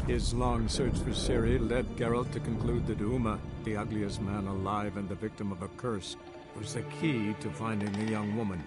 His long search for Ciri led Geralt to conclude that Uma, the ugliest man alive and the victim of a curse, was the key to finding the young woman.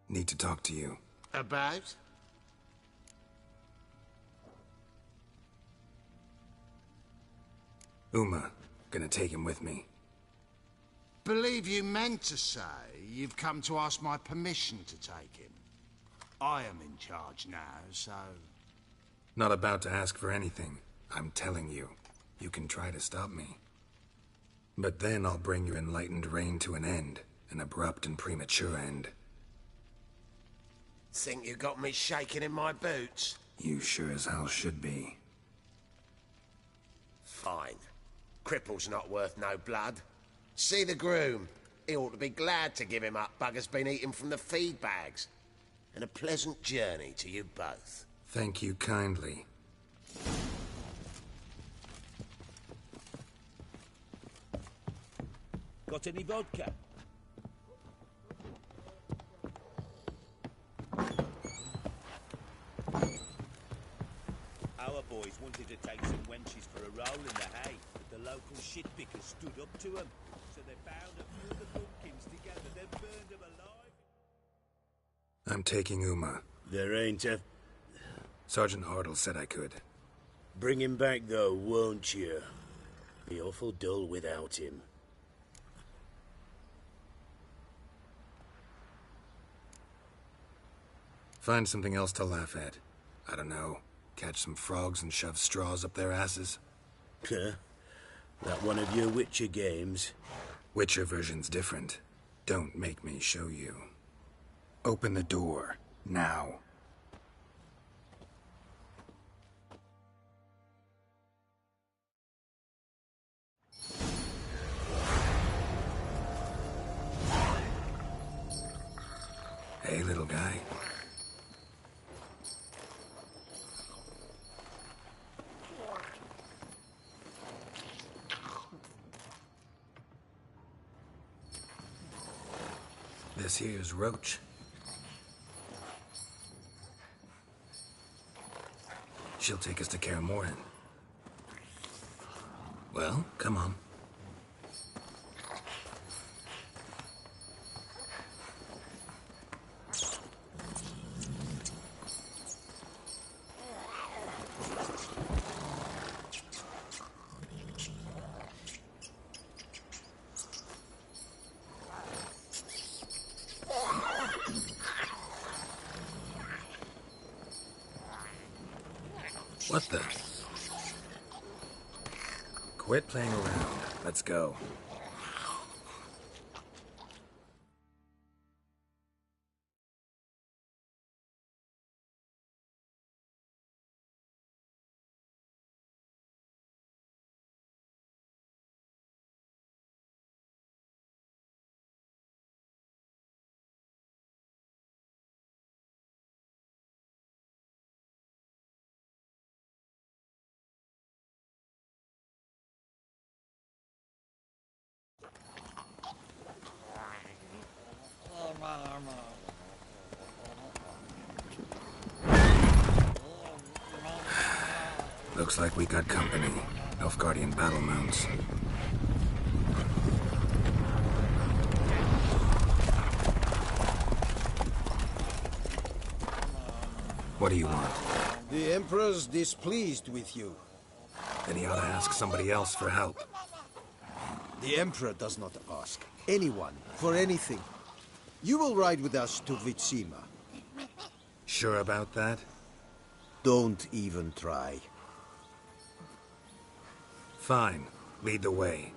Need to talk to you. About? Uma. Gonna take him with me. Believe you meant to say you've come to ask my permission to take him. I am in charge now, so... Not about to ask for anything. I'm telling you. You can try to stop me. But then I'll bring your enlightened reign to an end. An abrupt and premature end. Think you got me shaking in my boots? You sure as hell should be. Fine. Cripple's not worth no blood. See the groom. He ought to be glad to give him up. Bugger's been eating from the feed bags. And a pleasant journey to you both. Thank you kindly. Got any vodka? Our boys wanted to take some wenches for a roll in the hay, but the local shitpickers stood up to them. So they bound a few of the pumpkins together, then burned them alive. I'm taking Uma. There ain't a... Sergeant Hartle said I could. Bring him back, though, won't you? Be awful dull without him. Find something else to laugh at. I don't know. Catch some frogs and shove straws up their asses. Huh? That one of your Witcher games? Witcher version's different. Don't make me show you. Open the door. Now. Hey, little guy. This here's Roach. She'll take us to Kaer Morhen. Well, come on. What the? Quit playing around. Let's go. Looks like we got company. Nilfgaardian battle mounts. What do you want? The Emperor's displeased with you. Then he ought to ask somebody else for help. The Emperor does not ask anyone for anything. You will ride with us to Vitsima. Sure about that? Don't even try. Fine. Lead the way.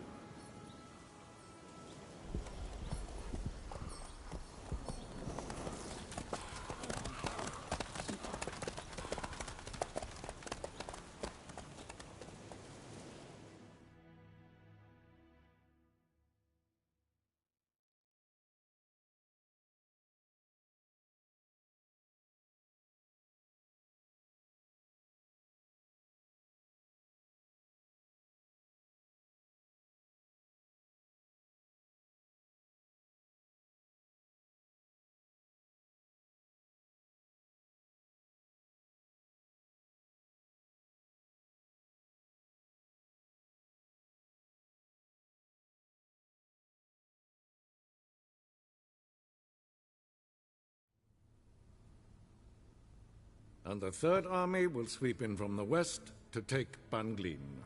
And the Third Army will sweep in from the west to take Banglin.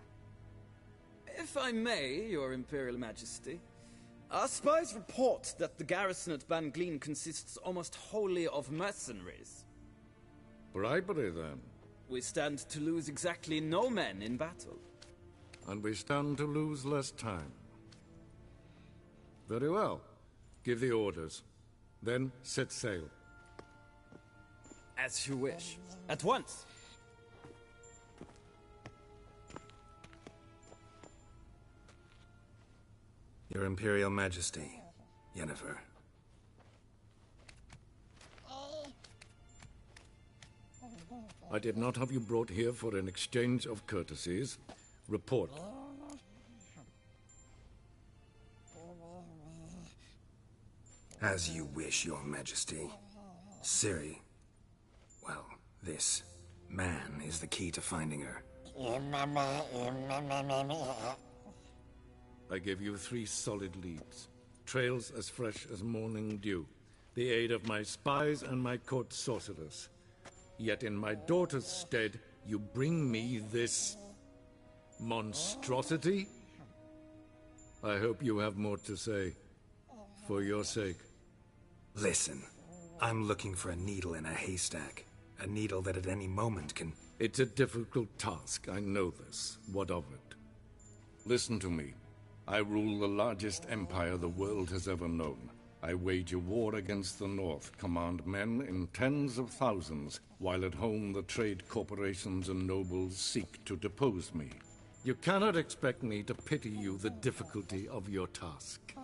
If I may, Your Imperial Majesty, our spies report that the garrison at Banglin consists almost wholly of mercenaries. Bribery, then. We stand to lose exactly no men in battle. And we stand to lose less time. Very well. Give the orders. Then set sail. As you wish. At once! Your Imperial Majesty, Yennefer. I did not have you brought here for an exchange of courtesies. Report. As you wish, Your Majesty. Ciri. Well, this man is the key to finding her. I give you 3 solid leads. Trails as fresh as morning dew. The aid of my spies and my court sorcerers. Yet in my daughter's stead, you bring me this monstrosity? I hope you have more to say. For your sake. Listen, I'm looking for a needle in a haystack. A needle that at any moment can... It's a difficult task, I know this. What of it? Listen to me. I rule the largest empire the world has ever known. I wage a war against the North, command men in tens of thousands, while at home the trade corporations and nobles seek to depose me. You cannot expect me to pity you the difficulty of your task.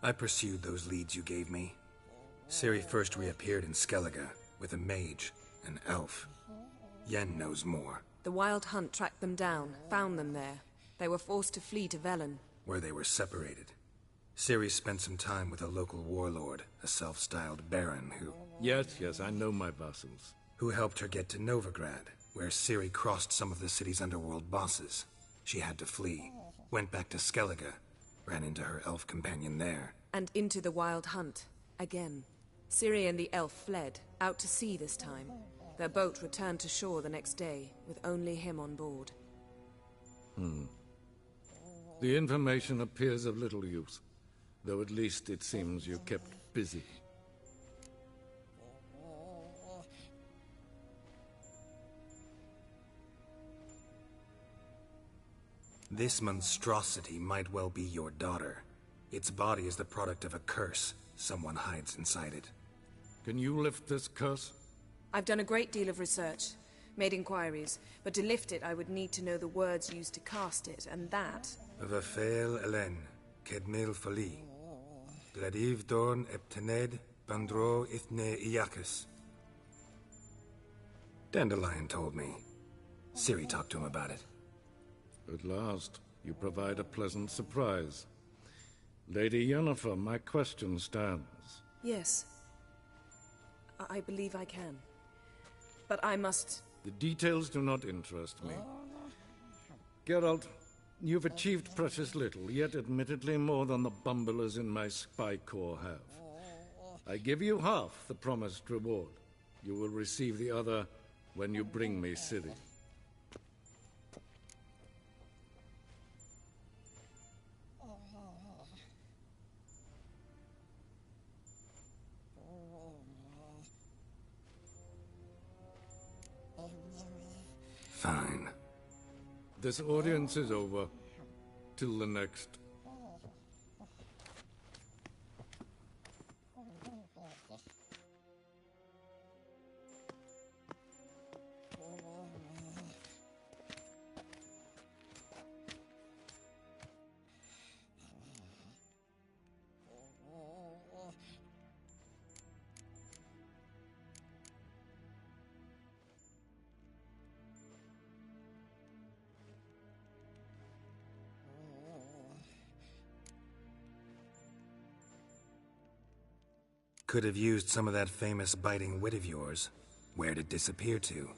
I pursued those leads you gave me. Ciri first reappeared in Skellige with a mage, an elf. Yen knows more. The Wild Hunt tracked them down, found them there. They were forced to flee to Velen. Where they were separated. Ciri spent some time with a local warlord, a self-styled baron who... Yes, I know my vassals. Who helped her get to Novigrad, where Ciri crossed some of the city's underworld bosses. She had to flee. Went back to Skellige. Ran into her elf companion there. And into the Wild Hunt. Again. Ciri and the elf fled, out to sea this time. Their boat returned to shore the next day, with only him on board. The information appears of little use, though at least it seems you kept busy. This monstrosity might well be your daughter. Its body is the product of a curse. Someone hides inside it. Can you lift this curse? I've done a great deal of research, made inquiries, but to lift it I would need to know the words used to cast it, and that... Vafel Elen, Kedmil Fali, Gladiv Dorn Eptened, Bandro Ithne Iacus. Dandelion told me. Ciri talked to him about it. At last, you provide a pleasant surprise. Lady Yennefer, my question stands. Yes. I believe I can. But I must... The details do not interest me. Geralt, you've achieved precious little, yet admittedly more than the bumblers in my spy corps have. I give you half the promised reward. You will receive the other when you bring me Ciri. Fine. This audience is over. Till the next. Could have used some of that famous biting wit of yours. Where'd it disappear to?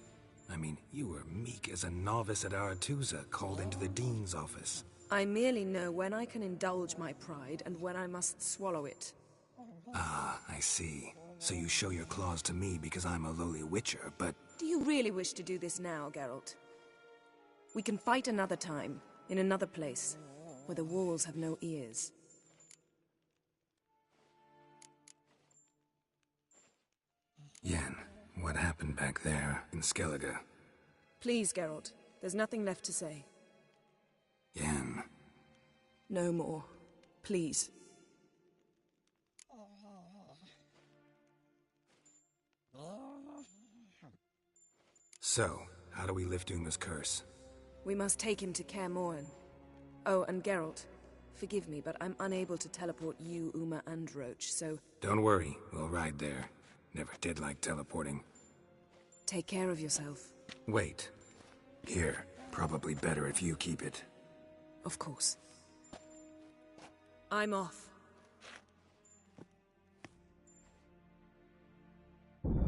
I mean, you were meek as a novice at Aretuza, called into the Dean's office. I merely know when I can indulge my pride and when I must swallow it. Ah, I see. So you show your claws to me because I'm a lowly witcher, but... Do you really wish to do this now, Geralt? We can fight another time, in another place, where the walls have no ears. Yen, what happened back there in Skellige? Please, Geralt. There's nothing left to say. Yen. No more. Please. So, how do we lift Uma's curse? We must take him to Kaer Morhen. Oh, and Geralt, forgive me, but I'm unable to teleport you, Uma, and Roach, so... Don't worry, we'll ride there. Never did like teleporting. Take care of yourself. Wait. Here, probably better if you keep it. Of course. I'm off.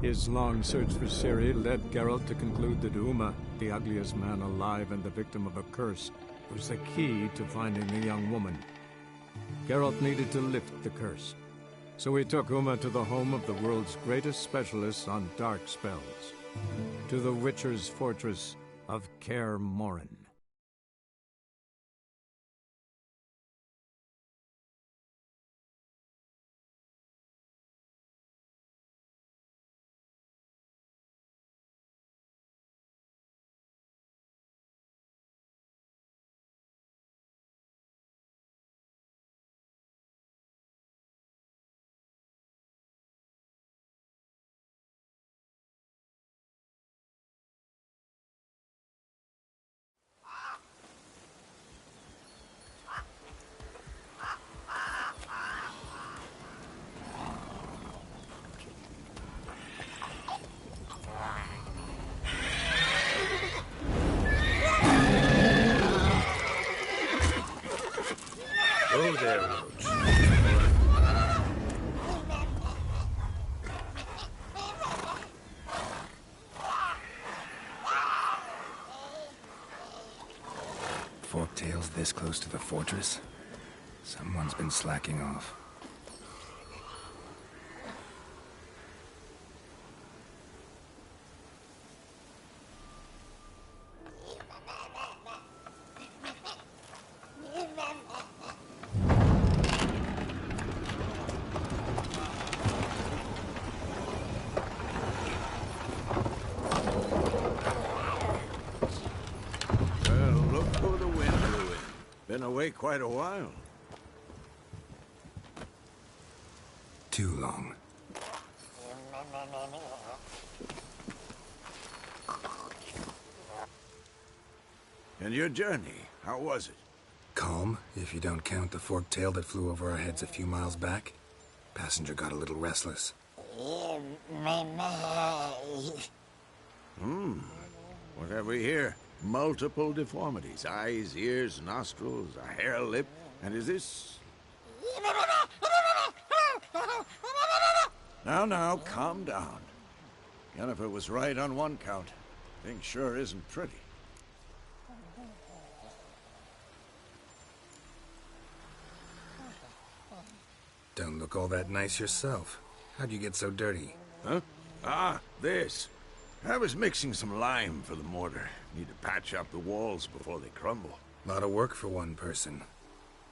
His long search for Ciri led Geralt to conclude that Uma, the ugliest man alive and the victim of a curse, was the key to finding the young woman. Geralt needed to lift the curse, so he took Uma to the home of the world's greatest specialist on dark spells, to the Witcher's fortress of Kaer Morhen. Oh there, Roach. Forktail's this close to the fortress? Someone's been slacking off. Well, look who the wind blew in. Been away quite a while. Too long. And your journey, how was it? Calm, if you don't count the forked tail that flew over our heads a few miles back. Passenger got a little restless. What have we here? Multiple deformities. Eyes, ears, nostrils, a hair lip. And is this... Now, calm down. Yennefer was right on one count. Thing sure isn't pretty. Don't look all that nice yourself. How'd you get so dirty? Huh? Ah, this. I was mixing some lime for the mortar. Need to patch up the walls before they crumble. Lot of work for one person.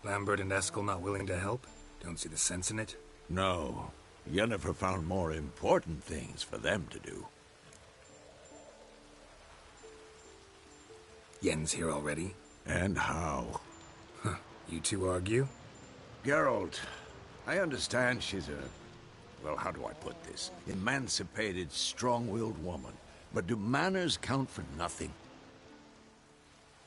Lambert and Eskel not willing to help? Don't see the sense in it? No. Yennefer found more important things for them to do. Yen's here already? And how? Huh. You two argue? Geralt, I understand she's a... well, how do I put this? Emancipated, strong-willed woman. But do manners count for nothing?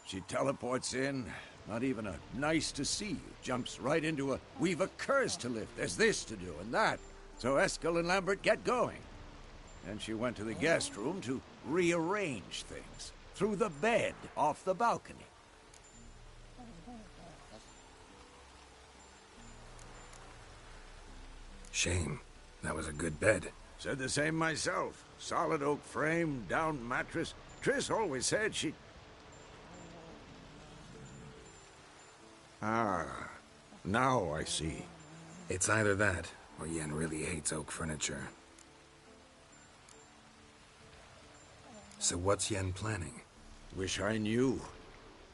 She teleports in, not even a nice to see you. Jumps right into a, we've a curse to lift, there's this to do and that. So Eskel and Lambert get going. And she went to the guest room to rearrange things. Through the bed, off the balcony. Shame. That was a good bed. Said the same myself. Solid oak frame, down mattress. Triss always said she... Ah, now I see. It's either that, or Yen really hates oak furniture. So what's Yen planning? Wish I knew.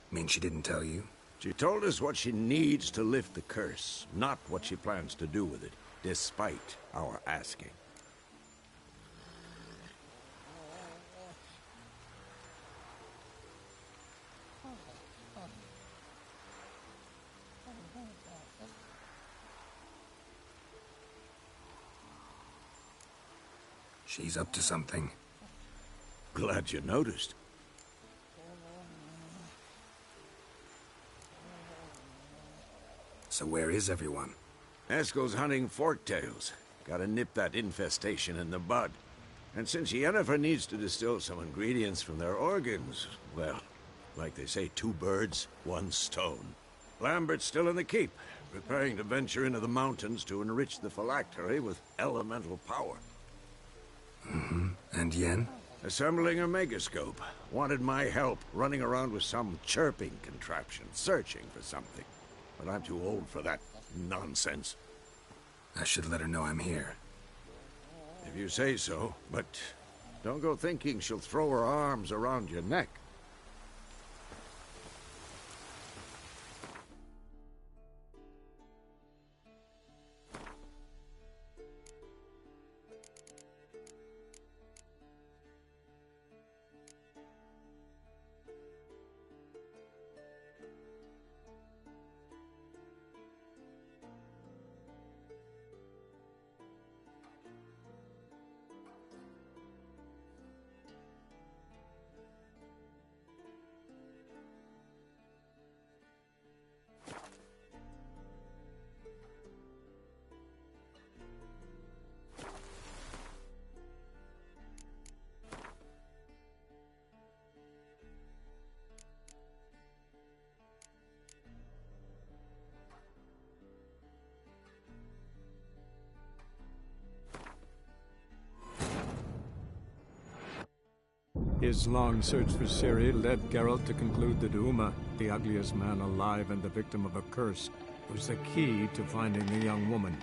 Mean she didn't tell you? She told us what she needs to lift the curse, not what she plans to do with it, despite our asking. She's up to something. Glad you noticed. So where is everyone? Eskel's hunting forktails. Gotta nip that infestation in the bud. And since Yennefer needs to distill some ingredients from their organs, well, like they say, 2 birds, 1 stone. Lambert's still in the keep, preparing to venture into the mountains to enrich the phylactery with elemental power. Mm-hmm. And Yen? Assembling a megascope. Wanted my help running around with some chirping contraption, searching for something. But I'm too old for that nonsense. I should let her know I'm here. If you say so, but don't go thinking she'll throw her arms around your neck. His long search for Ciri led Geralt to conclude that Uma, the ugliest man alive and the victim of a curse, was the key to finding the young woman.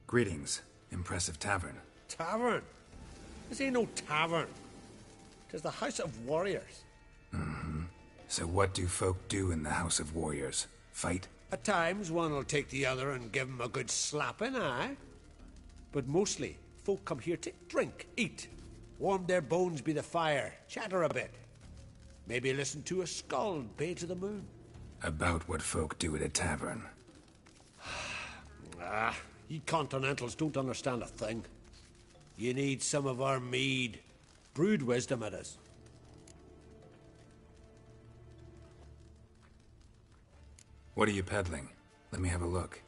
Greetings. Impressive tavern. Tavern? This ain't no tavern. 'Tis the House of Warriors. So what do folk do in the House of Warriors? Fight? At times, one'll take the other and give 'em a good slapping, aye? But mostly, folk come here to drink, eat, warm their bones by the fire, chatter a bit. Maybe listen to a skald bay to the moon. About what folk do at a tavern. Ye Continentals don't understand a thing. You need some of our mead. Brewed wisdom it is. What are you peddling? Let me have a look.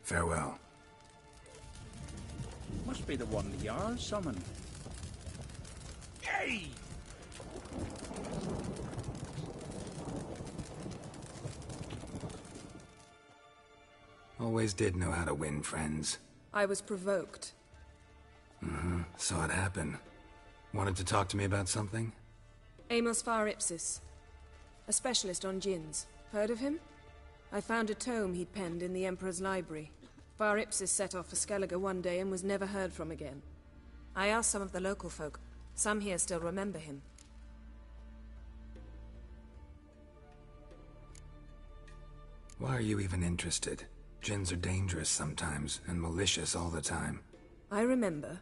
Farewell. Must be the one the Jarl summoned. Yay! Always did know how to win friends. I was provoked. Saw it happen. Wanted to talk to me about something? Amos Far Ipsis, a specialist on djinns. Heard of him? I found a tome he'd penned in the Emperor's library. Far Ipsis set off for Skellige one day and was never heard from again. I asked some of the local folk. Some here still remember him. Why are you even interested? Djinns are dangerous sometimes, and malicious all the time. I remember.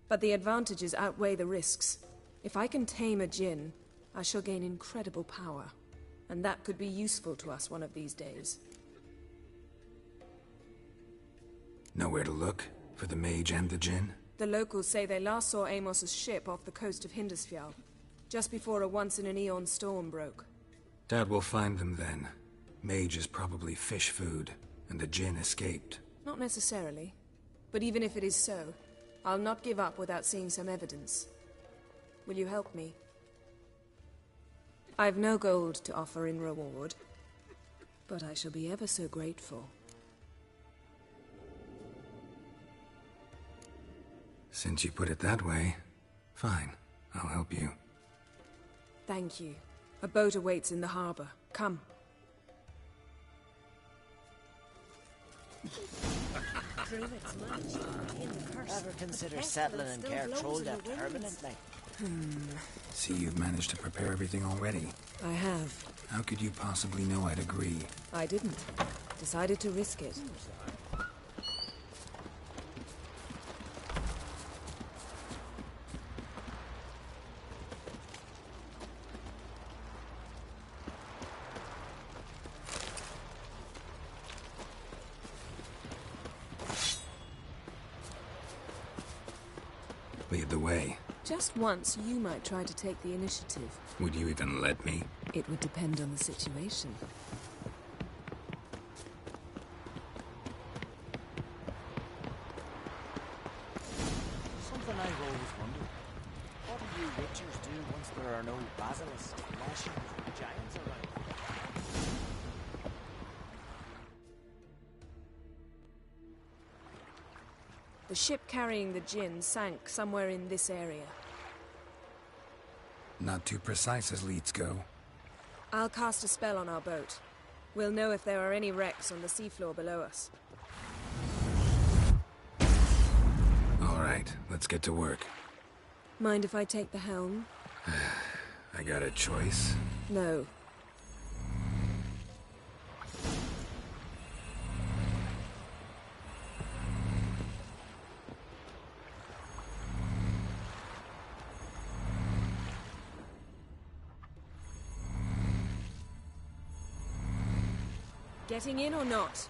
But the advantages outweigh the risks. If I can tame a djinn, I shall gain incredible power. And that could be useful to us one of these days. Nowhere to look? For the mage and the djinn? The locals say they last saw Amos's ship off the coast of Hindisfjall, just before a once-in-an-eon storm broke. Doubt we'll find them then. Mage is probably fish food, and the djinn escaped. Not necessarily. But even if it is so, I'll not give up without seeing some evidence. Will you help me? I've no gold to offer in reward, but I shall be ever so grateful. Since you put it that way, fine. I'll help you. Thank you. A boat awaits in the harbor. Come. Ever consider settling in Caer Trolldef permanently? See, you've managed to prepare everything already. I have. How could you possibly know I'd agree? I didn't. Decided to risk it. Lead the way. Just once, you might try to take the initiative. Would you even let me? It would depend on the situation. Something I've always wondered. What do you witchers do hopes there are no basilisks, lashings, or giants around. The ship carrying the Jinn sank somewhere in this area. Not too precise as leads go. I'll cast a spell on our boat. We'll know if there are any wrecks on the seafloor below us. All right, let's get to work. Mind if I take the helm? I got a choice? No. Getting in or not?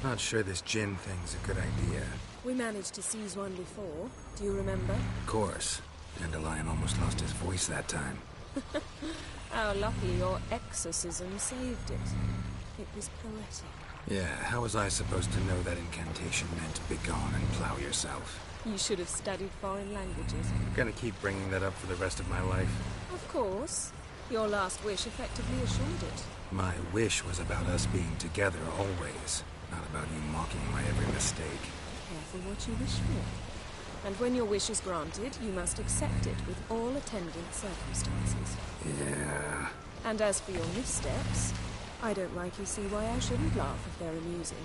Not sure this Jinn thing's a good idea. We managed to seize one before. Do you remember? Of course. Dandelion almost lost his voice that time. How lucky your exorcism saved it. It was poetic. Yeah, how was I supposed to know that incantation meant begone and plow yourself? You should have studied foreign languages. Gonna keep bringing that up for the rest of my life. Of course. Your last wish effectively assured it. My wish was about us being together always, not about you mocking my every mistake. Careful what you wish for. And when your wish is granted, you must accept it with all attendant circumstances. Yeah. And as for your missteps, I don't rightly see why I shouldn't laugh if they're amusing.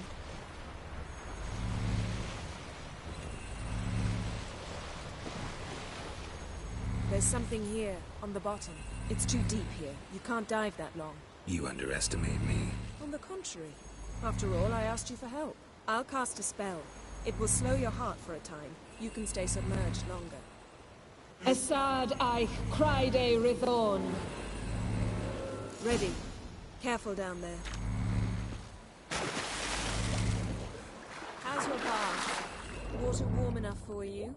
There's something here, on the bottom. It's too deep here. You can't dive that long. You underestimate me. On the contrary. After all, I asked you for help. I'll cast a spell. It will slow your heart for a time. You can stay submerged longer. Assad Eich Cryde Rithorn. Ready. Careful down there. How's your bath? Water warm enough for you?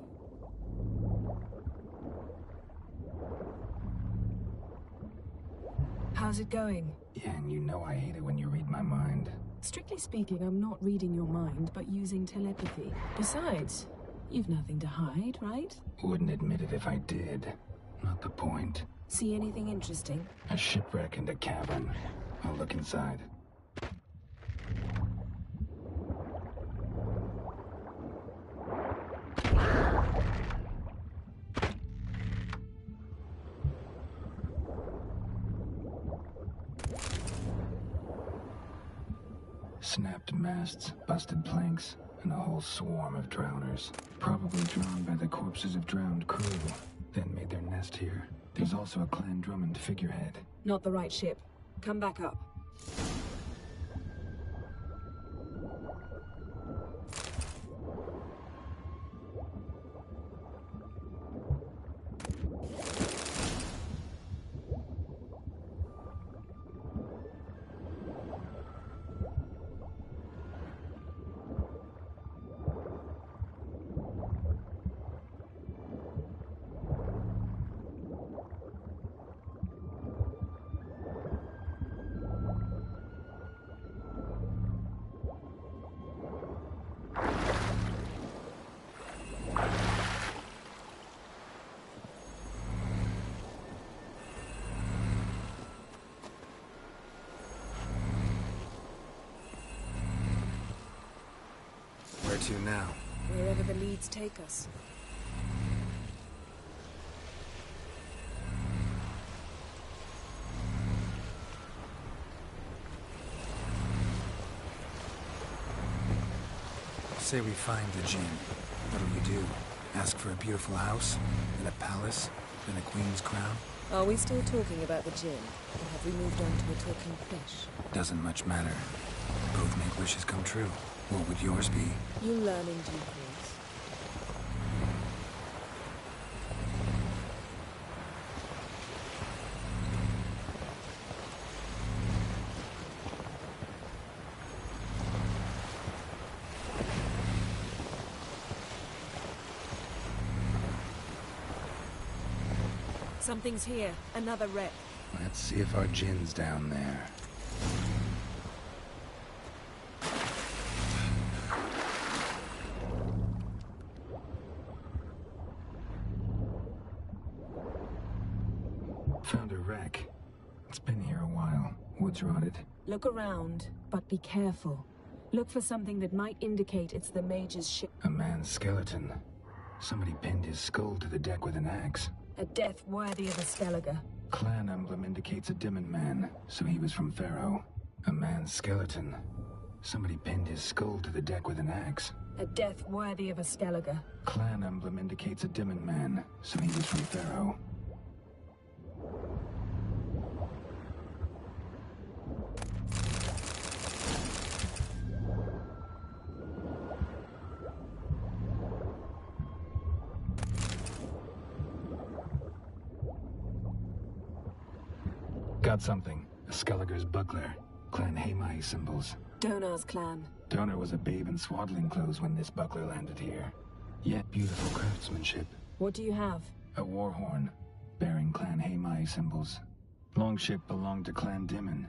How's it going? Yeah, and you know I hate it when you read my mind. Strictly speaking, I'm not reading your mind, but using telepathy. Besides, you've nothing to hide, right? Wouldn't admit it if I did. Not the point. See anything interesting? A shipwreck and a cavern. I'll look inside. Snapped masts, busted planks, and a whole swarm of drowners. Probably drawn by the corpses of drowned crew. Then made their nest here. There's also a Clan Drummond figurehead. Not the right ship. Come back up. Where to now? Wherever the leads take us. Say we find the Jinn. What'll you do? Ask for a beautiful house? And a palace? And a queen's crown? Are we still talking about the Jinn? Or have we moved on to a talking fish? Doesn't much matter. Both make wishes come true. What would yours be? You'll learn in due course. Something's here. Another wreck. Let's see if our Jinn's down there. It's been here a while. Woods rotted. Look around, but be careful. Look for something that might indicate it's the mage's ship. A man's skeleton. Somebody pinned his skull to the deck with an axe. A death worthy of a Skellige. Clan emblem indicates a Dimmen man, so he was from Pharaoh. A man's skeleton. Somebody pinned his skull to the deck with an axe. A death worthy of a Skellige. Clan emblem indicates a Dimmen man, so he was from Pharaoh. Got something. A Skellige's buckler. Clan Hamai symbols. Donar's clan. Donar was a babe in swaddling clothes when this buckler landed here. Yet beautiful craftsmanship. What do you have? A war horn, bearing Clan Hamai symbols. Longship belonged to Clan Dimmen.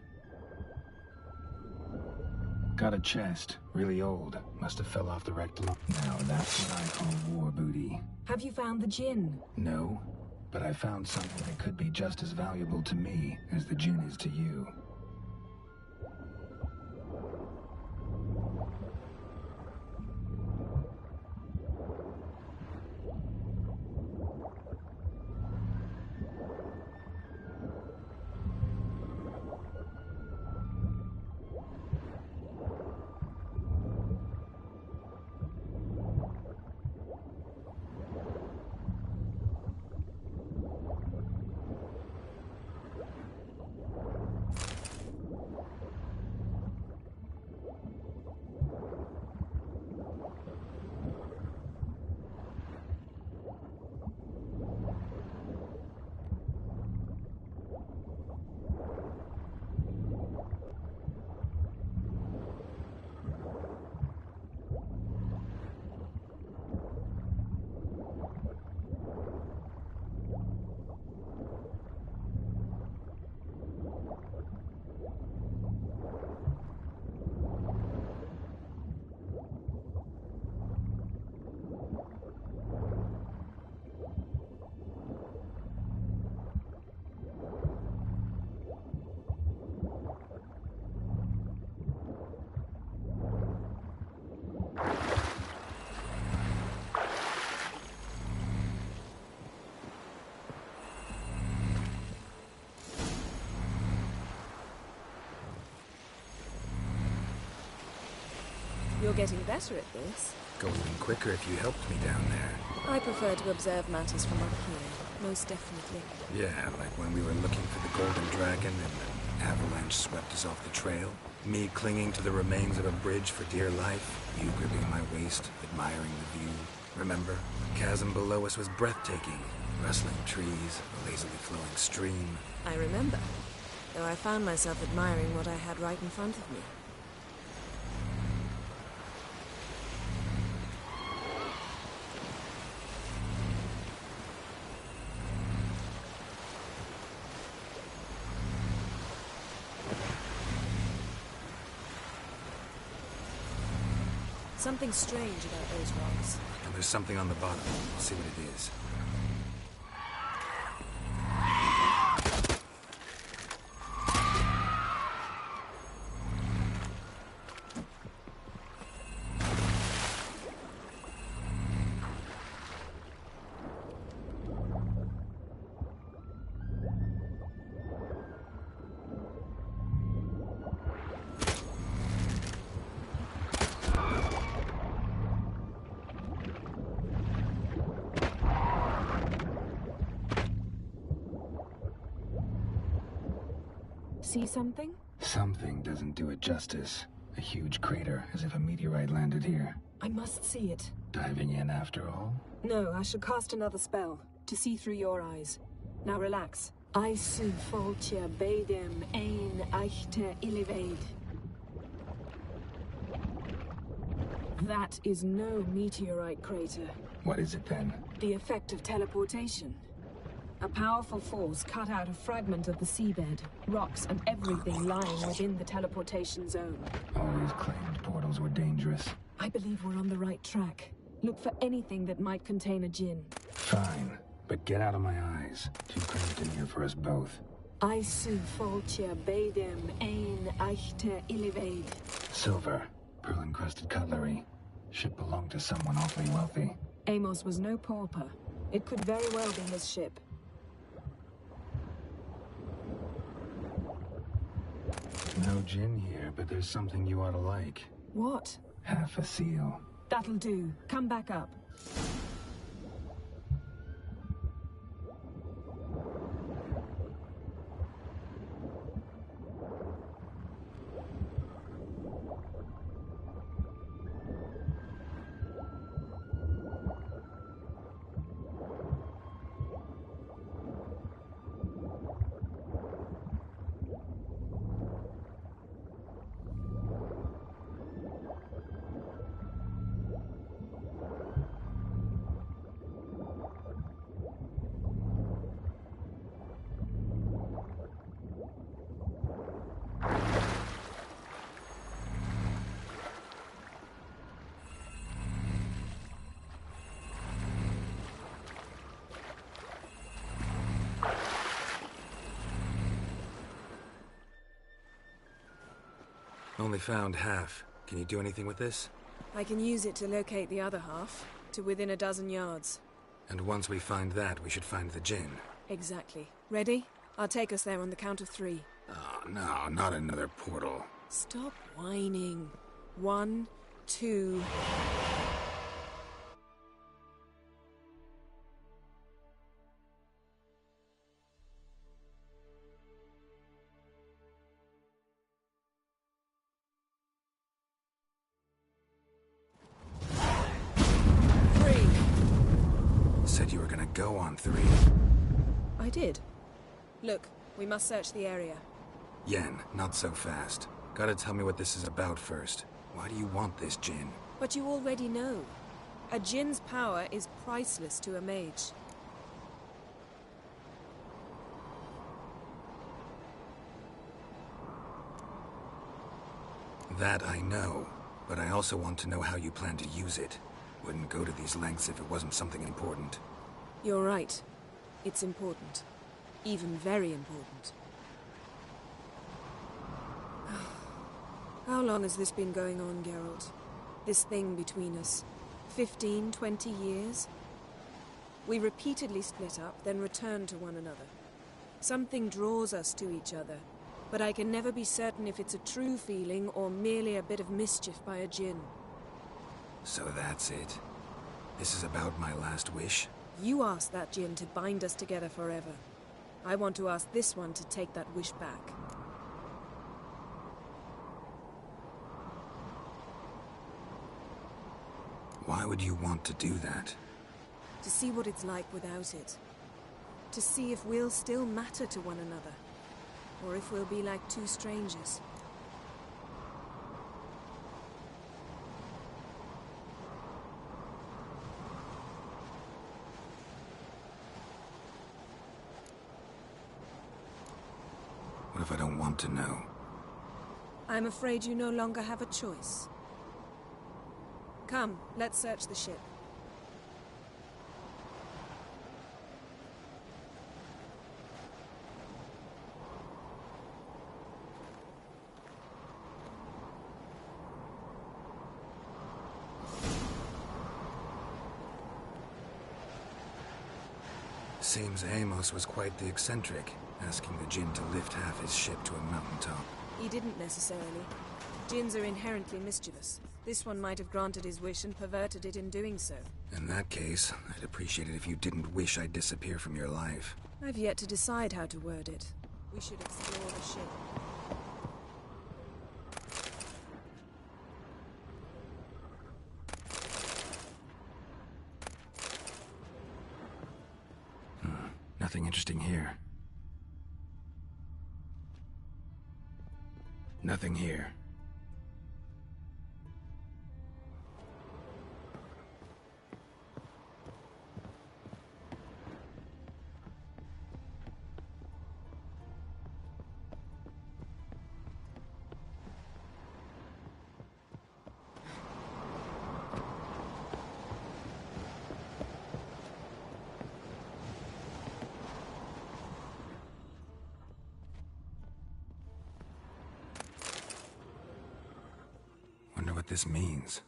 Got a chest, really old. Must have fell off the wrecked long. Now that's what I call war booty. Have you found the Jinn? No, but I found something that could be just as valuable to me as the Jinn is to you. You're getting better at this. Go even quicker if you helped me down there. I prefer to observe matters from up here, most definitely. Yeah, like when we were looking for the Golden Dragon and an avalanche swept us off the trail. Me clinging to the remains of a bridge for dear life. You gripping my waist, admiring the view. Remember? The chasm below us was breathtaking. Rustling trees, a lazily flowing stream. I remember, though I found myself admiring what I had right in front of me. Something strange about those rocks. And there's something on the bottom. I'll see what it is. See something? Something doesn't do it justice. A huge crater, as if a meteorite landed here. I must see it. Diving in after all? No, I shall cast another spell, to see through your eyes. Now relax. Isu foltja beidem ein eichte iliveid. That is no meteorite crater. What is it then? The effect of teleportation. A powerful force cut out a fragment of the seabed, rocks and everything lying within the teleportation zone. Always claimed portals were dangerous. I believe we're on the right track. Look for anything that might contain a Jinn. Fine, but get out of my eyes. Too cramped in here for us both. Isu Foltia Badem Ain Eichte Illivaid. Silver, pearl-encrusted cutlery. Ship belonged to someone awfully wealthy. Amos was no pauper. It could very well be his ship. No gin here, but there's something you ought to like. What? Half a seal. That'll do. Come back up. Only found half. Can you do anything with this? I can use it to locate the other half, to within a dozen yards. And once we find that, we should find the gin. Exactly. Ready? I'll take us there on the count of 3. Oh, no, not another portal. Stop whining. 1, 2... Said you were gonna go on 3. I did. Look, we must search the area. Yen, not so fast. Gotta tell me what this is about first. Why do you want this gin? But you already know. A djinn's power is priceless to a mage. That I know, but I also want to know how you plan to use it. Wouldn't go to these lengths if it wasn't something important. You're right. It's important. Even very important. How long has this been going on, Geralt? This thing between us? 15, 20 years? We repeatedly split up, then returned to one another. Something draws us to each other, but I can never be certain if it's a true feeling or merely a bit of mischief by a djinn. So that's it. This is about my last wish? You asked that djinn to bind us together forever. I want to ask this one to take that wish back. Why would you want to do that? To see what it's like without it. To see if we'll still matter to one another. Or if we'll be like two strangers. What if I don't want to know? I'm afraid you no longer have a choice. Come, let's search the ship. Seems Amos was quite the eccentric, asking the djinn to lift half his ship to a mountaintop. He didn't necessarily. Djinns are inherently mischievous. This one might have granted his wish and perverted it in doing so. In that case, I'd appreciate it if you didn't wish I'd disappear from your life. I've yet to decide how to word it. We should explore the ship. Nothing interesting here. Nothing here. what this means.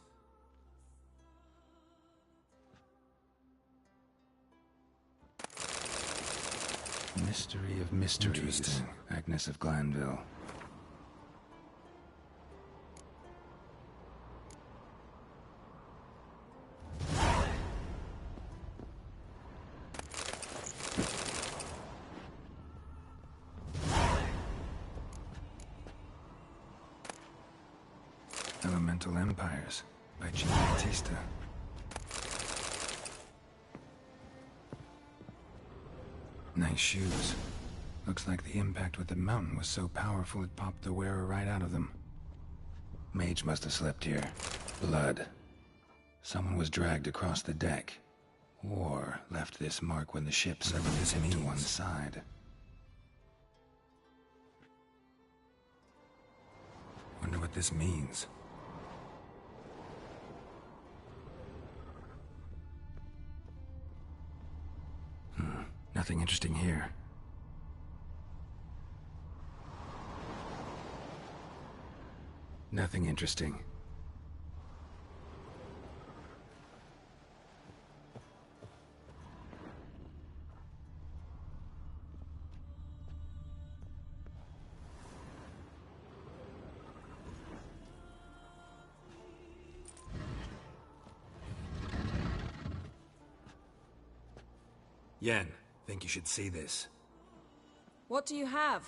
Mystery of mysteries. Interesting. Agnes of Glanville. Elemental Empires by Jean Baptista. Nice shoes. Looks like the impact with the mountain was so powerful it popped the wearer right out of them. Mage must have slept here. Blood. Someone was dragged across the deck. Or left this mark when the ship severed him to one side. Wonder what this means. Nothing interesting here. Nothing interesting. Yen, think you should see this. What do you have?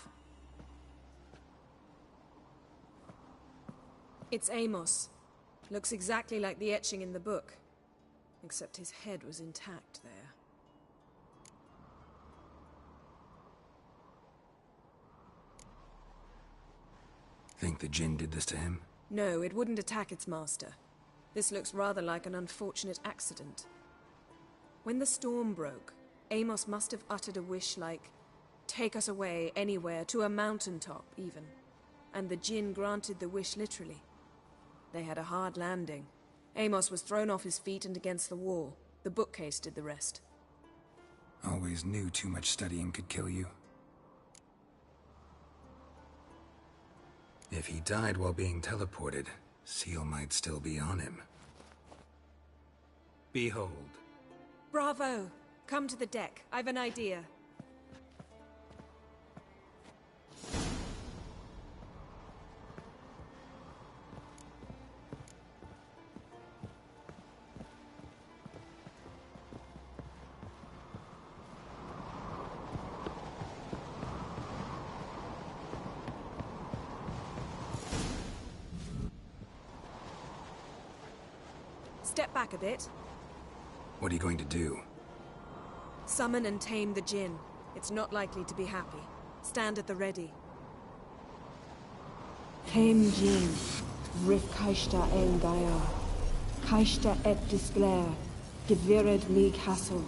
It's Amos. Looks exactly like the etching in the book. Except his head was intact there. Think the Jinn did this to him? No, it wouldn't attack its master. This looks rather like an unfortunate accident. When the storm broke, Amos must have uttered a wish like, "Take us away, anywhere, to a mountaintop, even." And the Jinn granted the wish literally. They had a hard landing. Amos was thrown off his feet and against the wall. The bookcase did the rest. Always knew too much studying could kill you. If he died while being teleported, Seal might still be on him. Behold. Bravo! Come to the deck. I've an idea. Step back a bit. What are you going to do? Summon and tame the Jinn. It's not likely to be happy. Stand at the ready. Tame Jinn, Rif Kaishta El Gaia, Kaishta et Disglair, Gevired League Hassel.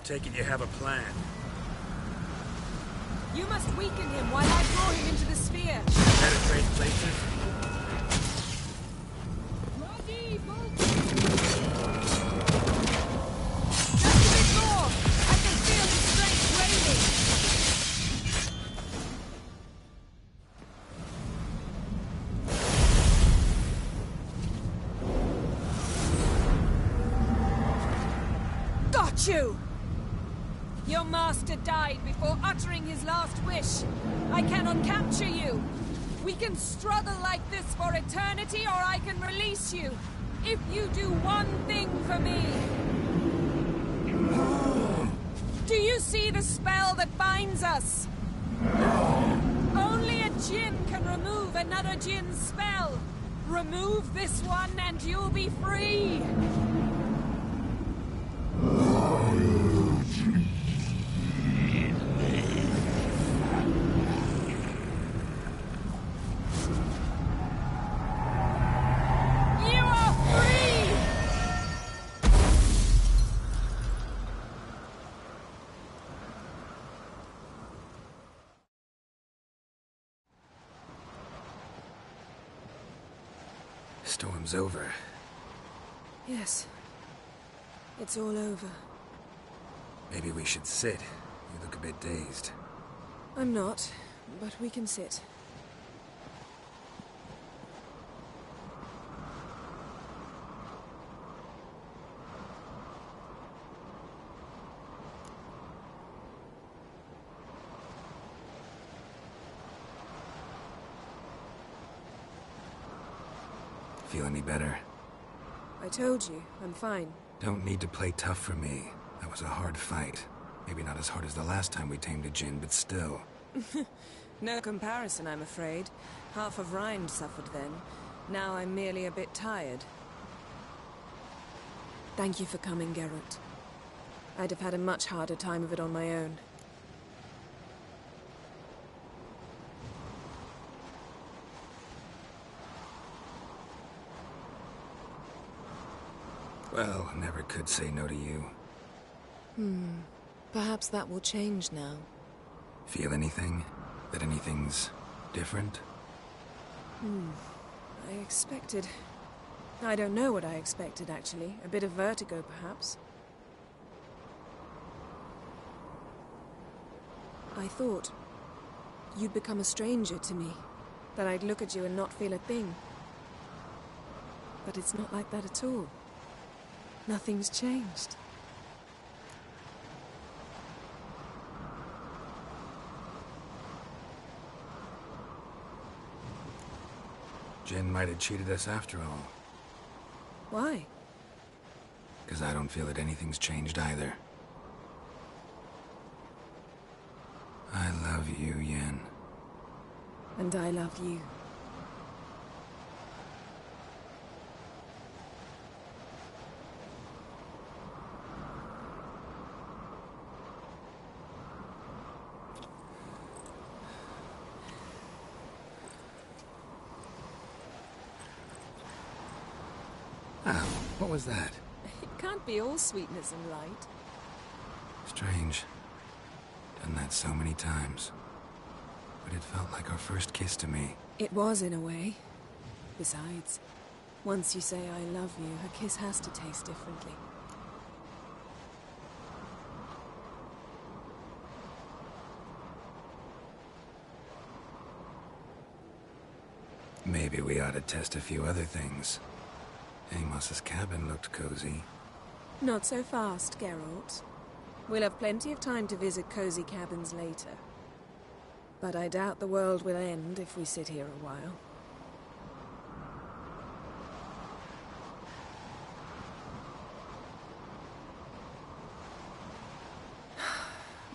Take it you have a plan. You must weaken him while I draw him into the sphere. Penetrate places? Just a bit more! I can feel his strength waning! Got you! Your master died before uttering his last wish. I cannot capture you. We can struggle like this for eternity, or I can release you. If you do one thing for me. Do you see the spell that binds us? Only a djinn can remove another djinn's spell. Remove this one and you'll be free. Storm's over. Yes. It's all over. Maybe we should sit. You look a bit dazed. I'm not, but we can sit. Feel any better? I told you, I'm fine. Don't need to play tough for me. That was a hard fight. Maybe not as hard as the last time we tamed a djinn, but still. No comparison, I'm afraid. Half of Rind suffered then. Now I'm merely a bit tired. Thank you for coming, Geralt. I'd have had a much harder time of it on my own. Well, never could say no to you. Perhaps that will change now. Feel anything? That anything's different? I expected... I don't know what I expected, actually. A bit of vertigo, perhaps. I thought you'd become a stranger to me. That I'd look at you and not feel a thing. But it's not like that at all. Nothing's changed. Jinn might have cheated us after all. Why? Because I don't feel that anything's changed either. I love you, Yen. And I love you. Ah, what was that? It can't be all sweetness and light. Strange. Done that so many times. But it felt like our first kiss to me. It was, in a way. Besides, once you say I love you, a kiss has to taste differently. Maybe we ought to test a few other things. Amos's cabin looked cozy. Not so fast, Geralt. We'll have plenty of time to visit cozy cabins later. But I doubt the world will end if we sit here a while.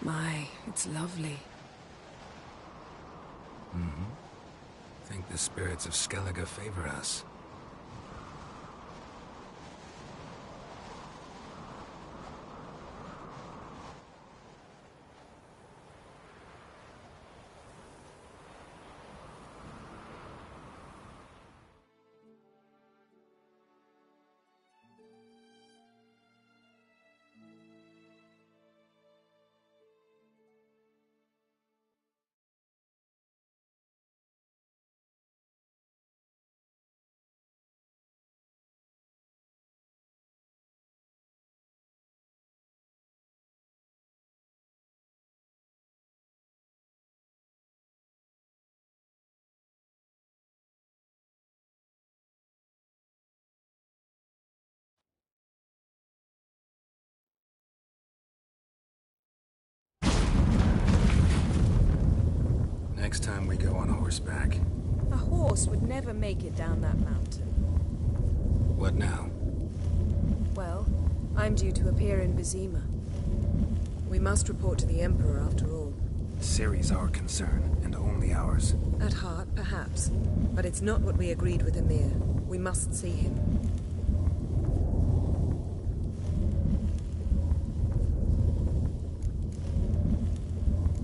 My, it's lovely. Think the spirits of Skellige favor us. next time we go on horseback. A horse would never make it down that mountain. What now? Well, I'm due to appear in Vizima. We must report to the Emperor after all. Ciri's our concern, and only ours. At heart, perhaps. But it's not what we agreed with Emir. We must see him.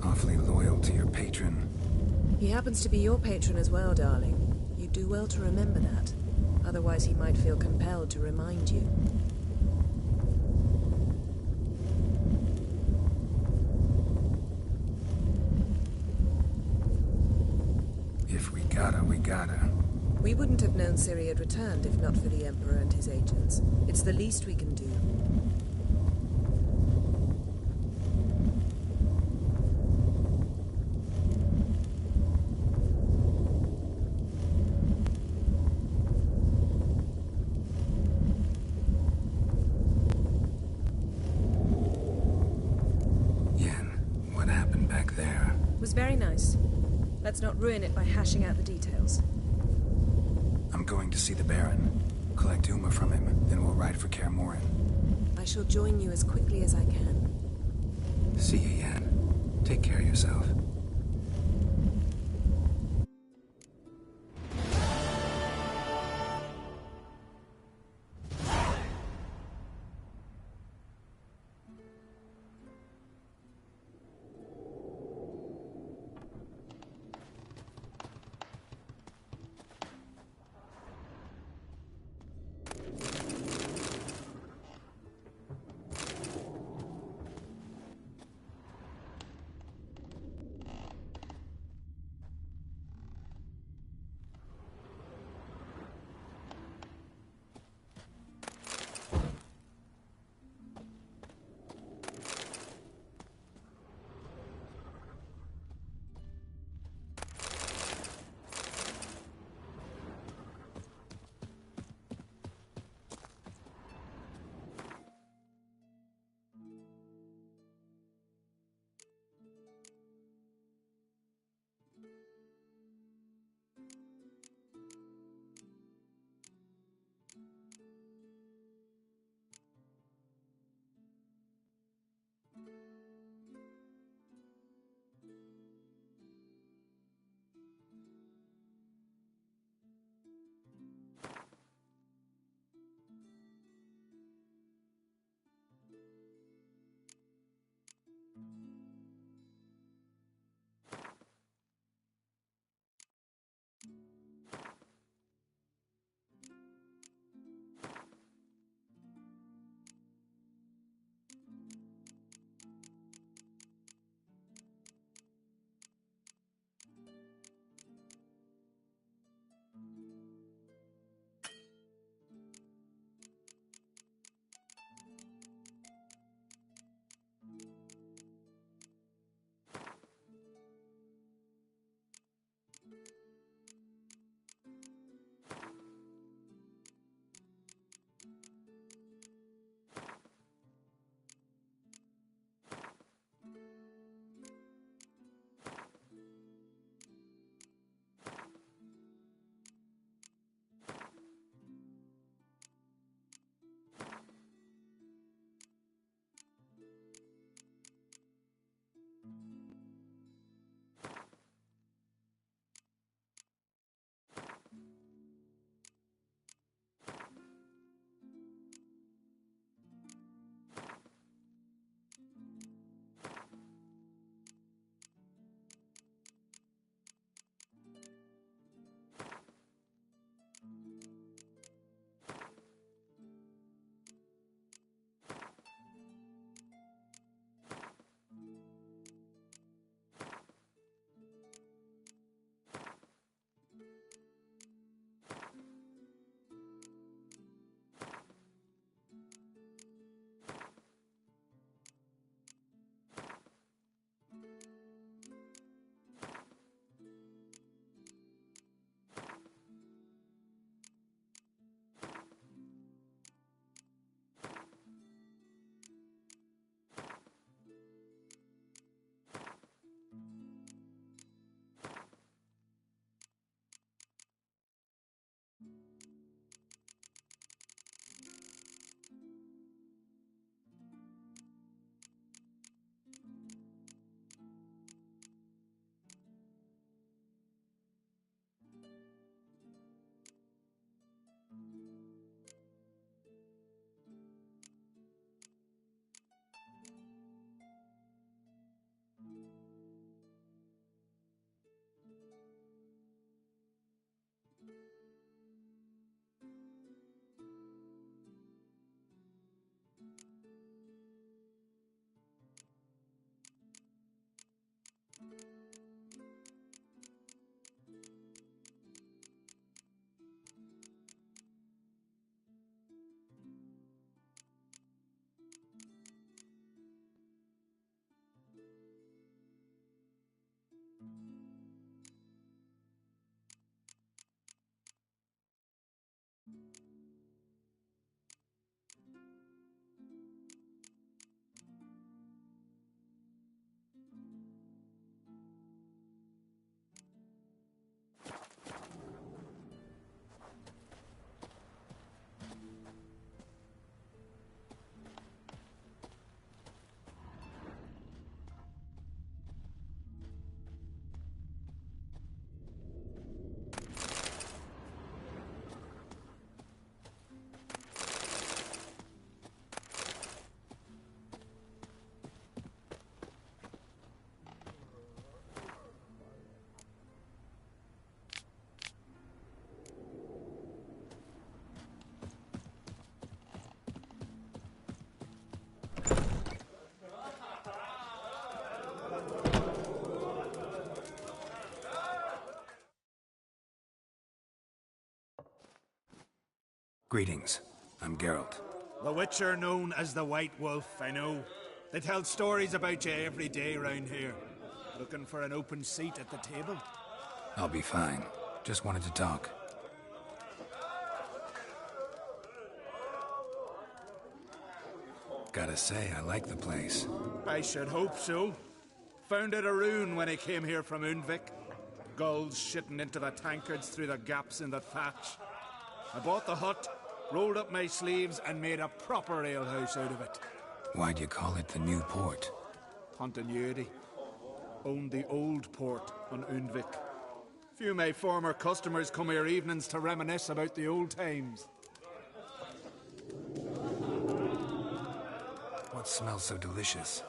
Awfully loyal to your patron. He happens to be your patron as well, darling. You do well to remember that. Otherwise he might feel compelled to remind you. If we gotta, we gotta. We wouldn't have known Ciri had returned if not for the Emperor and his agents. It's the least we can do. Very nice. Let's not ruin it by hashing out the details. I'm going to see the Baron. Collect Uma from him, then we'll ride for Kaer Morhen. I shall join you as quickly as I can. See you, Yen. Take care of yourself. Greetings. I'm Geralt. The Witcher known as the White Wolf, I know. They tell stories about you every day round here. Looking for an open seat at the table? I'll be fine. Just wanted to talk. Gotta say, I like the place. I should hope so. Found it a ruin when I came here from Undvik. Gulls shitting into the tankards through the gaps in the thatch. I bought the hut, rolled up my sleeves, and made a proper alehouse out of it. Why'd you call it the New Port? Continuity. Owned the old port on Undvik. Few of my former customers come here evenings to reminisce about the old times. What smells so delicious?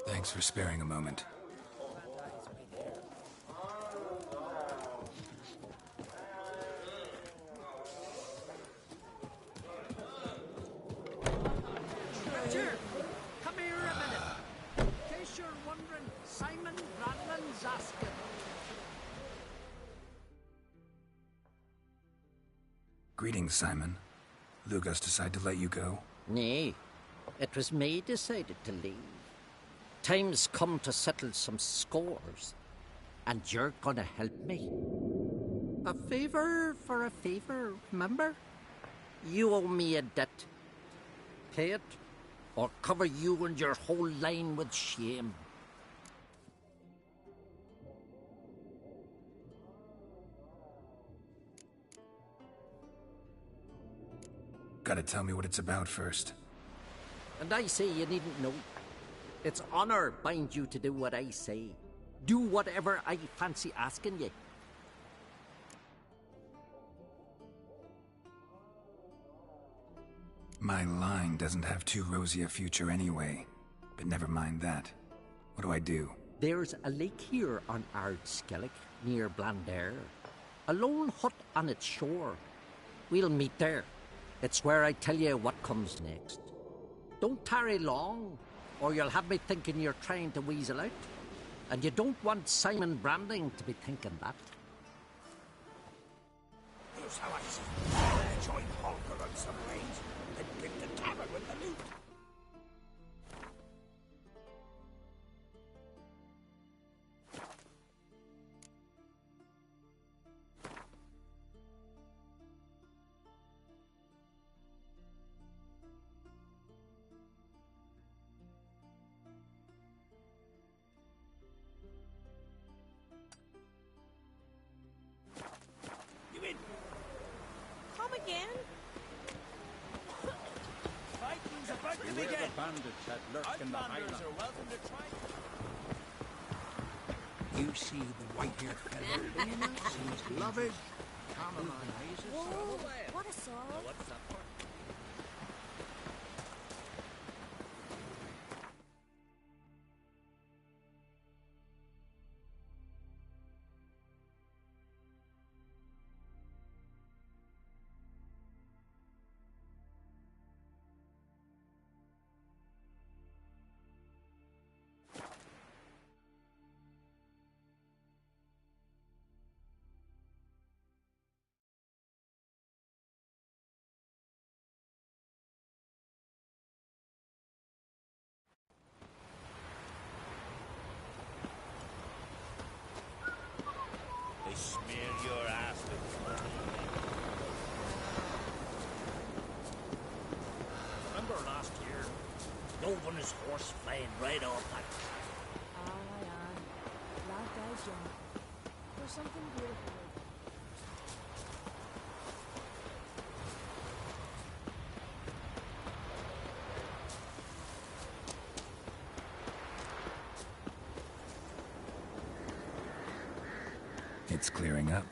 Thanks for sparing a moment. Richard, come here a minute. In case you're wondering, Simon Brandon's asking. Greetings, Simon. Lugas decided to let you go? Nay, it was me decided to leave. Time's come to settle some scores, and you're gonna help me. A favor for a favor, remember? You owe me a debt. Pay it, or cover you and your whole line with shame. Gotta tell me what it's about first. And I say you needn't know. It's honor binds you to do what I say. Do whatever I fancy asking you. My line doesn't have too rosy a future anyway. But never mind that. What do I do? There's a lake here on Ardskellig, near Blandair. A lone hut on its shore. We'll meet there. It's where I tell you what comes next. Don't tarry long, or you'll have me thinking you're trying to weasel out. And you don't want Simon Branding to be thinking that. Here's how I see it. Join Holger on some range, and build the tavern with the loot. Come again? Fighting's about to Beware begin. the bandits that lurk in the Outlanders highlands. are welcome to try. You see the white-haired fellow being us? He's loving. Common eyes. Whoa, what a song. What's up? move on his horse flying right off that. Aye, aye. Glad guys young. There's something beautiful. It's clearing up.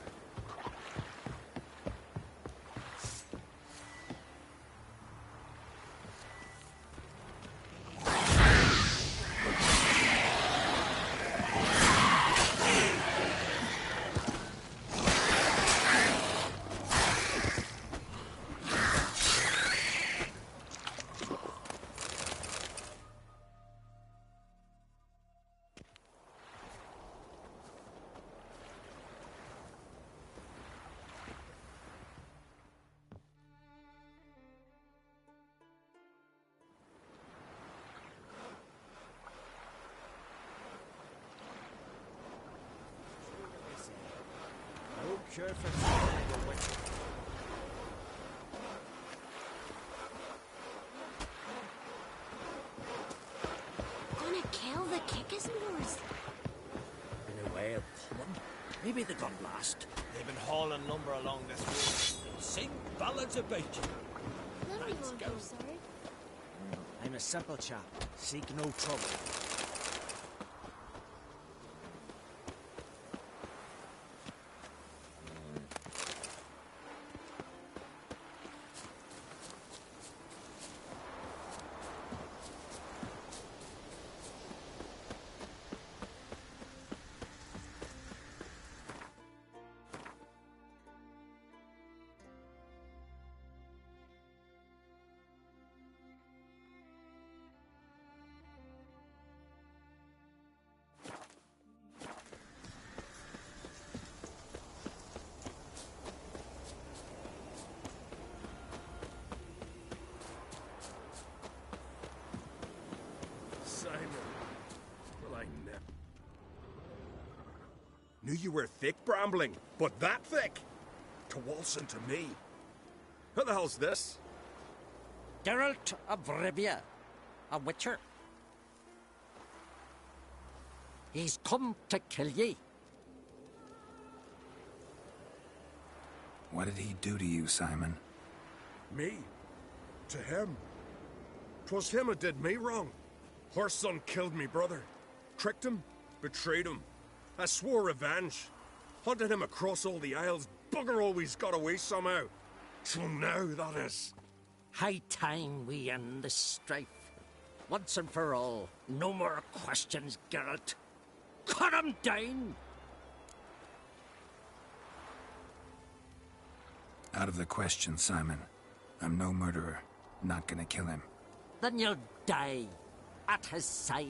Sure for the witch. Gonna kill the Kickismores. In a way of common. Maybe they got lost. They've been hauling lumber along this road. They'll sing ballads about you. Let's go. Sorry. I'm a simple chap. Seek no trouble. Knew you were thick, Brambling, but that thick? To waltz into me. Who the hell's this? Geralt of Rivia, a witcher. He's come to kill ye. What did he do to you, Simon? Me? To him? 'Twas him who did me wrong. Her son killed me brother. Tricked him, betrayed him. I swore revenge. Hunted him across all the Isles. Bugger always got away somehow. So now, that is. High time we end this strife. Once and for all. No more questions, Geralt. Cut him down! Out of the question, Simon. I'm no murderer. Not gonna kill him. Then you'll die at his side.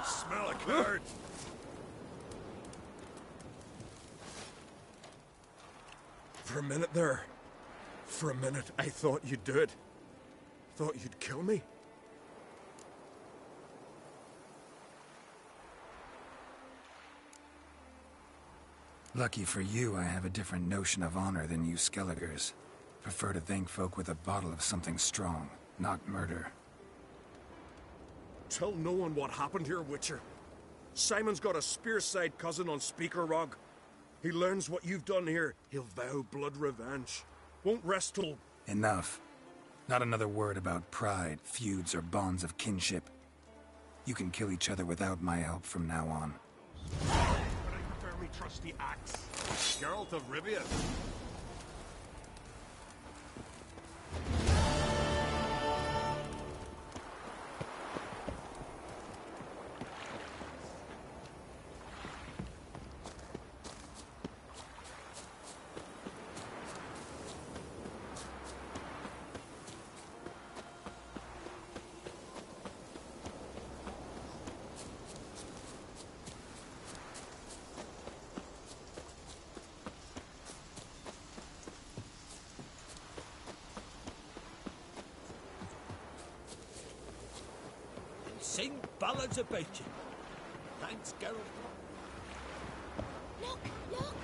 Smell a card! For a minute there, I thought you'd do it. Thought you'd kill me. Lucky for you, I have a different notion of honor than you Skelligers. Prefer to thank folk with a bottle of something strong, not murder. Tell no one what happened here, Witcher. Simon's got a spear-side cousin on Speaker Rock. He learns what you've done here, he'll vow blood revenge. Won't rest till... Enough. Not another word about pride, feuds, or bonds of kinship. You can kill each other without my help from now on. But I prefer me trusty axe. Geralt of Rivia. Sing ballads about you. Thanks, Geralt. Look, look!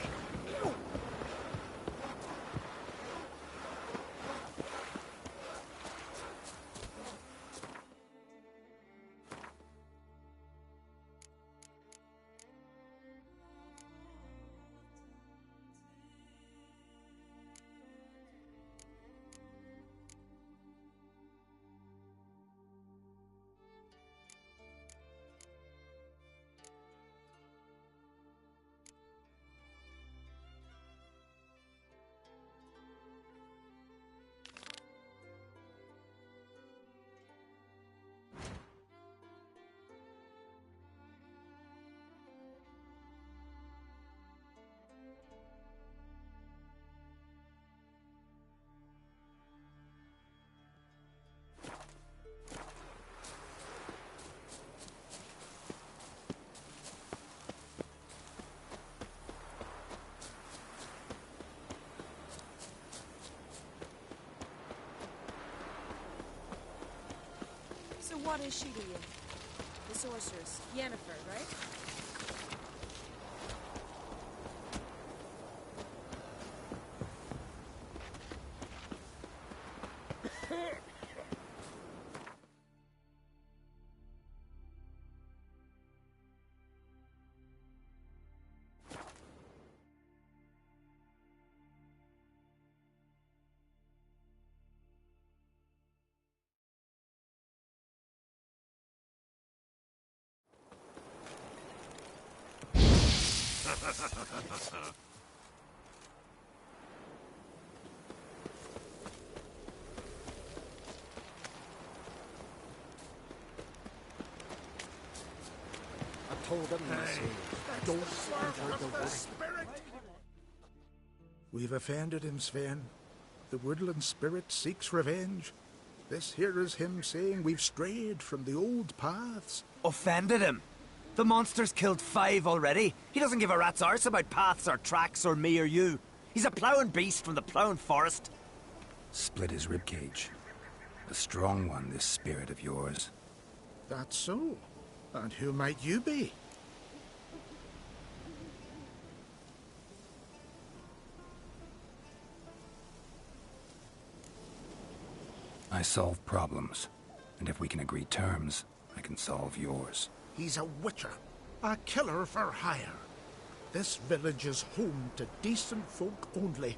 What is she to you? The sorceress. Yennefer, right? I told him don't enter the wood. We've offended him, Sven. The woodland spirit seeks revenge. This here is him saying we've strayed from the old paths. Offended him? The monster's killed 5 already. He doesn't give a rat's arse about paths or tracks or me or you. He's a ploughing beast from the ploughing forest. Split his ribcage. A strong one, this spirit of yours. That's so. And who might you be? I solve problems. And if we can agree terms, I can solve yours. He's a witcher. A killer for hire. This village is home to decent folk only.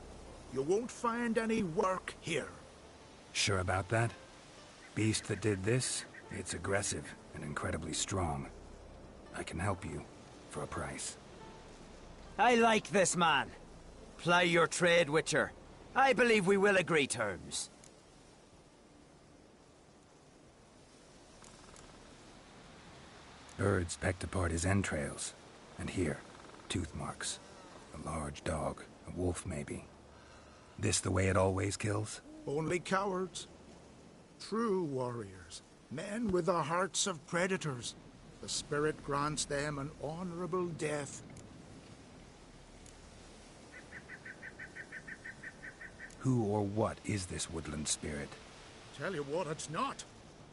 You won't find any work here. Sure about that? Beast that did this, it's aggressive and incredibly strong. I can help you, for a price. I like this man. Ply your trade, Witcher. I believe we will agree terms. Birds pecked apart his entrails. And here, tooth marks. A large dog, a wolf maybe. This the way it always kills? Only cowards. True warriors. Men with the hearts of predators. The spirit grants them an honorable death. Who or what is this woodland spirit? Tell you what, it's not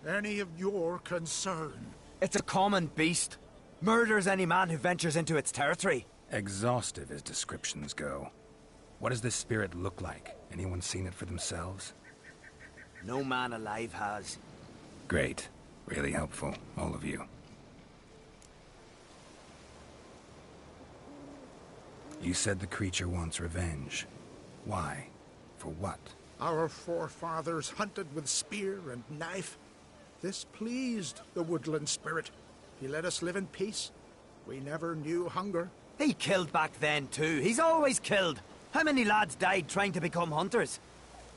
any of your concern. It's a common beast. Murders any man who ventures into its territory. Exhaustive as descriptions go. What does this spirit look like? Anyone seen it for themselves? No man alive has. Great. Really helpful, all of you. You said the creature wants revenge. Why? For what? Our forefathers hunted with spear and knife. This pleased the woodland spirit. He let us live in peace. We never knew hunger. He killed back then too. He's always killed. How many lads died trying to become hunters?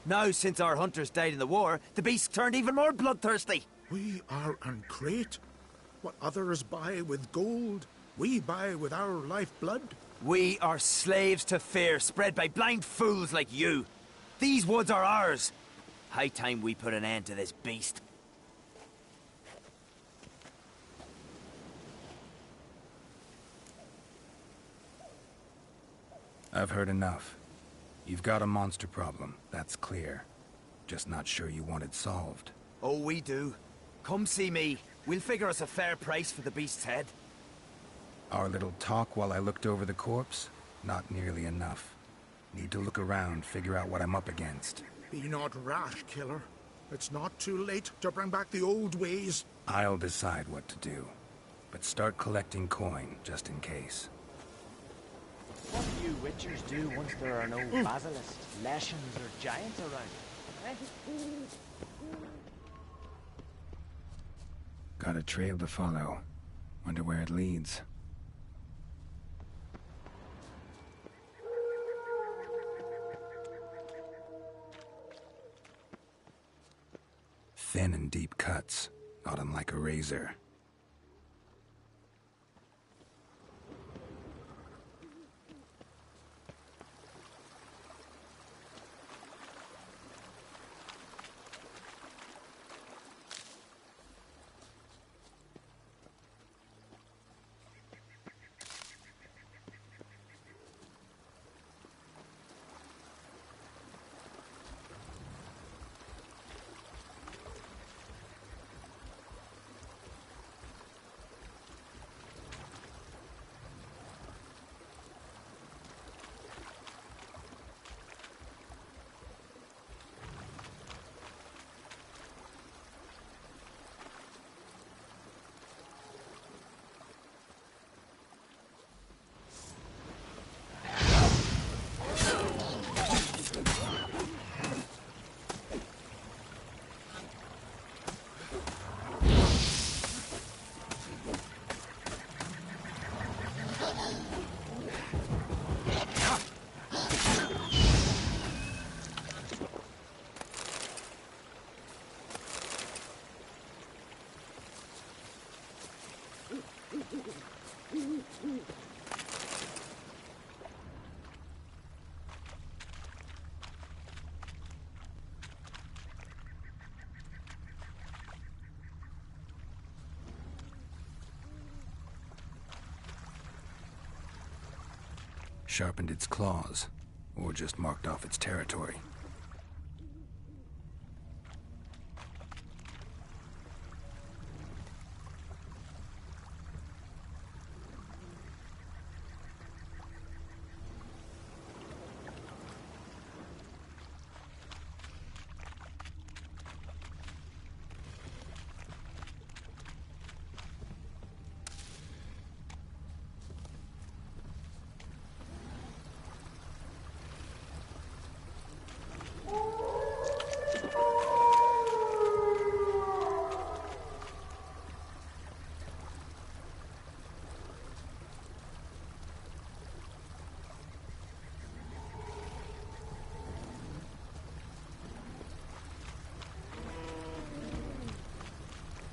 Now, since our hunters died in the war, the beast turned even more bloodthirsty. We are uncreate. What others buy with gold, we buy with our lifeblood. We are slaves to fear, spread by blind fools like you. These woods are ours. High time we put an end to this beast. I've heard enough. You've got a monster problem, that's clear. Just not sure you want it solved. Oh, we do. Come see me. We'll figure us a fair price for the beast's head. Our little talk while I looked over the corpse? Not nearly enough. Need to look around, figure out what I'm up against. Be not rash, killer. It's not too late to bring back the old ways. I'll decide what to do. But start collecting coin, just in case. What do you witchers do once there are no basilisks, leshens, or giants around? Got a trail to follow. Wonder where it leads. Thin and deep cuts, not unlike a razor. sharpened its claws, or just marked off its territory.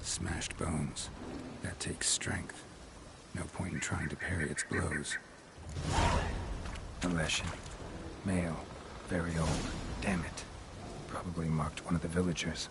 Smashed bones. That takes strength. No point in trying to parry its blows. A Leshen. Male. Very old. Damn it. Probably marked one of the villagers.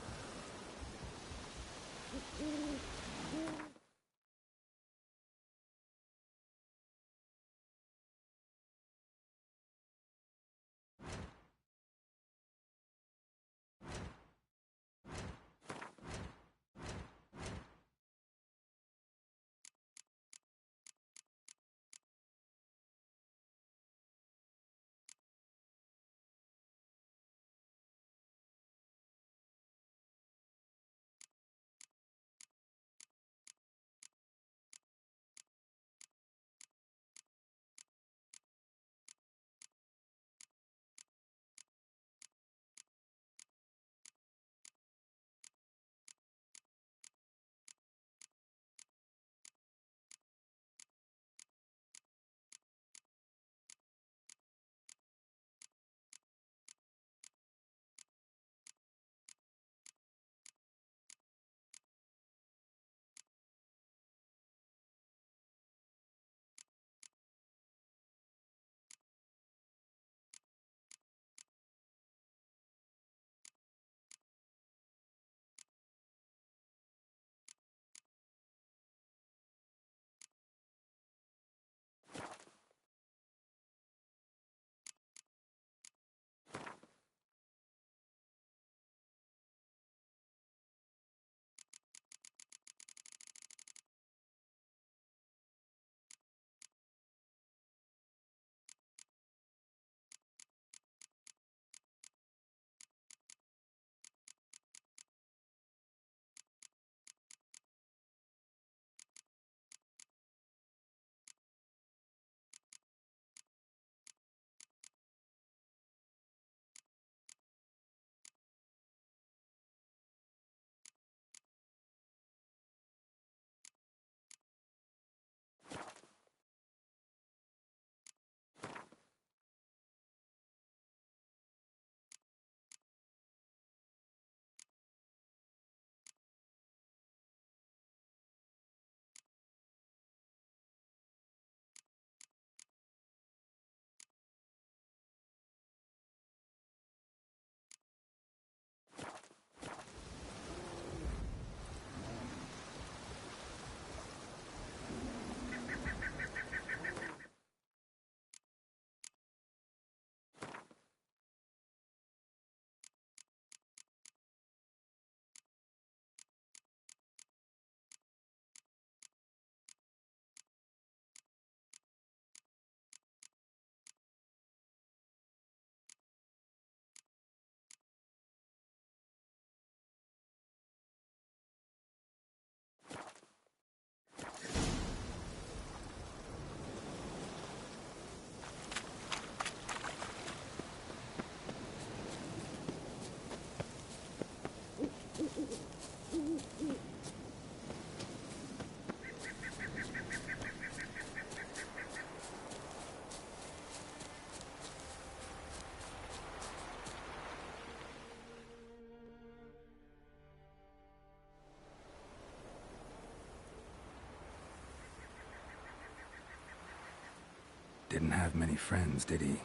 Didn't have many friends, did he?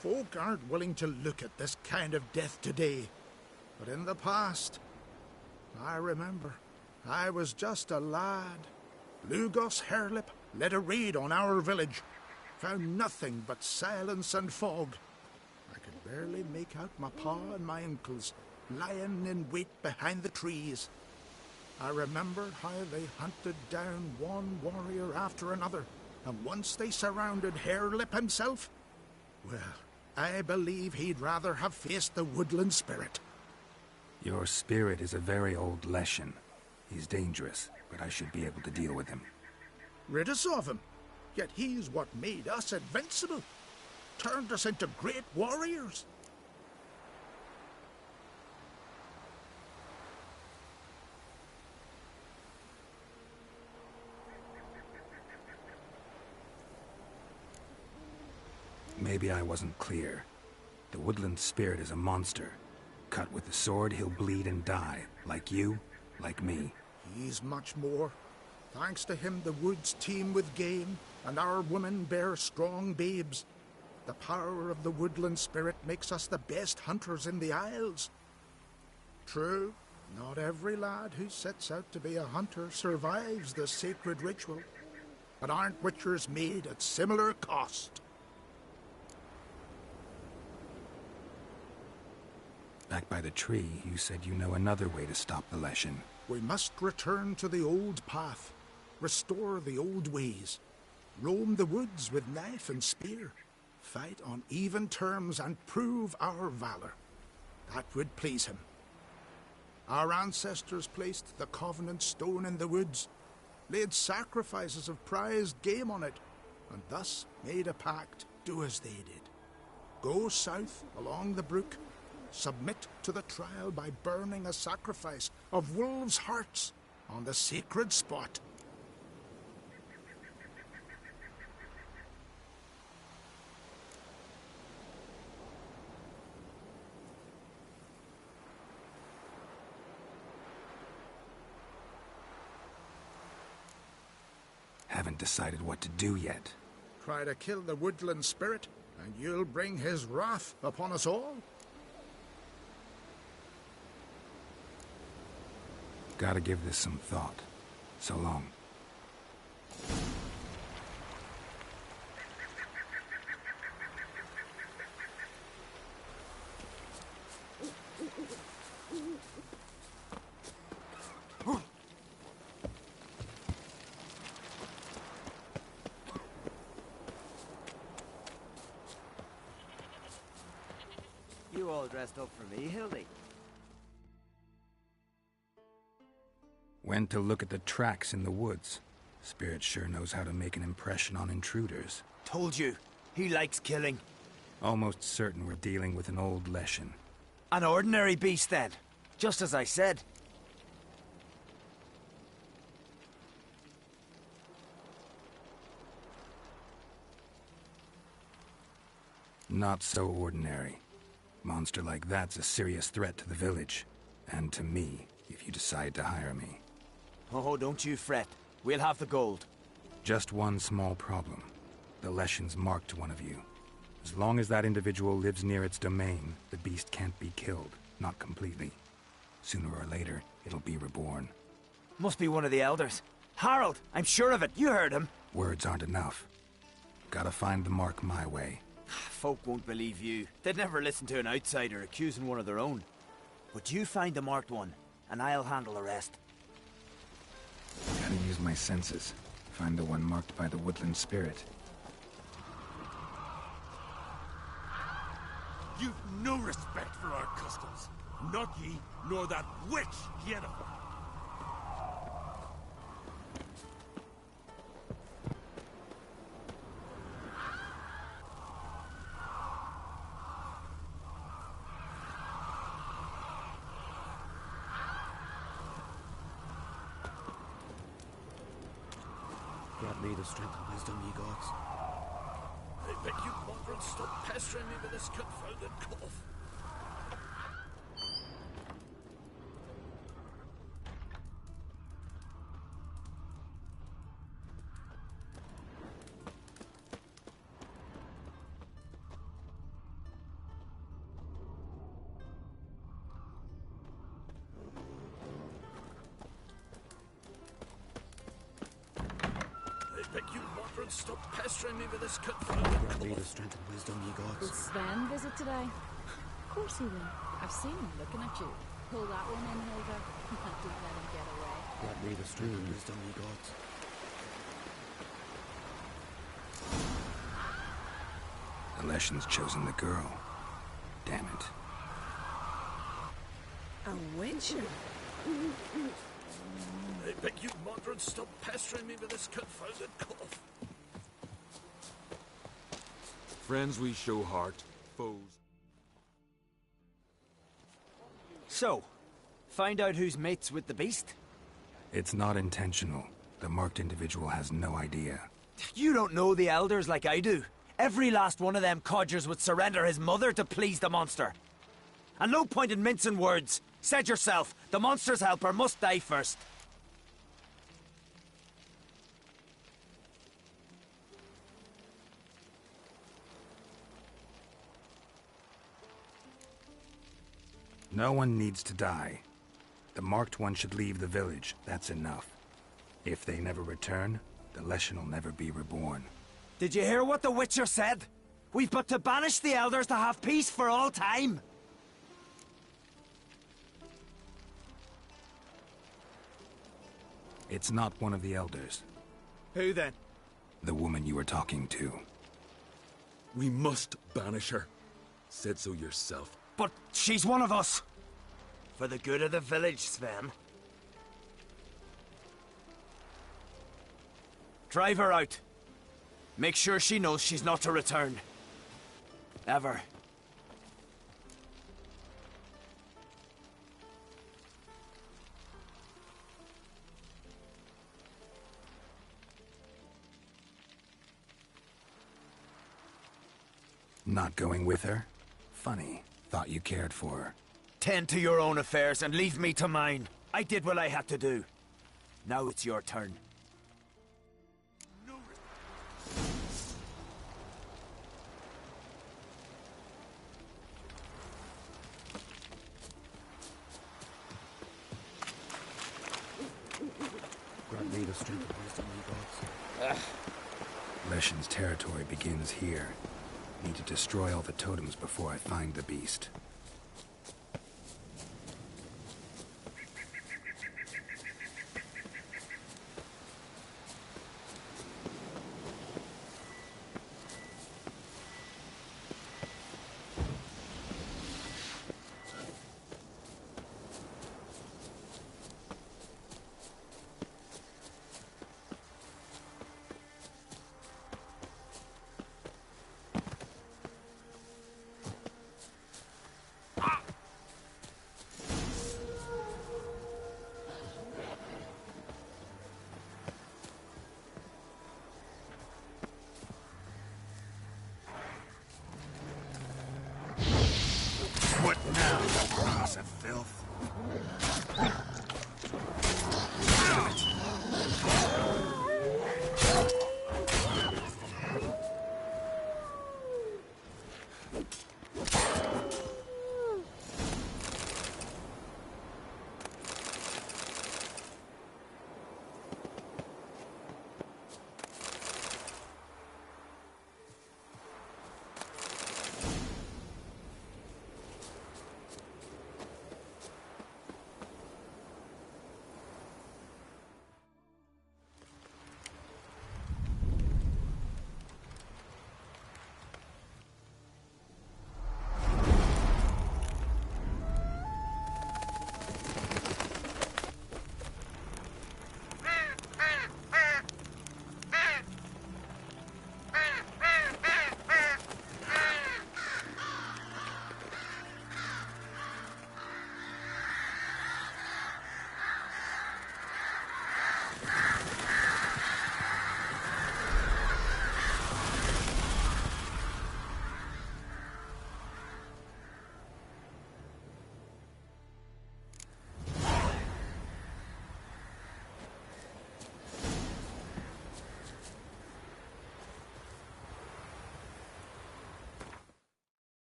Folk aren't willing to look at this kind of death today. But in the past, I remember, I was just a lad. Lugos Hairlip led a raid on our village. found nothing but silence and fog. I could barely make out my pa and my uncles lying in wait behind the trees. I remember how they hunted down one warrior after another, and once they surrounded Harelip himself, well, I believe he'd rather have faced the woodland spirit. Your spirit is a very old Leshen. He's dangerous, but I should be able to deal with him. Rid us of him. Yet he's what made us invincible. Turned us into great warriors. Maybe I wasn't clear. The woodland spirit is a monster. Cut with the sword, he'll bleed and die. Like you, like me. He's much more. Thanks to him, the woods teem with game, and our women bear strong babes. The power of the woodland spirit makes us the best hunters in the Isles. True, not every lad who sets out to be a hunter survives the sacred ritual. But aren't witchers made at similar cost? Back by the tree, you said you know another way to stop the Leshen. We must return to the old path, restore the old ways, roam the woods with knife and spear, fight on even terms and prove our valor. That would please him. Our ancestors placed the Covenant Stone in the woods, laid sacrifices of prized game on it, and thus made a pact, do as they did. Go south along the brook, submit to the trial by burning a sacrifice of wolves' hearts on the sacred spot. Haven't decided what to do yet. Try to kill the woodland spirit, and you'll bring his wrath upon us all. Gotta give this some thought. So long. You all dressed up for me, Hildy? Went to look at the tracks in the woods. Spirit sure knows how to make an impression on intruders. Told you, he likes killing. Almost certain we're dealing with an old Leshen. An ordinary beast, then. Just as I said. Not so ordinary. Monster like that's a serious threat to the village. And to me, if you decide to hire me. Oh, don't you fret. We'll have the gold. Just one small problem. The Leshen's marked one of you. As long as that individual lives near its domain, the beast can't be killed. Not completely. Sooner or later, it'll be reborn. Must be one of the elders. Harold, I'm sure of it. You heard him. Words aren't enough. Gotta find the mark my way. Folk won't believe you. They'd never listen to an outsider accusing one of their own. But you find the marked one, and I'll handle the rest. Gotta use my senses. Find the one marked by the woodland spirit. You've no respect for our customs. Not ye, nor that witch, Yennefer. Grant me the strength and wisdom, ye gods. I beg you, mongrels, stop pestering me with this confounded cough. stop pestering me with this confounded Grant me the strength and wisdom ye Will gods. Sven visit today? Of course he will. I've seen him looking at you. Pull that one in, Hilda. Don't let him get away. Grant me the strength and wisdom ye gods. The Leshen's chosen the girl. Damn it. A witcher? I beg you, Modred, stop pestering me with this confounded cough. Friends we show heart, foes. So, find out who's mates with the beast? It's not intentional. The marked individual has no idea. You don't know the elders like I do. Every last one of them codgers would surrender his mother to please the monster. And no point in mincing words. Said yourself, the monster's helper must die first. No one needs to die. The marked one should leave the village. That's enough. If they never return, the Leshen will never be reborn. Did you hear what the Witcher said? We've but to banish the elders to have peace for all time. It's not one of the elders. Who then? The woman you were talking to. We must banish her. Said so yourself. But she's one of us. For the good of the village, Sven. Drive her out. Make sure she knows she's not to return. Ever. Not going with her? Funny. Thought you cared for her. Tend to your own affairs and leave me to mine. I did what I had to do. Now it's your turn. Grant me the strength and wisdom ye gods. Leshen's territory begins here. Need to destroy all the totems before I find the beast. What now, you cross of filth?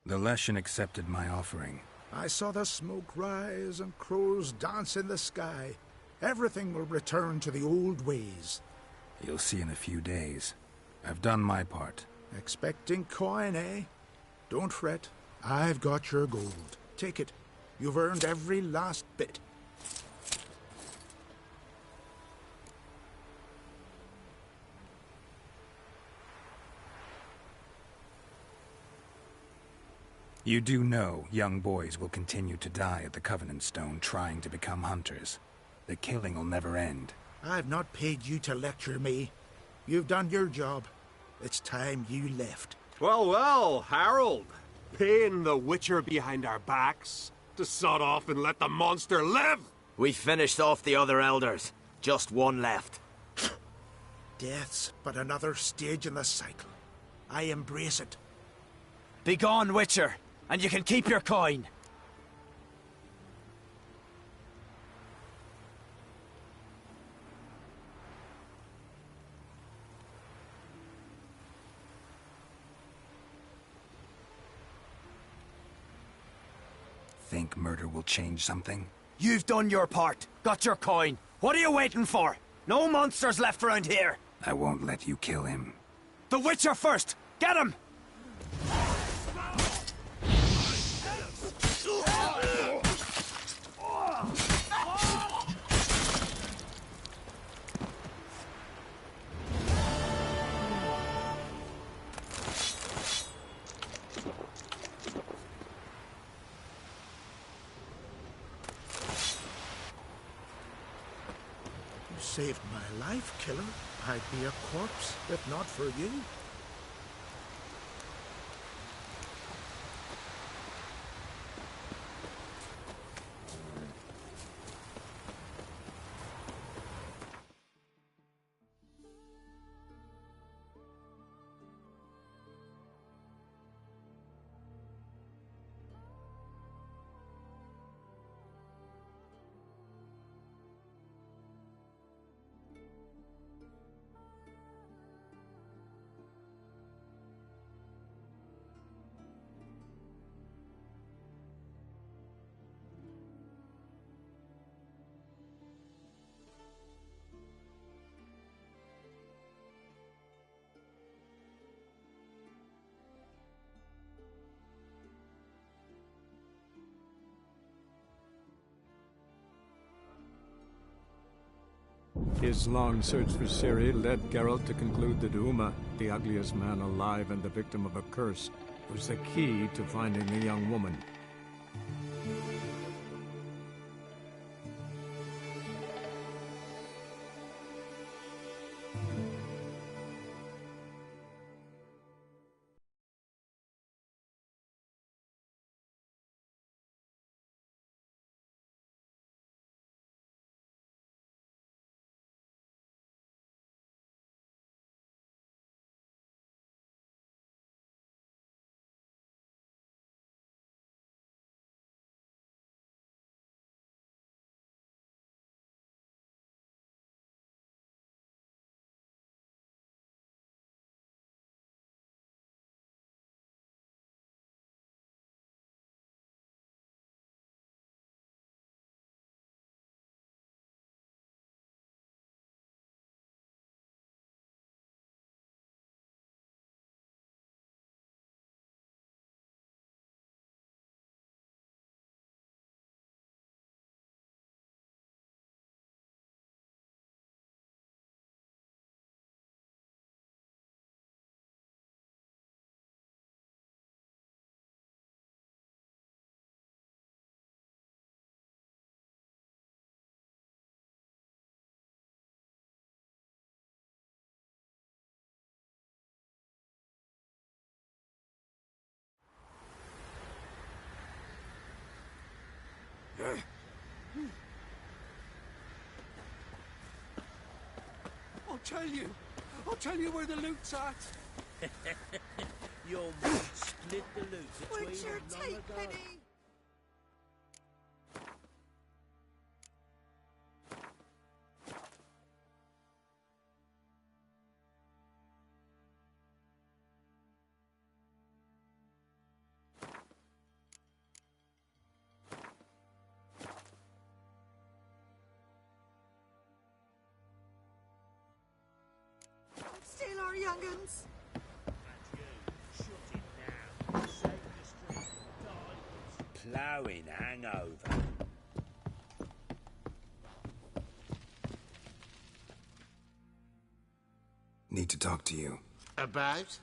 The Leshen accepted my offering. I saw the smoke rise and crows dance in the sky. Everything will return to the old ways. You'll see in a few days. I've done my part. Expecting coin, eh? Don't fret. I've got your gold. Take it. You've earned every last bit. You do know young boys will continue to die at the Covenant Stone trying to become hunters. The killing will never end. I've not paid you to lecture me. You've done your job. It's time you left. Well, well, Harold. Paying the Witcher behind our backs to sod off and let the monster live! We finished off the other elders. Just one left. Death's but another stage in the cycle. I embrace it. Begone, Witcher, and you can keep your coin. Think murder will change something? You've done your part. Got your coin. What are you waiting for? No monsters left around here. I won't let you kill him. The Witcher first! Get him! Saved my life, killer. I'd be a corpse if not for you. His long search for Ciri led Geralt to conclude that Uma, the ugliest man alive and the victim of a curse, was the key to finding the young woman. I'll tell you where the loot's at. Your mate split the loot between Witcher, them long take ago. pity. door, young'uns. Ploughing hangover. Need to talk to you. About?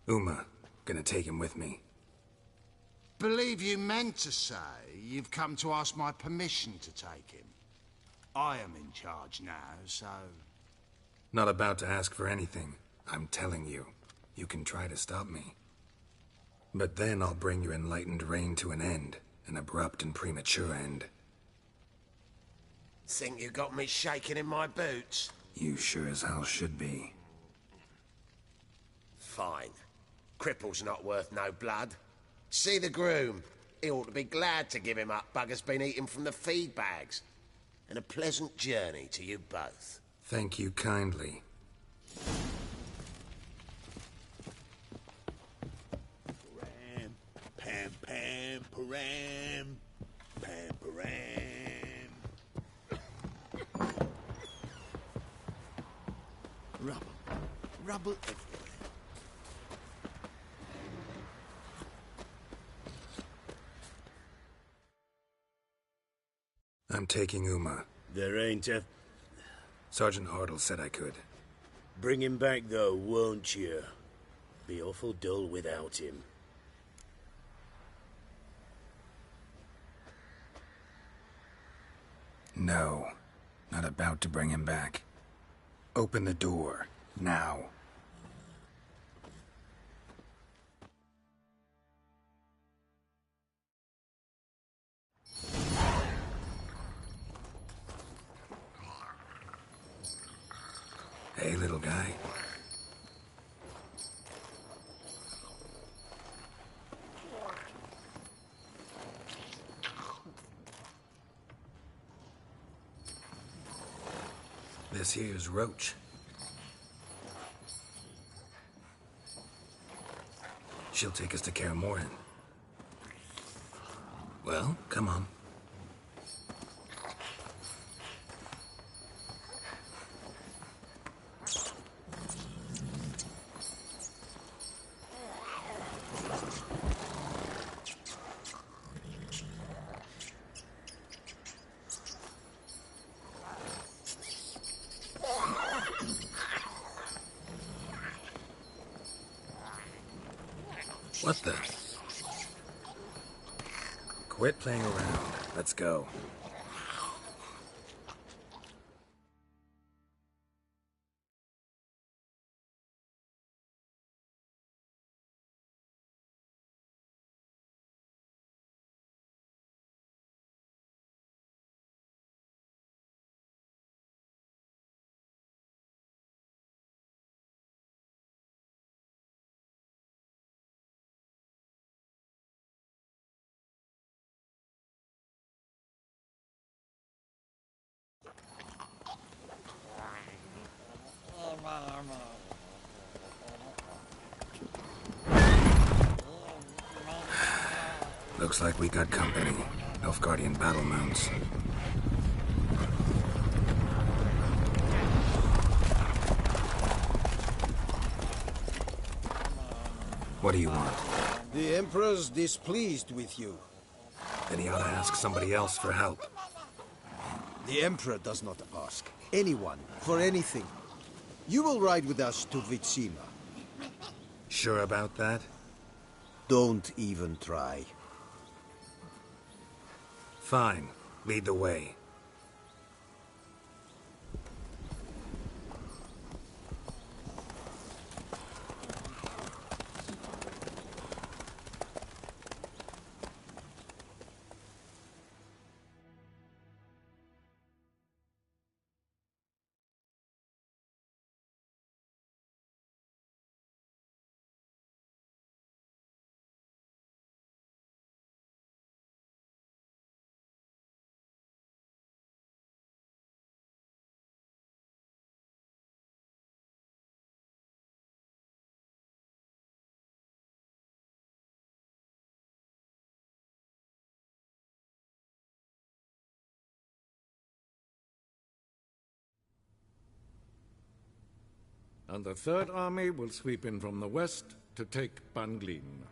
Uma, gonna take him with me. Believe you meant to say you've come to ask my permission to take him. I am in charge now, so... Not about to ask for anything. I'm telling you. You can try to stop me. But then I'll bring your enlightened reign to an end. An abrupt and premature end. Think you got me shaking in my boots? You sure as hell should be. Fine. Cripple's not worth no blood. See the groom. He ought to be glad to give him up. Bugger's been eating from the feed bags. And a pleasant journey to you both. Thank you kindly. Pam, pam, param. Pam, param. Rubble. Rubble everywhere. I'm taking Uma. There ain't a... Sergeant Hartle said I could. Bring him back, though, won't you? Be awful dull without him. No. Not about to bring him back. Open the door. Now. Hey, little guy. This here's Roach. She'll take us to Kaer Morhen. Well, come on. What the? Quit playing around. Let's go. Looks like we got company. Nilfgaardian battle mounts. What do you want? The Emperor's displeased with you. Then he ought to ask somebody else for help. The Emperor does not ask anyone for anything. You will ride with us to Vitsima. Sure about that? Don't even try. Fine. Lead the way. And the Third Army will sweep in from the west to take Banglin.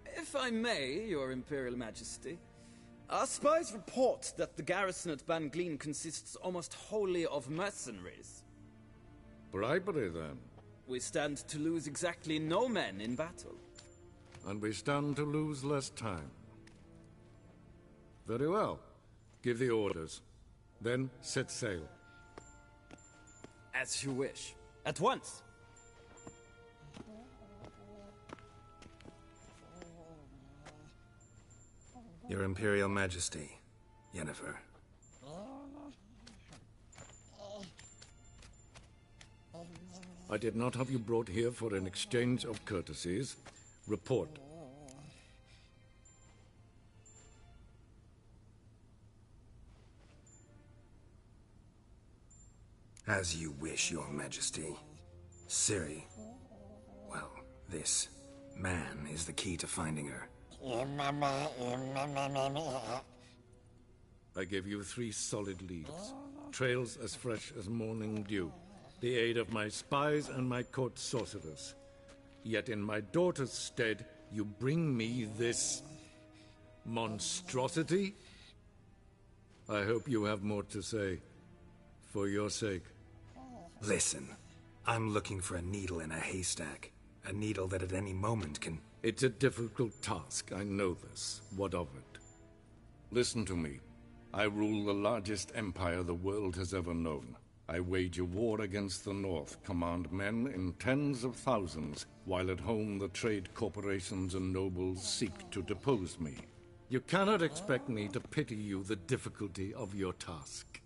If I may, Your Imperial Majesty, our spies report that the garrison at Banglin consists almost wholly of mercenaries. Bribery, then. We stand to lose exactly no men in battle. And we stand to lose less time. Very well. Give the orders. Then set sail. As you wish. At once! Your Imperial Majesty, Yennefer. I did not have you brought here for an exchange of courtesies. Report. As you wish, Your Majesty. Ciri. Well, this man is the key to finding her. I gave you 3 solid leads. Trails as fresh as morning dew. The aid of my spies and my court sorcerers. Yet in my daughter's stead, you bring me this monstrosity? I hope you have more to say. For your sake. Listen, I'm looking for a needle in a haystack. A needle that at any moment can... It's a difficult task, I know this. What of it? Listen to me. I rule the largest empire the world has ever known. I wage a war against the North, command men in tens of thousands, while at home the trade corporations and nobles seek to depose me. You cannot expect me to pity you the difficulty of your task.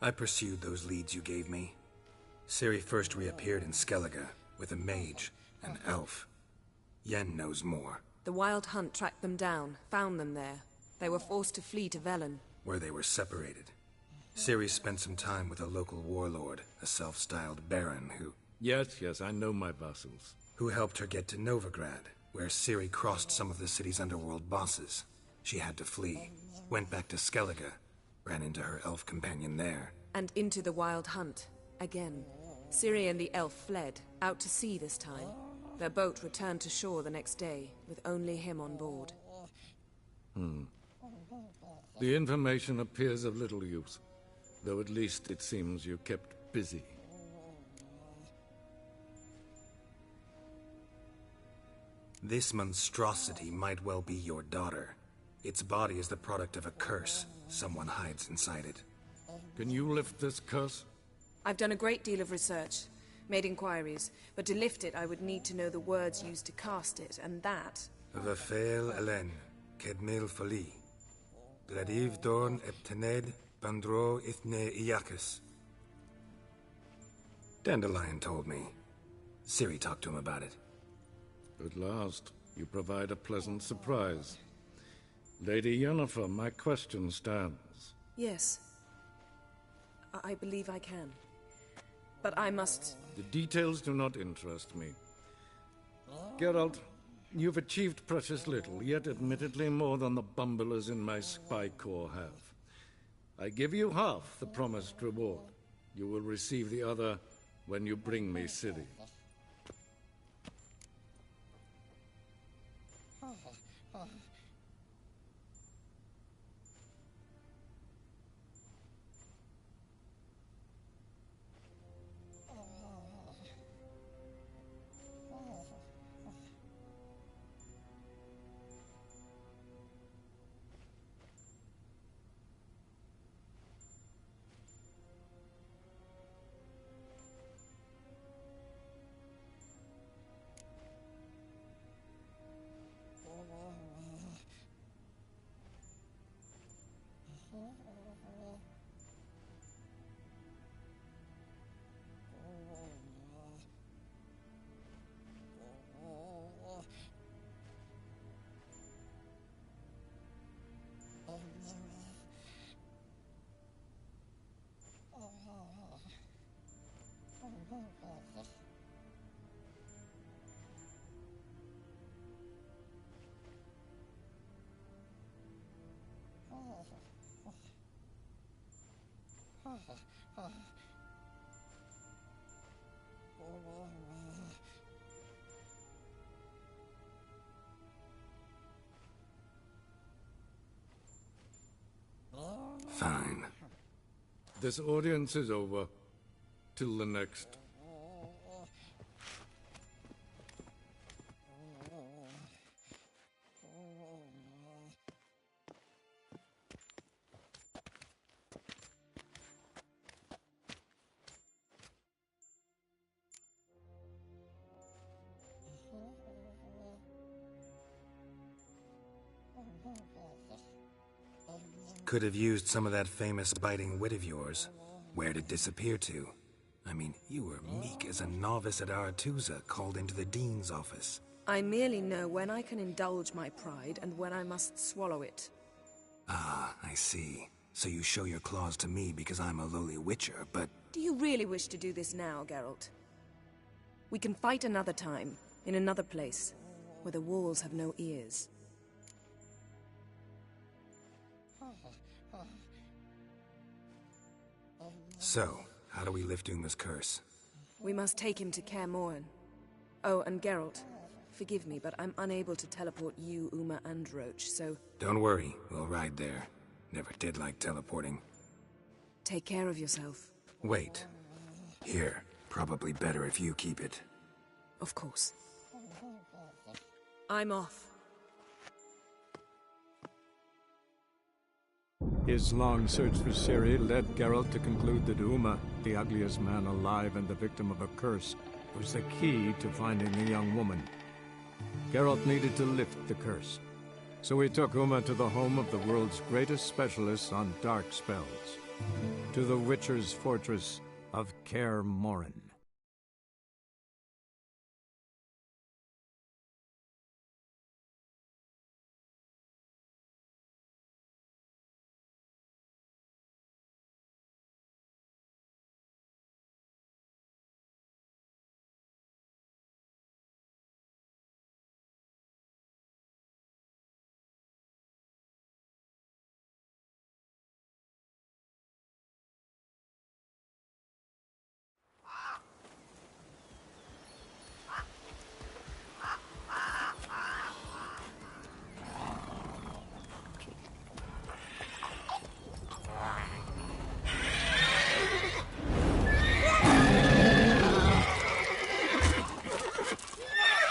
I pursued those leads you gave me. Ciri first reappeared in Skellige with a mage, an elf. Yen knows more. The Wild Hunt tracked them down, found them there. They were forced to flee to Velen, where they were separated. Ciri spent some time with a local warlord, a self-styled baron who... Yes, I know my vassals. Who helped her get to Novigrad, where Ciri crossed some of the city's underworld bosses. She had to flee, went back to Skellige, ran into her elf companion there. and into the Wild Hunt, again. Ciri and the elf fled, out to sea this time. Their boat returned to shore the next day, with only him on board. The information appears of little use, though at least it seems you kept busy. This monstrosity might well be your daughter. Its body is the product of a curse. Someone hides inside it. Can you lift this curse? I've done a great deal of research, made inquiries, but to lift it I would need to know the words used to cast it, and that... Vafael Elen, Kedmil Fali. Gladiv Dorn Eptened, Bandro Ithne Iacus. Dandelion told me. Ciri talked to him about it. At last, you provide a pleasant surprise. Lady Yennefer, my question stands. Yes. I believe I can. But I must... The details do not interest me. Geralt, you've achieved precious little, yet admittedly more than the bumblers in my spy corps have. I give you half the promised reward. You will receive the other when you bring me Ciri. Fine. This audience is over. Till the next. Could have used some of that famous biting wit of yours. Where'd it disappear to? I mean, you were meek as a novice at Aretuza called into the Dean's office. I merely know when I can indulge my pride and when I must swallow it. Ah, I see. So you show your claws to me because I'm a lowly witcher, but... Do you really wish to do this now, Geralt? We can fight another time, in another place, where the walls have no ears. So, how do we lift Uma's curse? We must take him to Kaer Morhen. Oh, and Geralt, forgive me, but I'm unable to teleport you, Uma, and Roach, so... Don't worry, we'll ride there. Never did like teleporting. Take care of yourself. Wait. Here, probably better if you keep it. Of course. I'm off. His long search for Ciri led Geralt to conclude that Uma, the ugliest man alive and the victim of a curse, was the key to finding the young woman. Geralt needed to lift the curse, so he took Uma to the home of the world's greatest specialist on dark spells, to the Witcher's fortress of Kaer Morhen.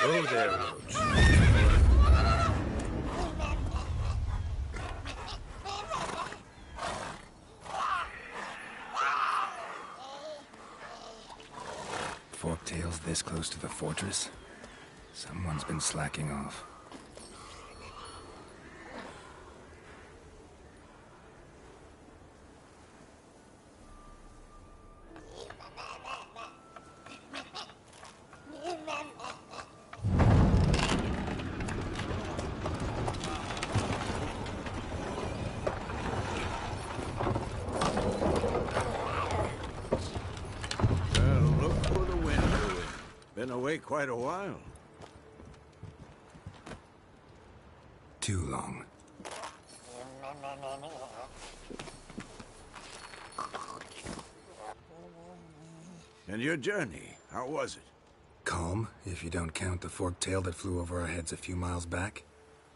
Oh, there, Roach. Forktail's this close to the fortress? Someone's been slacking off. Been away quite a while. Too long. And your journey, how was it? Calm, if you don't count the forktail that flew over our heads a few miles back.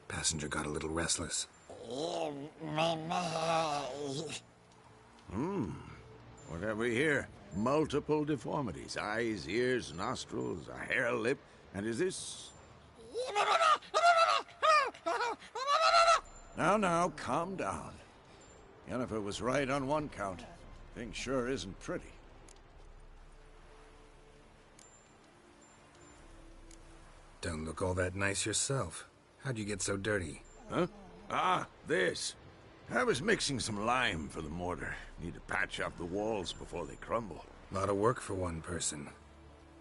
Passenger got a little restless. What have we here? Multiple deformities. Eyes, ears, nostrils, a hair lip. And is this... Now, calm down. Yennefer was right on one count. Thing sure isn't pretty. Don't look all that nice yourself. How'd you get so dirty? Huh? Ah, this. I was mixing some lime for the mortar. Need to patch up the walls before they crumble. Lot of work for one person.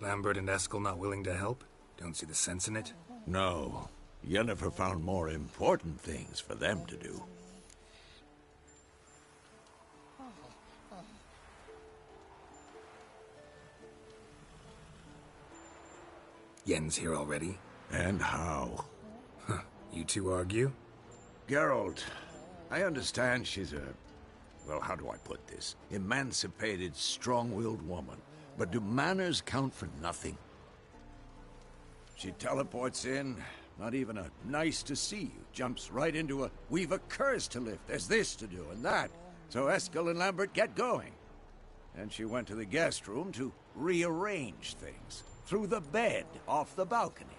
Lambert and Eskel not willing to help? Don't see the sense in it? No. Yennefer found more important things for them to do. Yen's here already? And how? Huh. You two argue? Geralt, I understand she's a well, how do I put this? Emancipated, strong-willed woman. But do manners count for nothing? She teleports in, not even a nice to see you, jumps right into a, we've a curse to lift, there's this to do and that. So Eskel and Lambert get going. And she went to the guest room to rearrange things. Through the bed, off the balcony.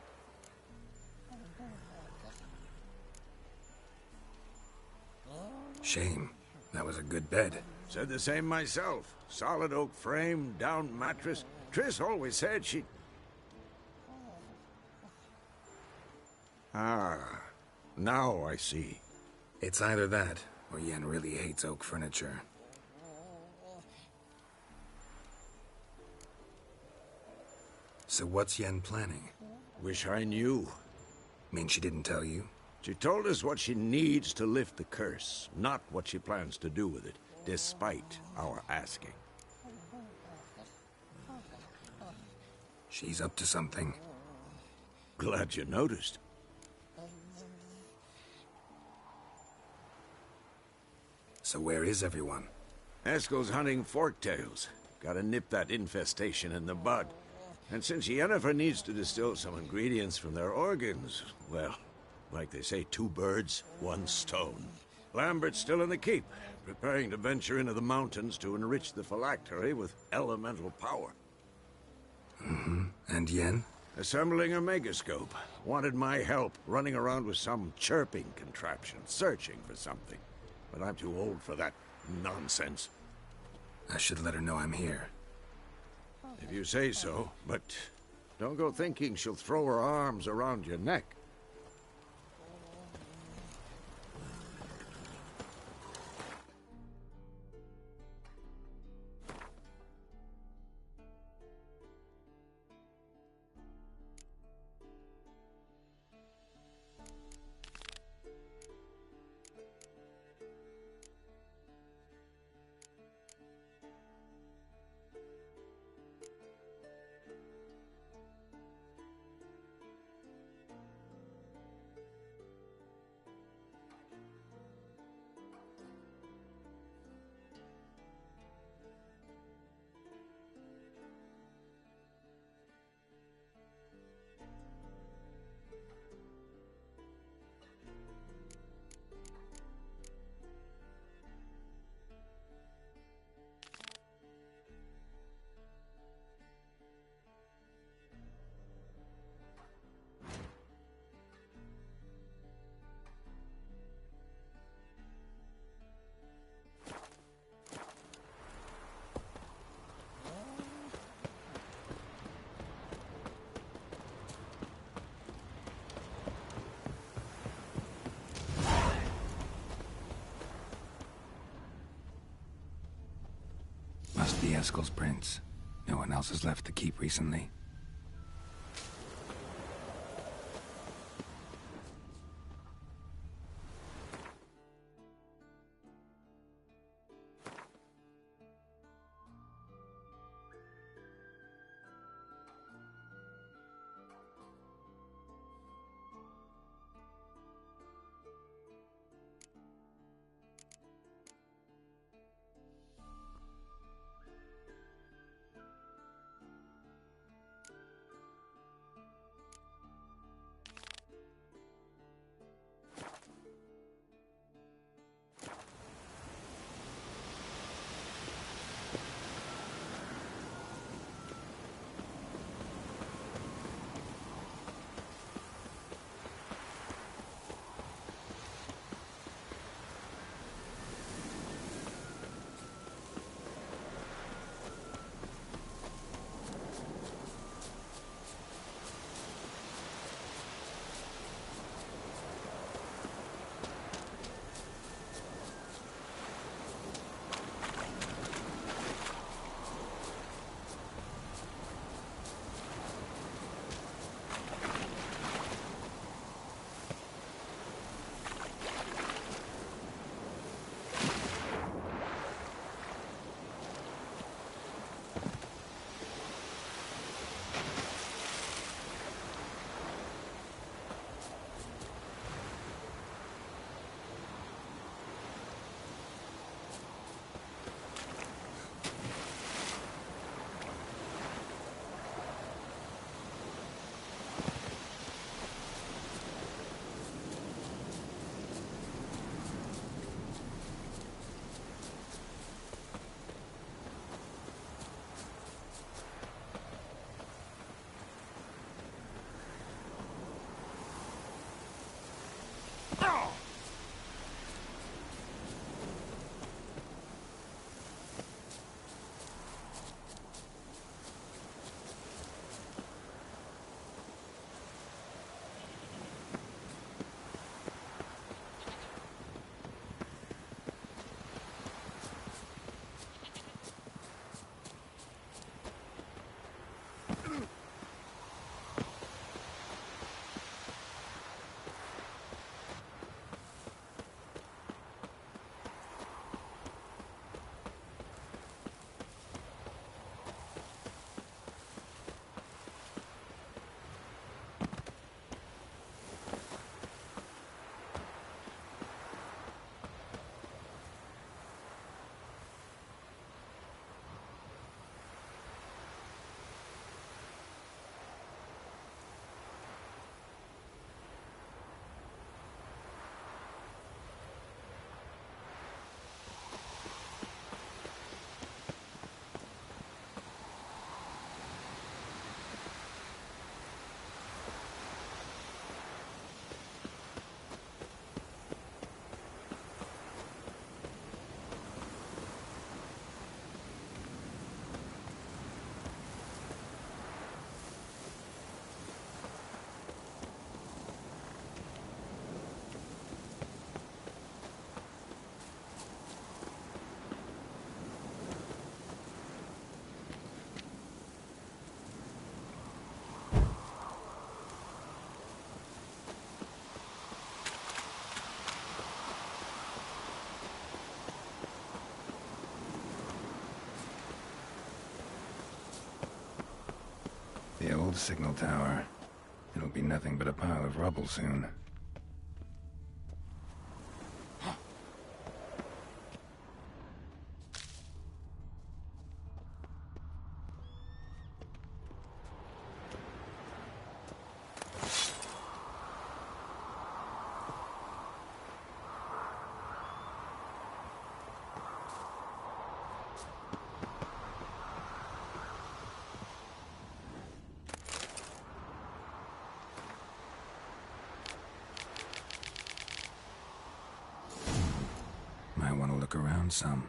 Shame. That was a good bed. Said the same myself. Solid oak frame, down mattress. Triss always said she... Ah, now I see. It's either that, or Yen really hates oak furniture. So what's Yen planning? Wish I knew. Mean she didn't tell you? She told us what she needs to lift the curse, not what she plans to do with it, despite our asking. She's up to something. Glad you noticed. So where is everyone? Eskel's hunting forktails. Gotta nip that infestation in the bud. And since Yennefer needs to distill some ingredients from their organs, well, like they say, 2 birds, 1 stone. Lambert's still in the keep, preparing to venture into the mountains to enrich the phylactery with elemental power. Mm-hmm. And Yen? Assembling a megascope. Wanted my help, running around with some chirping contraption, searching for something. But I'm too old for that nonsense. I should let her know I'm here. If you say so, but don't go thinking she'll throw her arms around your neck. Must be Eskel's prints. No one else has left the keep recently. The old signal tower. It'll be nothing but a pile of rubble soon. Might want to look around some.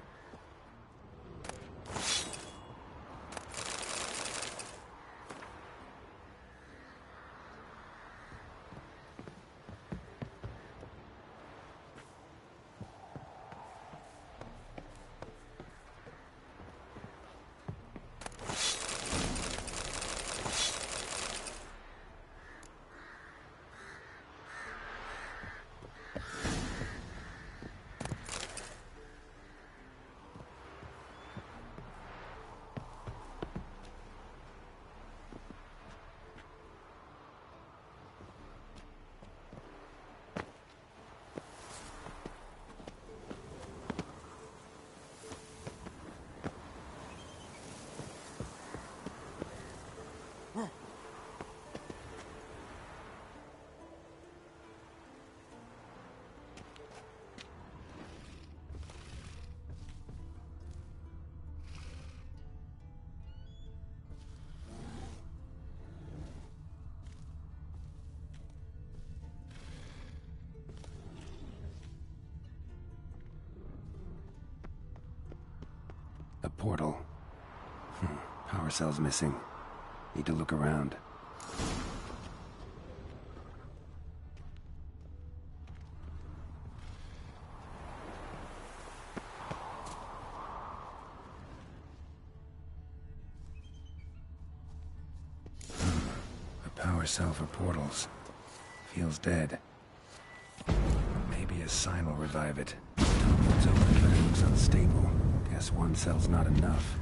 A portal. Power cell's missing. Need to look around. A power cell for portals. Feels dead. Maybe a sign will revive it. It's open, but it looks unstable. Guess one cell's not enough.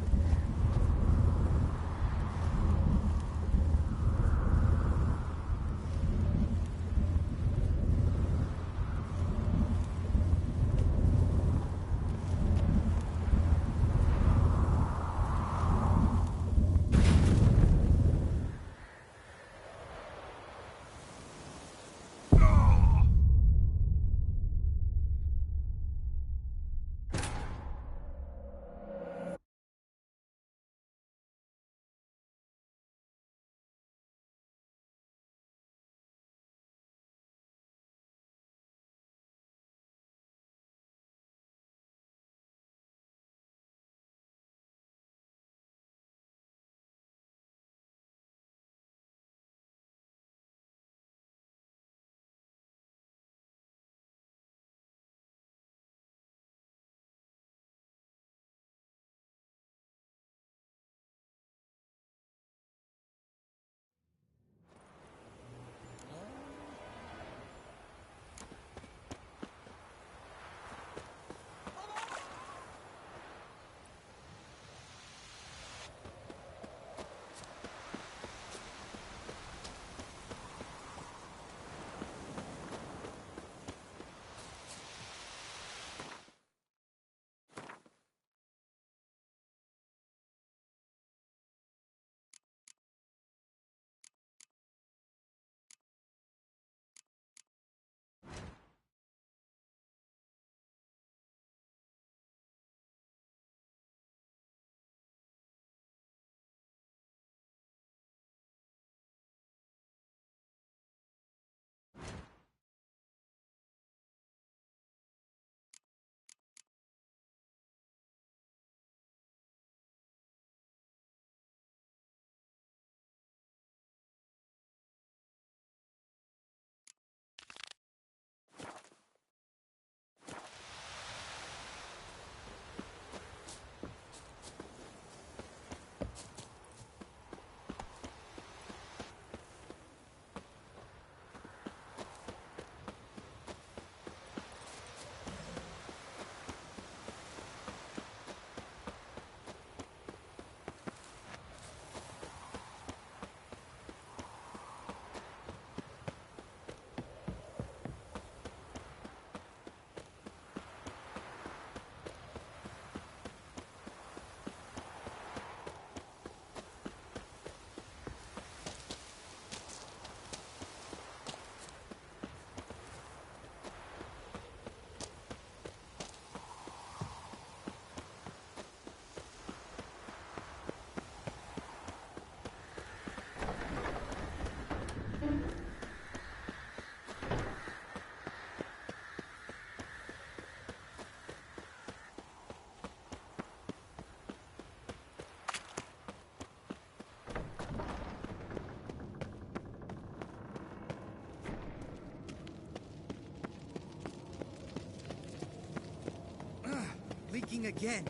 leaking again.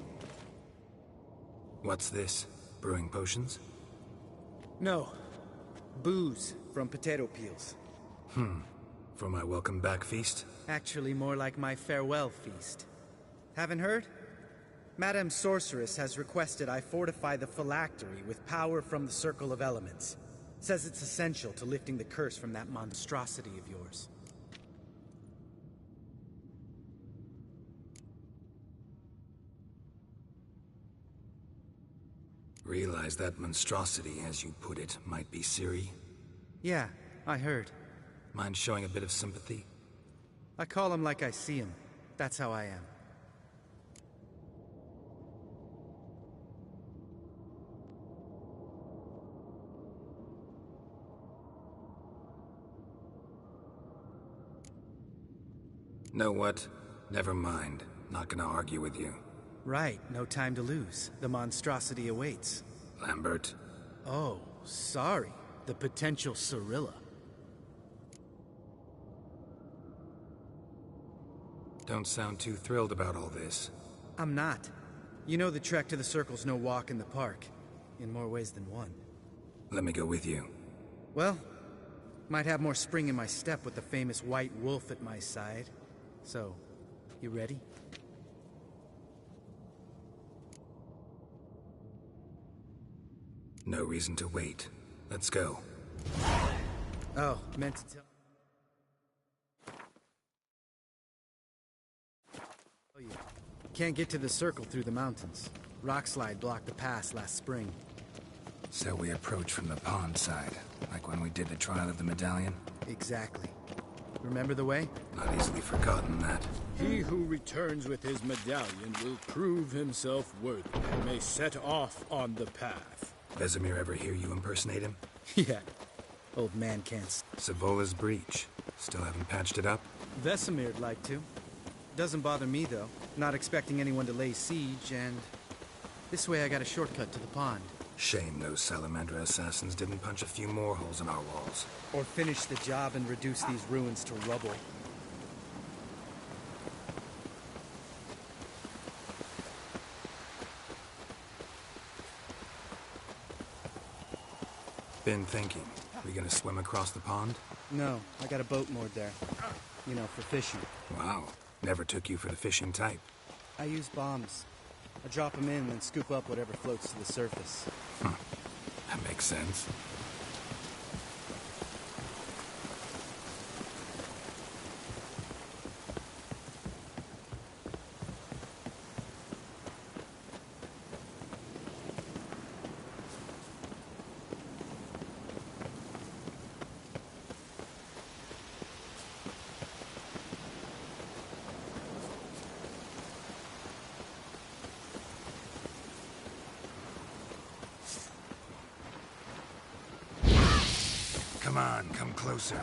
What's this? Brewing potions? No. Booze from potato peels. For my welcome back feast? Actually, more like my farewell feast. Haven't heard? Madame Sorceress has requested I fortify the phylactery with power from the Circle of Elements. Says it's essential to lifting the curse from that monstrosity of yours. Realize that monstrosity, as you put it, might be Ciri? Yeah, I heard. Mind showing a bit of sympathy? I call him like I see him. That's how I am. Know what? Never mind. Not gonna argue with you. Right, no time to lose. The monstrosity awaits. Lambert. Oh, sorry. The potential Cirilla. Don't sound too thrilled about all this. I'm not. You know the trek to the Circle's no walk in the park. In more ways than one. Let me go with you. Well, might have more spring in my step with the famous White Wolf at my side. So, you ready? No reason to wait. Let's go. Oh, meant to tell you. Can't get to the Circle through the mountains. Rockslide blocked the pass last spring. So we approach from the pond side, like when we did the trial of the medallion? Exactly. Remember the way? Not easily forgotten, that. He who returns with his medallion will prove himself worthy and may set off on the path. Vesemir ever hear you impersonate him? Yeah. Old man can't. Savola's breach. Still haven't patched it up? Vesemir'd like to. Doesn't bother me, though. Not expecting anyone to lay siege, and... this way I got a shortcut to the pond. Shame those Salamandra assassins didn't punch a few more holes in our walls. Or finish the job and reduce these ruins to rubble. Been thinking. We gonna swim across the pond? No, I got a boat moored there. You know, for fishing. Wow. Never took you for the fishing type. I use bombs. I drop them in and scoop up whatever floats to the surface. That makes sense. Come on, come closer.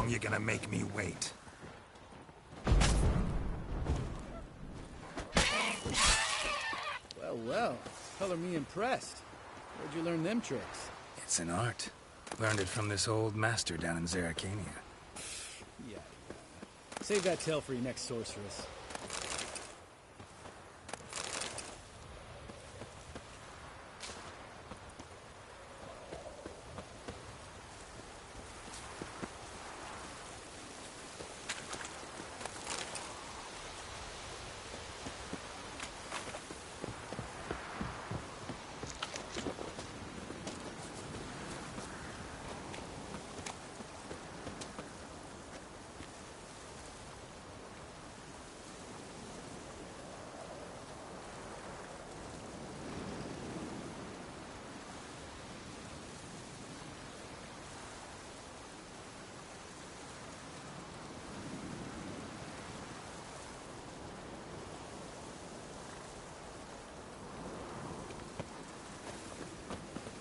You're gonna make me wait. Well. Color me impressed. Where'd you learn them tricks? It's an art. Learned it from this old master down in Zerrikania. Yeah. Save that tale for your next sorceress.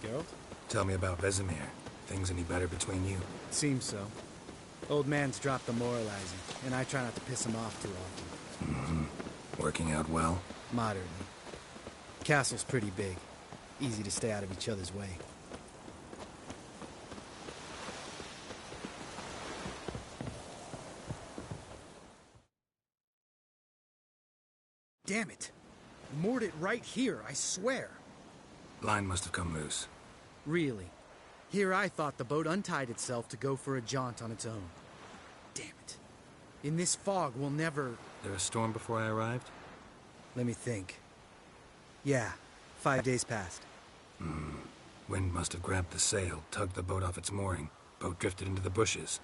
Geralt? Tell me about Vesemir. Things any better between you? Seems so. Old man's dropped the moralizing, and I try not to piss him off too often. Mm-hmm. Working out well? Moderately. Castle's pretty big. Easy to stay out of each other's way. Damn it! Moored it right here, I swear. Line must have come loose. Really? Here I thought the boat untied itself to go for a jaunt on its own. Damn it. In this fog, we'll never... There a storm before I arrived? Let me think. Yeah, 5 days passed. Wind must have grabbed the sail, tugged the boat off its mooring. Boat drifted into the bushes.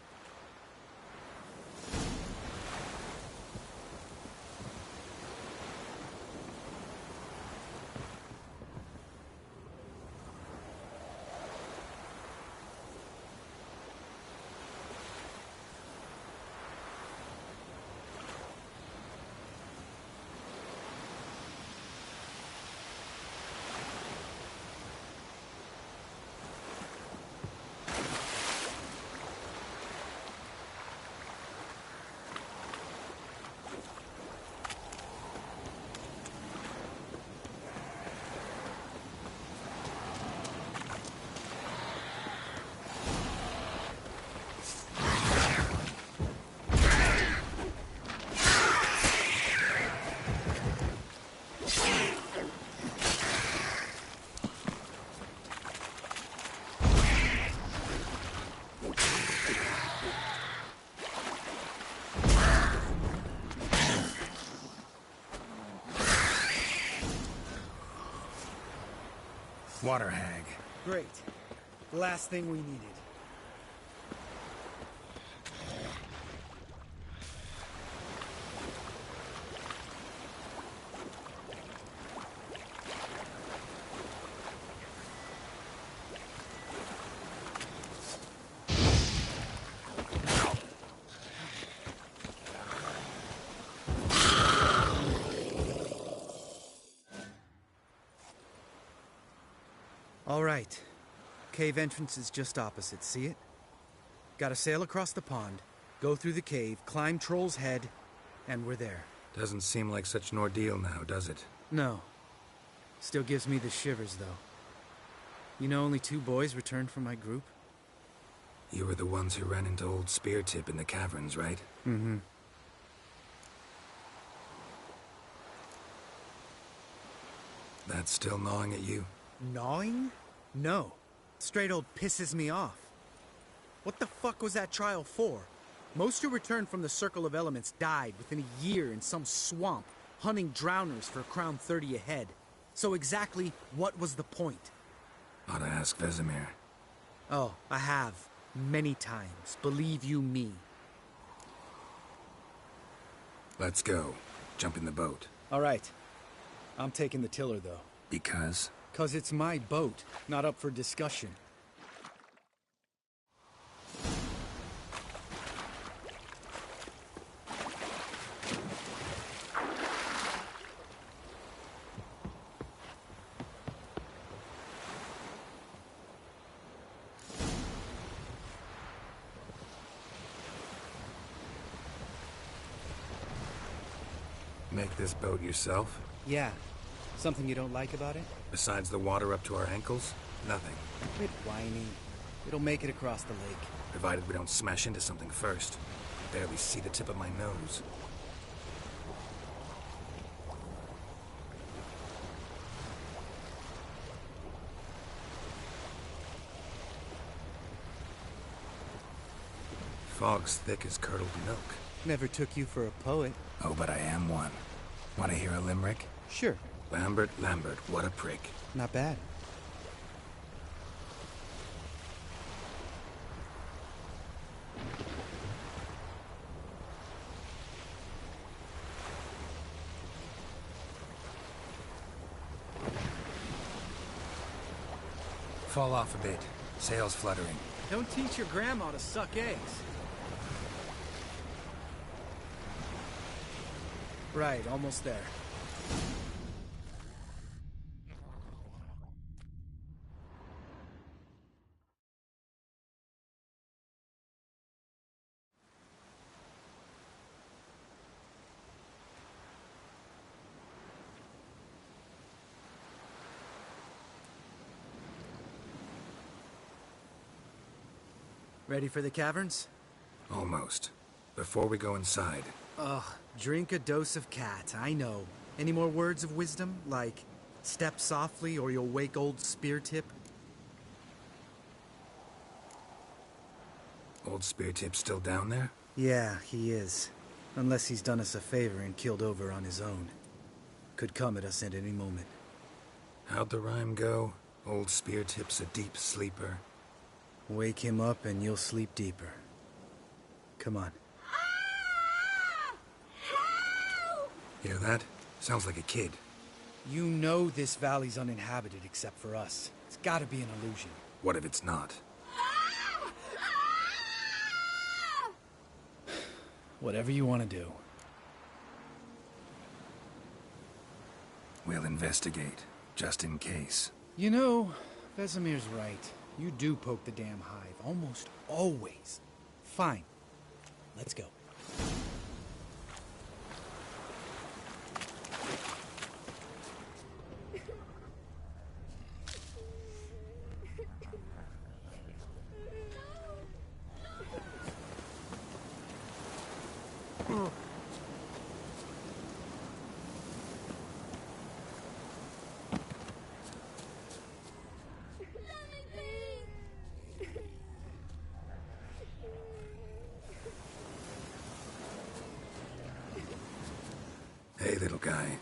Water hag. Great. The last thing we needed. All right. Cave entrance is just opposite, see it? Gotta sail across the pond, go through the cave, climb Troll's Head, and we're there. Doesn't seem like such an ordeal now, does it? No. Still gives me the shivers, though. You know only 2 boys returned from my group? You were the ones who ran into old Speartip in the caverns, right? Mm-hmm. That's still gnawing at you? Gnawing? No. Straight old pisses me off. What the fuck was that trial for? Most who returned from the Circle of Elements died within a year in some swamp, hunting drowners for a crown 30 a head. So exactly what was the point? Ought to ask Vesemir. Oh, I have. Many times. Believe you me. Let's go. Jump in the boat. All right. I'm taking the tiller, though. Because? 'Cause it's my boat, not up for discussion. Make this boat yourself? Yeah. Something you don't like about it? Besides the water up to our ankles? Nothing. Quit whining. It'll make it across the lake. Provided we don't smash into something first. I barely see the tip of my nose. Fog's thick as curdled milk. Never took you for a poet. Oh, but I am one. Want to hear a limerick? Sure. Lambert, Lambert, what a prick. Not bad. Fall off a bit. Sails fluttering. Don't teach your grandma to suck eggs. Right, almost there. Ready for the caverns? Almost. Before we go inside... Ugh, drink a dose of cat, I know. Any more words of wisdom? Like, step softly or you'll wake old Speartip? Old Speartip still down there? Yeah, he is. Unless he's done us a favor and killed over on his own. Could come at us at any moment. How'd the rhyme go? Old Speartip's a deep sleeper. Wake him up and you'll sleep deeper. Come on. Hear that? Sounds like a kid. You know this valley's uninhabited except for us. It's gotta be an illusion. What if it's not? Whatever you want to do. We'll investigate, just in case. You know, Vesemir's right. You do poke the damn hive, almost always. Fine. Let's go. Hey, little guy.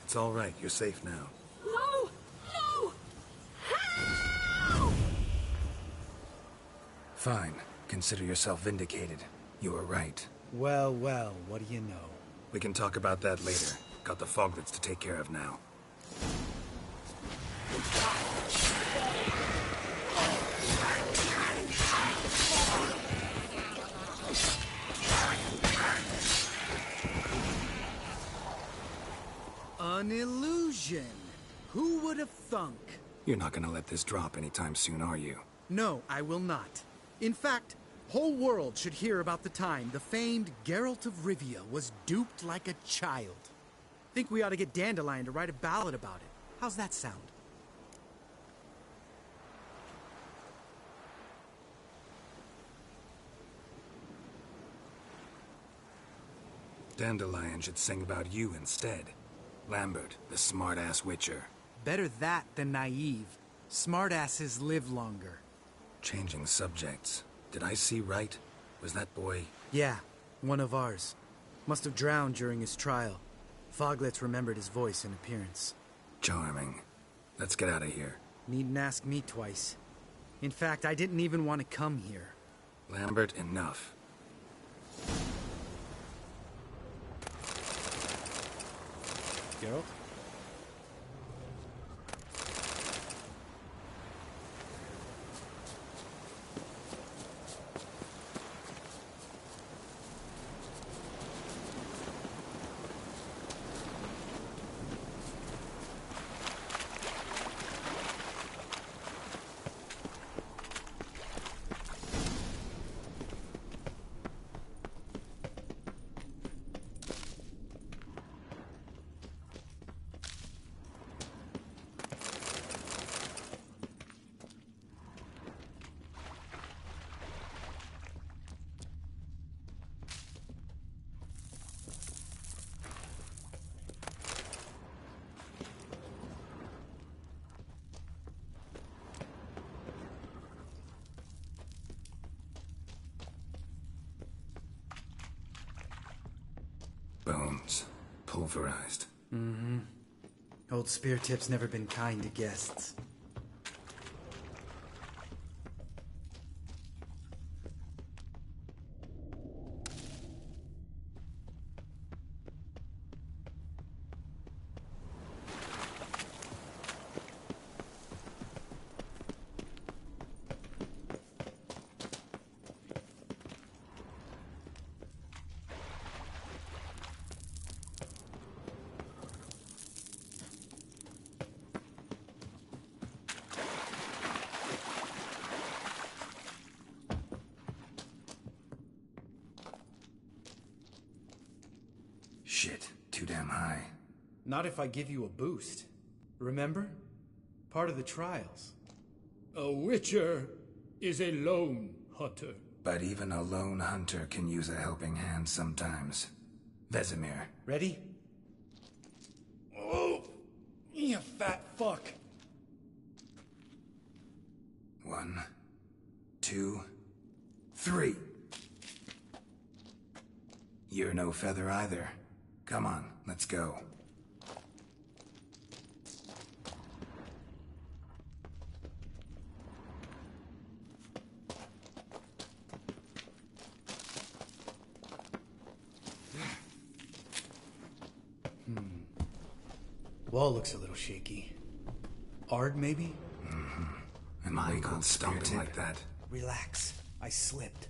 It's all right. You're safe now. No! No! Fine. Consider yourself vindicated. You were right. Well, well, what do you know? We can talk about that later. Got the foglets to take care of now. An illusion. Who would have thunk? You're not gonna let this drop anytime soon, are you? No, I will not. In fact, whole world should hear about the time the famed Geralt of Rivia was duped like a child. Think we ought to get Dandelion to write a ballad about it. How's that sound? Dandelion should sing about you instead. Lambert, the smart-ass witcher. Better that than naive. Smartasses live longer. Changing subjects. Did I see right? Was that boy... Yeah, one of ours. Must have drowned during his trial. Foglets remembered his voice and appearance. Charming. Let's get out of here. Needn't ask me twice. In fact, I didn't even want to come here. Lambert, enough. Geralt? Bones. Pulverized. Mm-hmm. Old Speartip's never been kind to guests. Shit, too damn high. Not if I give you a boost. Remember? Part of the trials. A witcher is a lone hunter. But even a lone hunter can use a helping hand sometimes. Vesemir. Ready? Oh, you fat fuck. 1, 2, 3. You're no feather either. Come on, let's go. Wall looks a little shaky. Ard, maybe? And why called stomping like that? Relax. I slipped.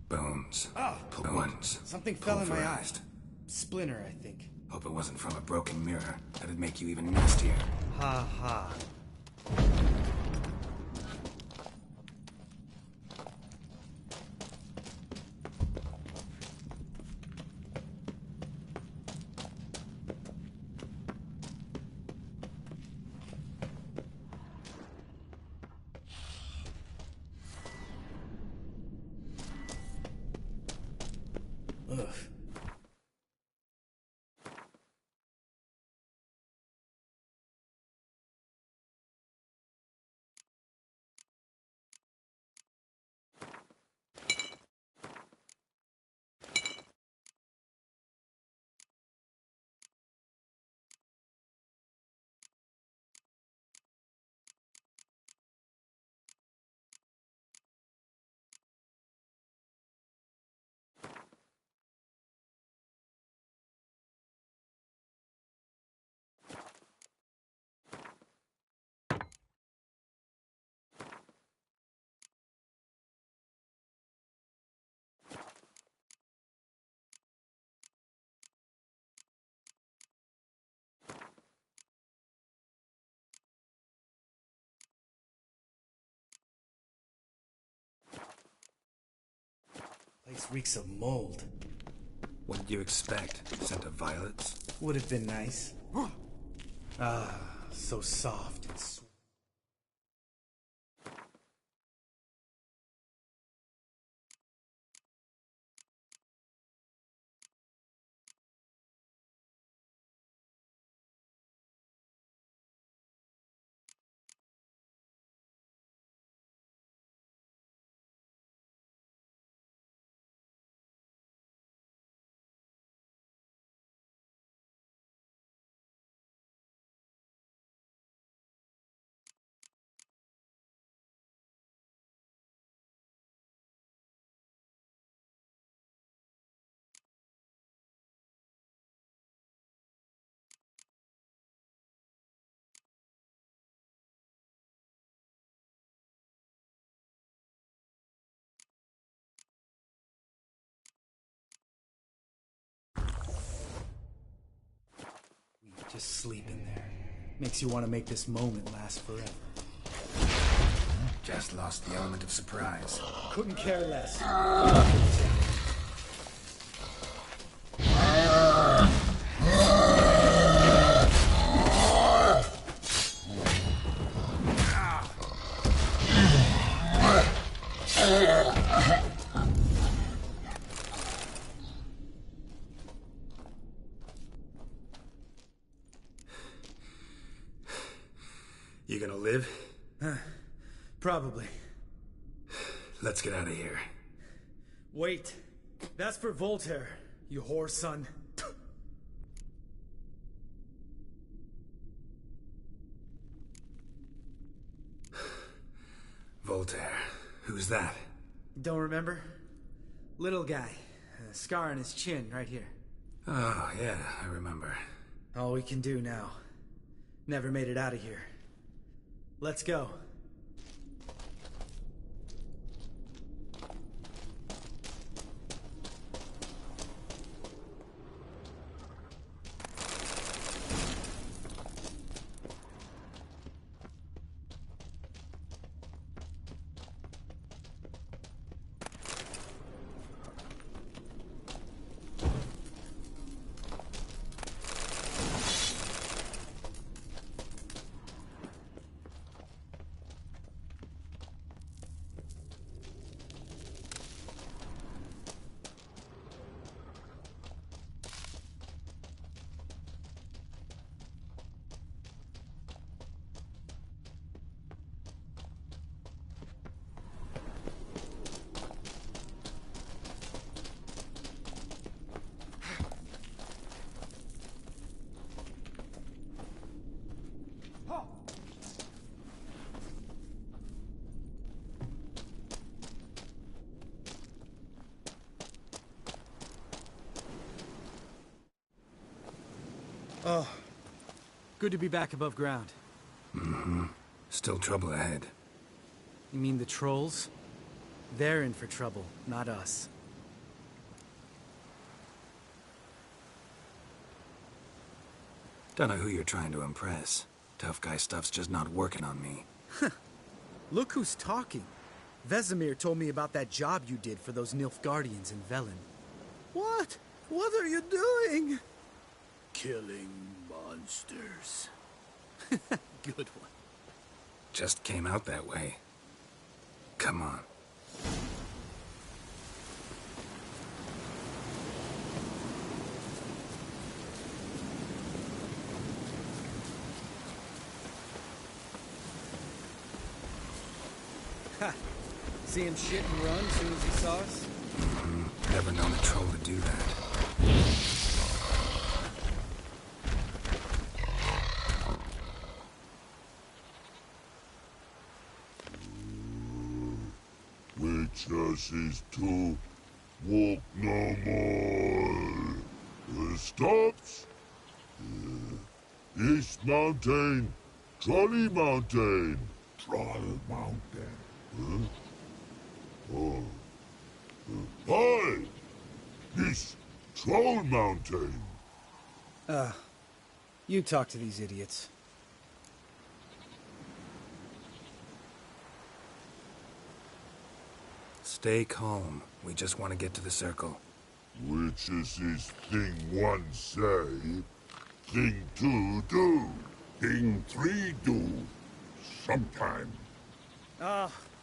Bones. Ah! Bones. Something fell in my eye. Pulverized. Splinter, I think. Hope it wasn't from a broken mirror. That'd make you even nastier. Ha ha. Ugh. Place reeks of mold. What did you expect? Scent of violets? Would have been nice. Ah, so soft and sweet. Just sleep in there. Makes you want to make this moment last forever. Just lost the element of surprise. Couldn't care less. You gonna live? Probably. Let's get out of here. Wait. That's for Voltaire, you whore son. Voltaire. Who's that? Don't remember? Little guy. A scar on his chin, right here. Oh, yeah, I remember. All we can do now. Never made it out of here. Let's go. Oh, good to be back above ground. Mm-hmm. Still trouble ahead. You mean the trolls? They're in for trouble, not us. Don't know who you're trying to impress. Tough guy stuff's just not working on me. Look who's talking. Vesemir told me about that job you did for those Nilfgaardians in Velen. What? What are you doing? Killing monsters. Good one. Just came out that way. Come on. Ha! See him shit and run as soon as he saw us? Mm-hmm. Never known a troll to do that. Witches is to walk no more. Stops. East Mountain, Trolley Mountain. Troll Mountain. Oh. Hi! This Troll Mountain. You talk to these idiots. Stay calm. We just want to get to the circle. Which is his thing one say, thing two do, thing three do, sometime.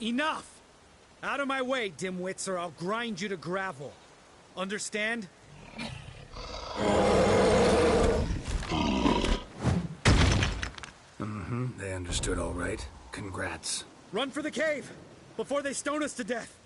Enough! Out of my way, dimwits, or I'll grind you to gravel. Understand? Mm-hmm. They understood all right. Congrats. Run for the cave! Before they stone us to death!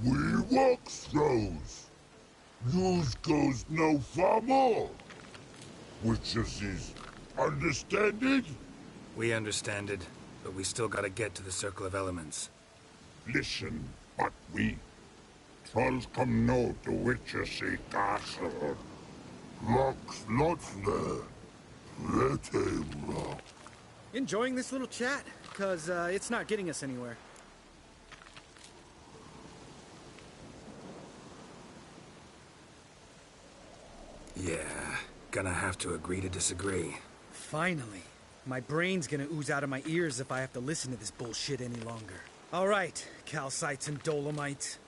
We walk throws. News goes no far more. Witches is understand it? We understand it, but we still gotta get to the Circle of Elements. Listen, but we trolls come no to Witches castle. Locks lots there. Let him rock. Enjoying this little chat? Cause, it's not getting us anywhere. Yeah, gonna have to agree to disagree. Finally. My brain's gonna ooze out of my ears if I have to listen to this bullshit any longer. Alright, calcites and dolomites.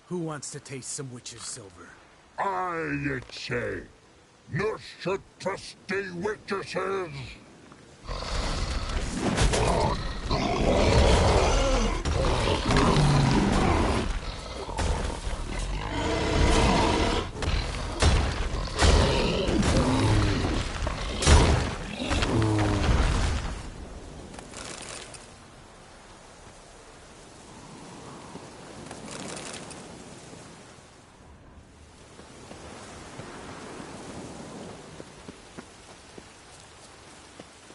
Who wants to taste some witch's silver? I say, no should trusty witches.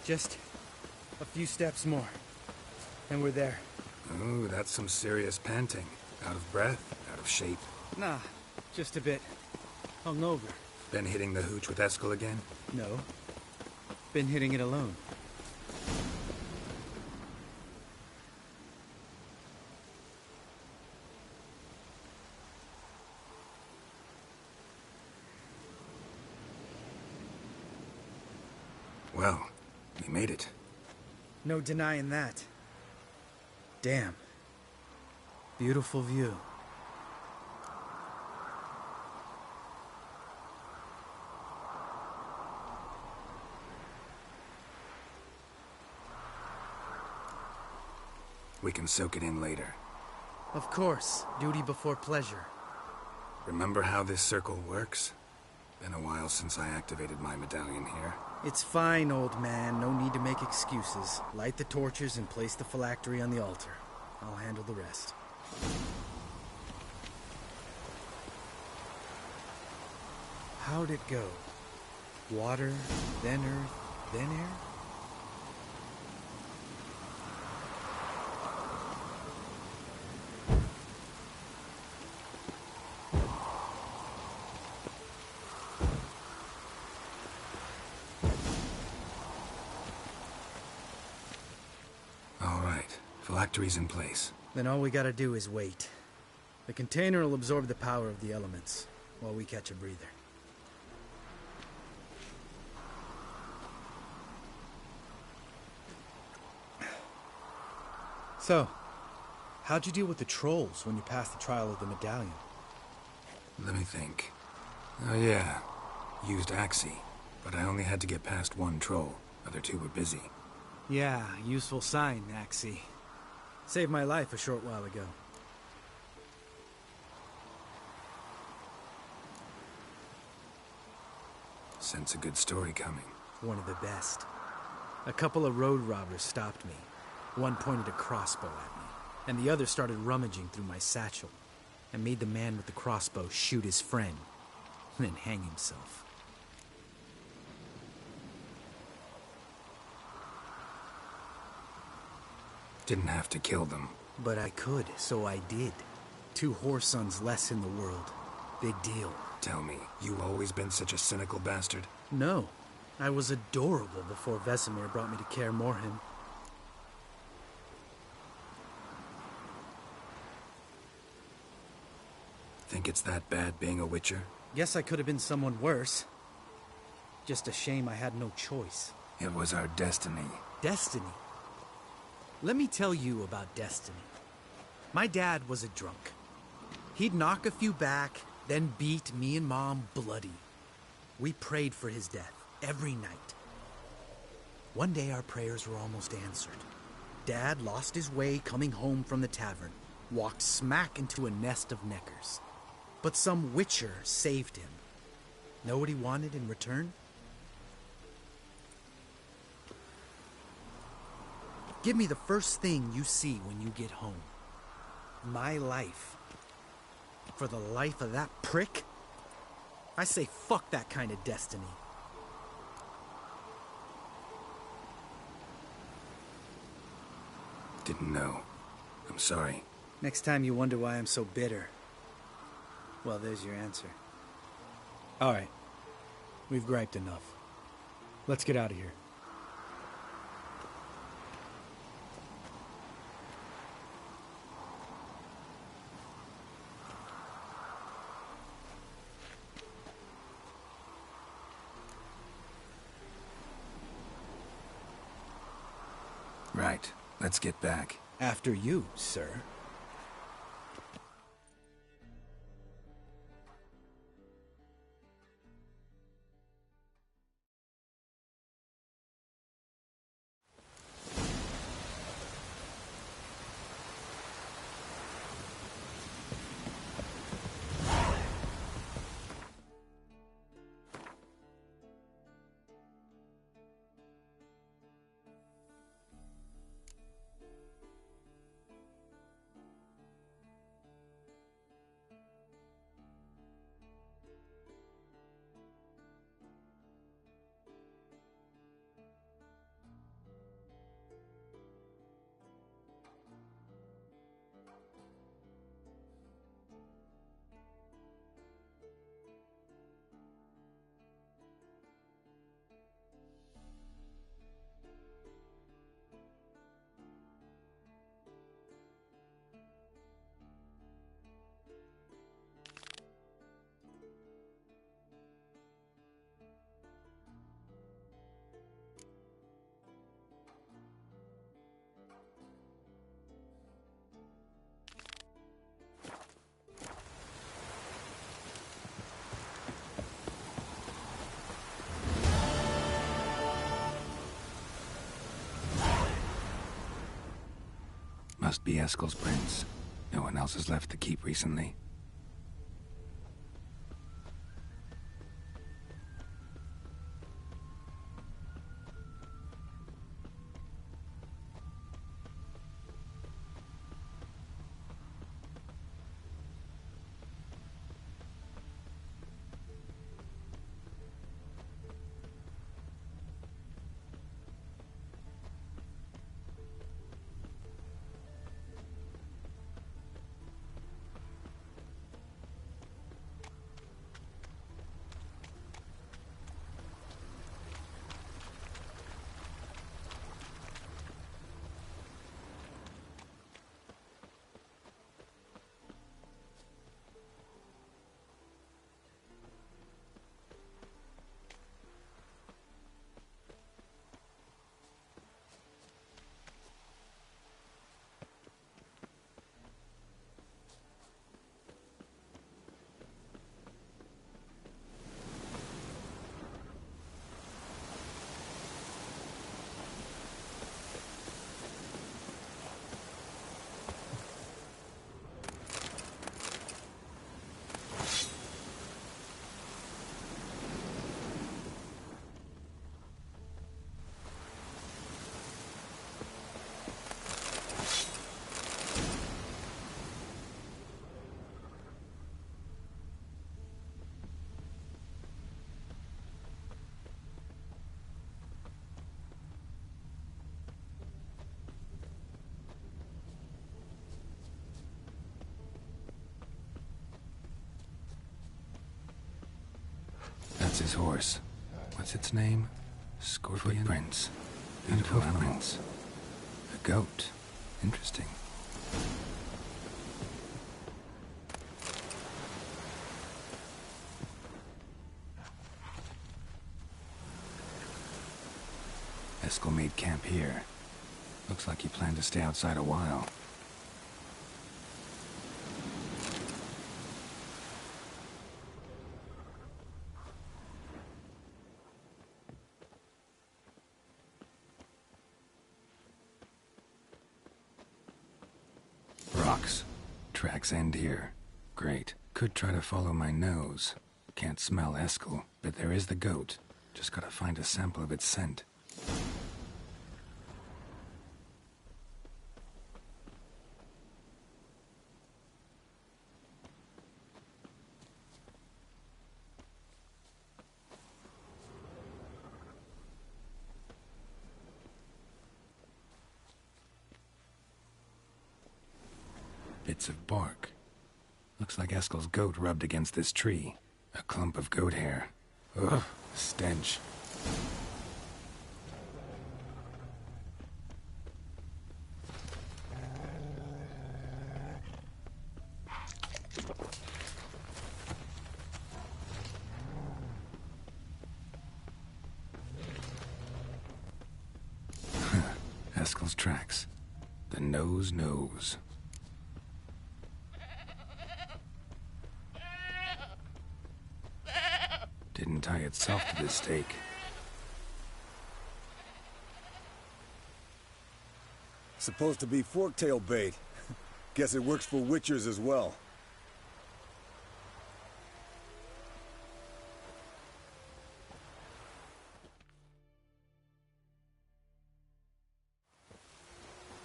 Just a few steps more, and we're there. Ooh, that's some serious panting. Out of breath, out of shape. Nah, just a bit. Hungover. Been hitting the hooch with Eskel again? No. Been hitting it alone. Well, we made it. No denying that. Damn. Beautiful view. We can soak it in later. Of course. Duty before pleasure. Remember how this circle works? Been a while since I activated my medallion here. It's fine, old man. No need to make excuses. Light the torches and place the phylactery on the altar. I'll handle the rest. How'd it go? Water, then earth, then air? Phylactery's in place. Then all we gotta do is wait. The container will absorb the power of the elements, while we catch a breather. So, how'd you deal with the trolls when you passed the trial of the medallion? Let me think. Oh yeah, used Axii, but I only had to get past one troll. Other two were busy. Yeah, useful sign, Axii. Saved my life a short while ago. Sense a good story coming. One of the best. A couple of road robbers stopped me. One pointed a crossbow at me, and the other started rummaging through my satchel, and made the man with the crossbow shoot his friend, and then hang himself. Didn't have to kill them. But I could, so I did. 2 Whoresons less in the world. Big deal. Tell me, you always been such a cynical bastard? No. I was adorable before Vesemir brought me to Kaer Morhen. Think it's that bad being a Witcher? Guess I could have been someone worse. Just a shame I had no choice. It was our destiny. Destiny? Let me tell you about destiny. My dad was a drunk. He'd knock a few back, then beat me and Mom bloody. We prayed for his death every night. One day our prayers were almost answered. Dad lost his way coming home from the tavern, walked smack into a nest of neckers. But some Witcher saved him. Know what he wanted in return? Give me the first thing you see when you get home. My life. For the life of that prick? I say fuck that kind of destiny. Didn't know. I'm sorry. Next time you wonder why I'm so bitter, well, there's your answer. All right. We've griped enough. Let's get out of here. Right. Let's get back. After you, sir. Must be Eskel's prince. No one else has left the keep recently. That's his horse. What's its name? Scorpion? Footprints. And hoofprints. A goat. Interesting. Eskel made camp here. Looks like he planned to stay outside a while. Rocks. Tracks end here. Great. Could try to follow my nose. Can't smell Eskel, but there is the goat. Just gotta find a sample of its scent. Bits of bark. Looks like Eskel's goat rubbed against this tree. A clump of goat hair. Ugh, stench. Eskel's tracks. The nose knows. Didn't tie itself to this stake. Supposed to be forktail bait. Guess it works for witchers as well.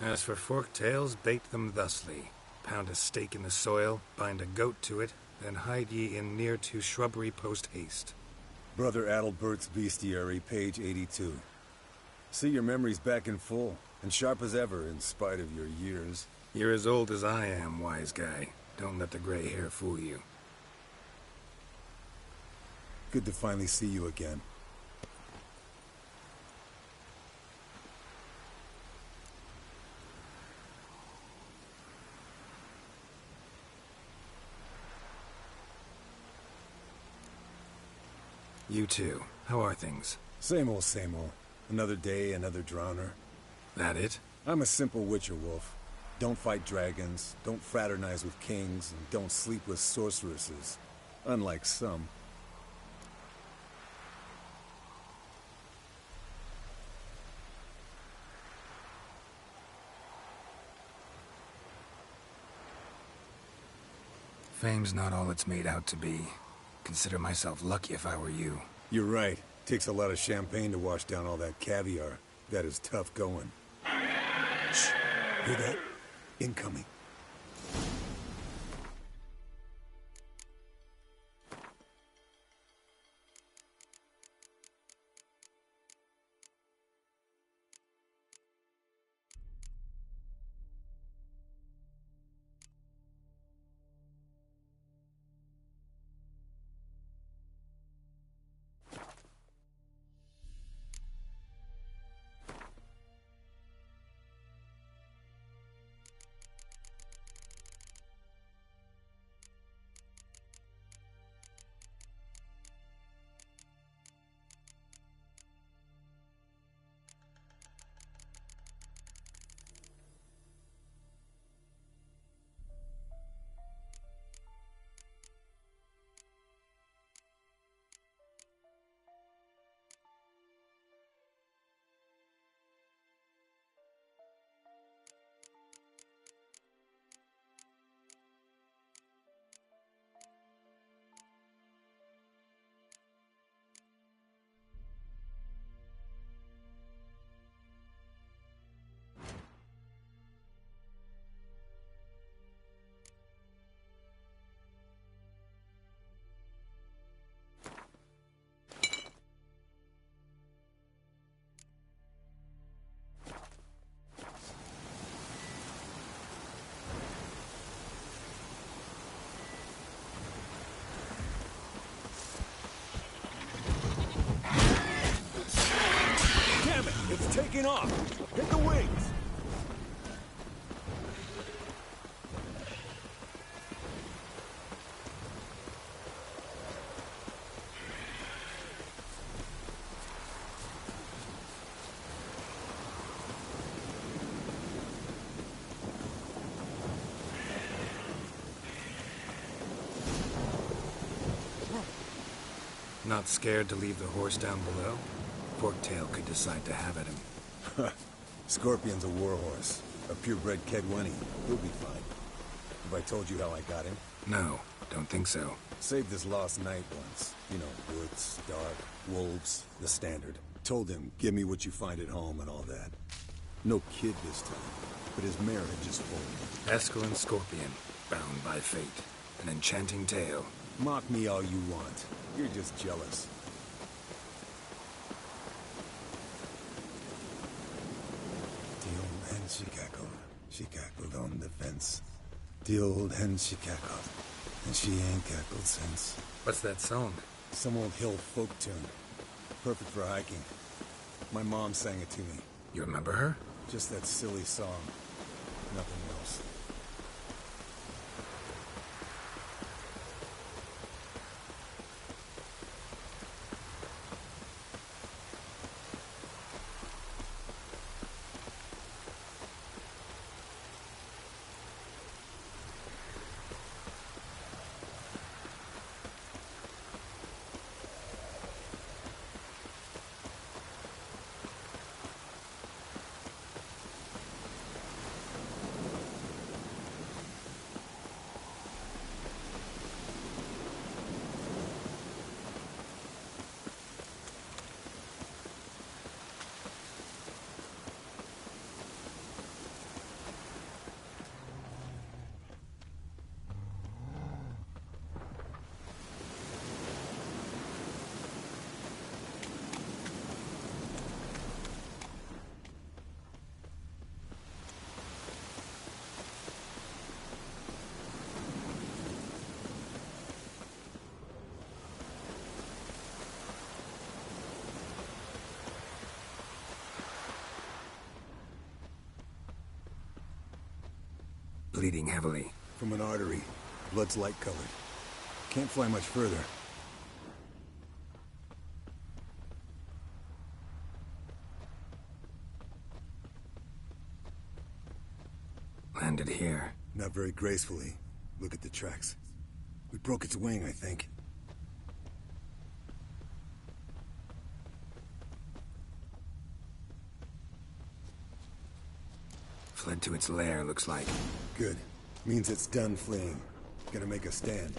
As for forktails, bait them thusly. Pound a stake in the soil, bind a goat to it, then hide ye in near to shrubbery post haste. Brother Adalbert's Bestiary, page 82. See your memories back in full, and sharp as ever in spite of your years. You're as old as I am, wise guy. Don't let the gray hair fool you. Good to finally see you again. You too. How are things? Same old, same old. Another day, another drowner. That it? I'm a simple witcher wolf. Don't fight dragons, don't fraternize with kings, and don't sleep with sorceresses. Unlike some. Fame's not all it's made out to be. Consider myself lucky if I were you. You're right. Takes a lot of champagne to wash down all that caviar. That is tough going. Shh. Hear that? Incoming. It's taking off! Hit the wings! Not scared to leave the horse down below? Forktail could decide to have at him. Scorpion's a warhorse. A purebred Kedwenny. He'll be fine. Have I told you how I got him? No, don't think so. Saved his lost knight once. You know, woods, dark, wolves, the standard. Told him, give me what you find at home and all that. No kid this time, but his marriage is full. Eskel Scorpion, bound by fate. An enchanting tale. Mock me all you want. You're just jealous. The old hen she cackled. She cackled on the fence. The old hen she cackled. And she ain't cackled since. What's that song? Some old hill folk tune. Perfect for hiking. My mom sang it to me. You remember her? Just that silly song. Nothing else. Bleeding heavily. From an artery. Blood's light-colored. Can't fly much further. Landed here. Not very gracefully. Look at the tracks. We broke its wing, I think. Fled to its lair, looks like. Good. Means it's done fleeing. Gonna make a stand.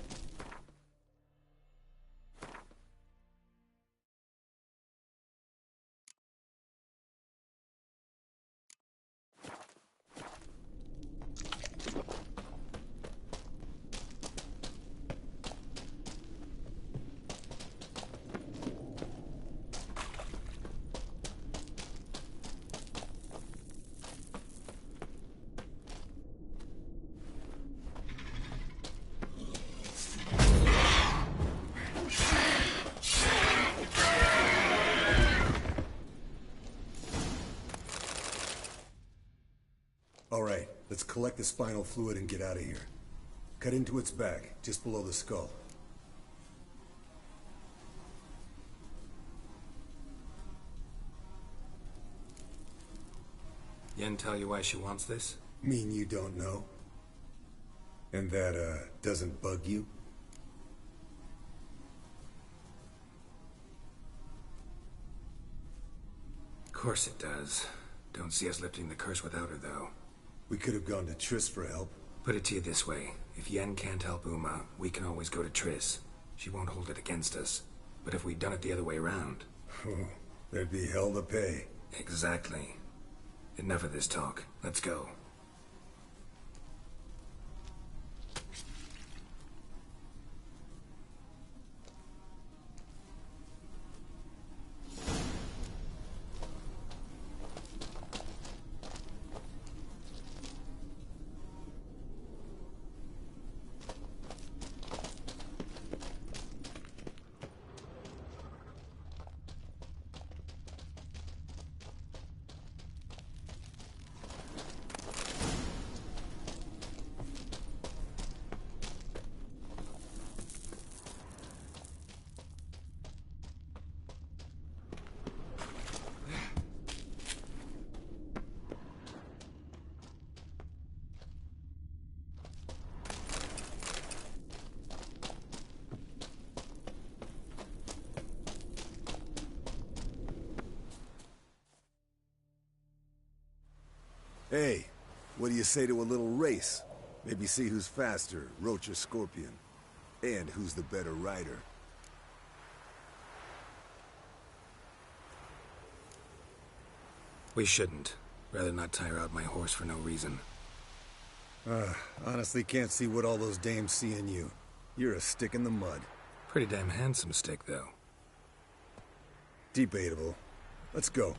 Alright, let's collect the spinal fluid and get out of here. Cut into its back, just below the skull. Yen tell you why she wants this? Mean you don't know? And that, doesn't bug you? Of course it does. Don't see us lifting the curse without her, though. We could have gone to Triss for help. Put it to you this way. If Yen can't help Uma, we can always go to Triss. She won't hold it against us. But if we'd done it the other way around... There'd be hell to pay. Exactly. Enough of this talk. Let's go. Hey, what do you say to a little race? Maybe see who's faster, Roach or Scorpion. And who's the better rider. We shouldn't. Rather not tire out my horse for no reason. Honestly can't see what all those dames see in you. You're a stick in the mud. Pretty damn handsome stick, though. Debatable. Let's go.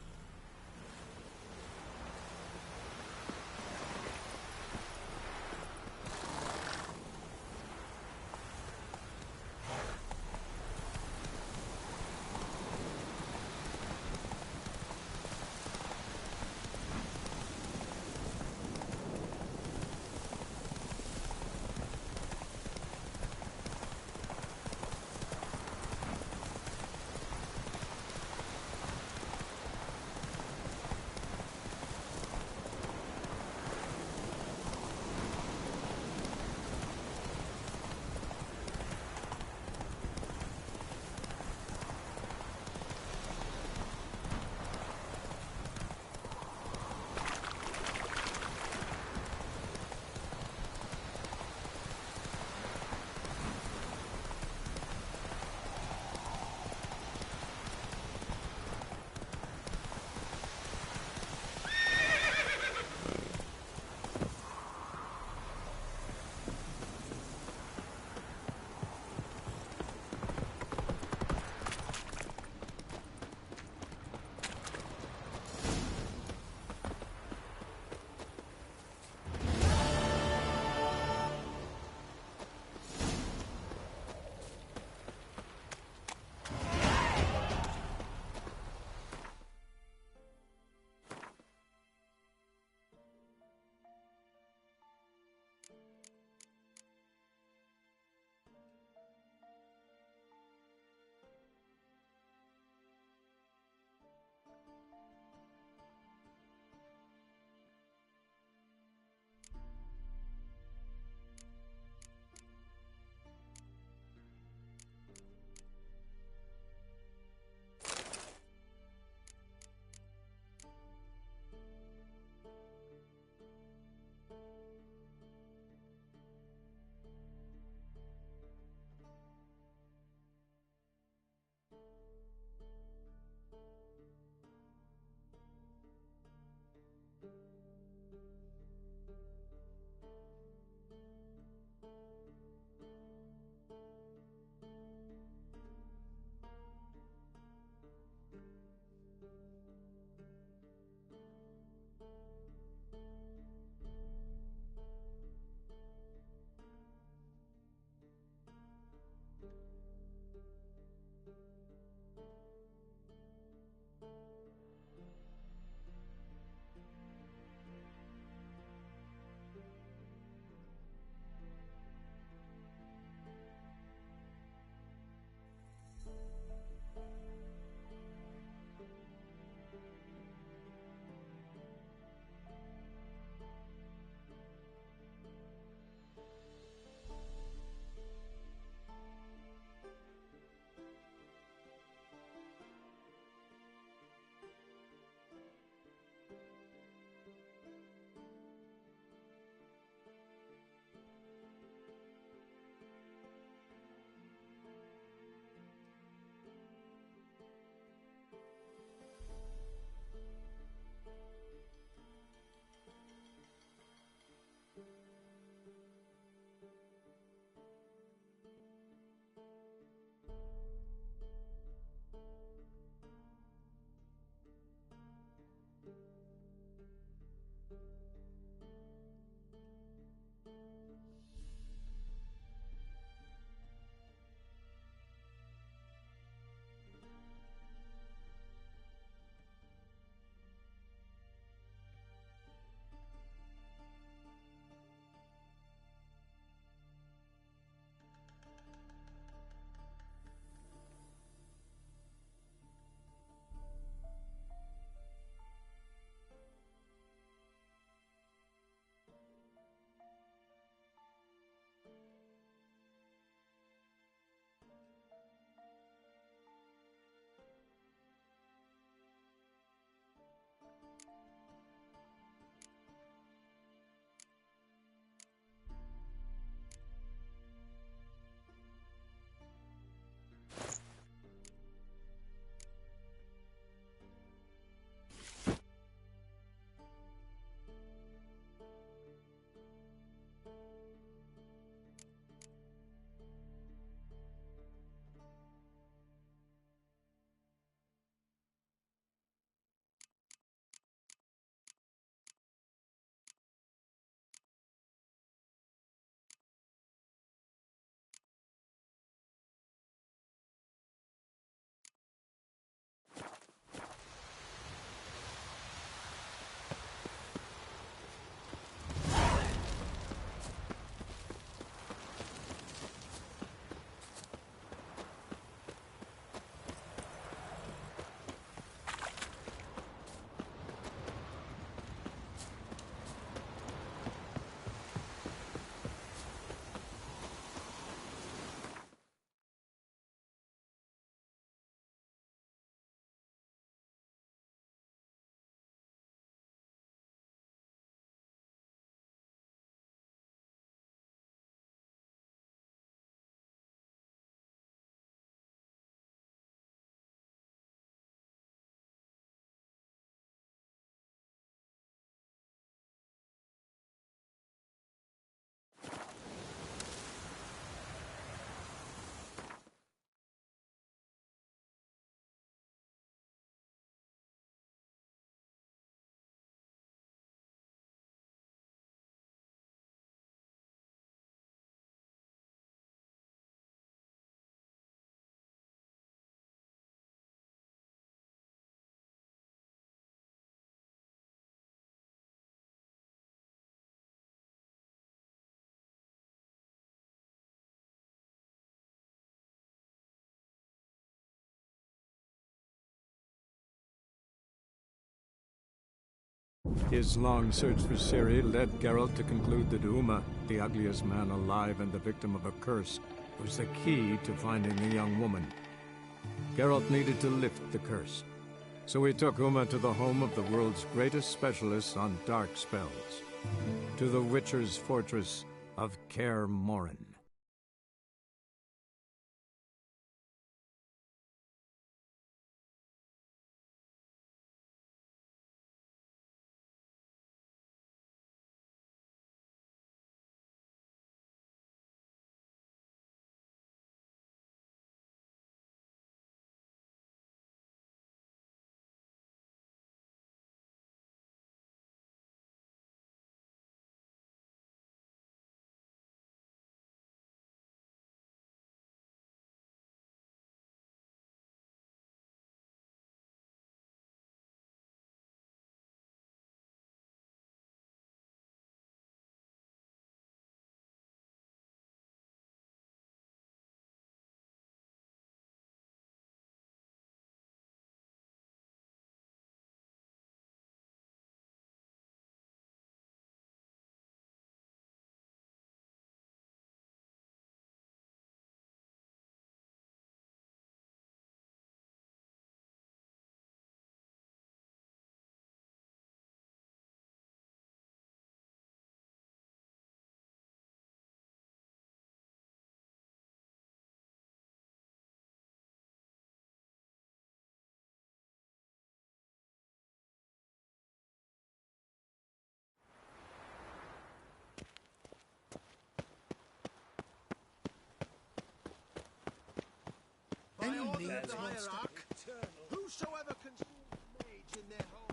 His long search for Ciri led Geralt to conclude that Uma, the ugliest man alive and the victim of a curse, was the key to finding the young woman. Geralt needed to lift the curse, so he took Uma to the home of the world's greatest specialist on dark spells, to the Witcher's fortress of Kaer Morhen. Whosoever consumes mage in their home.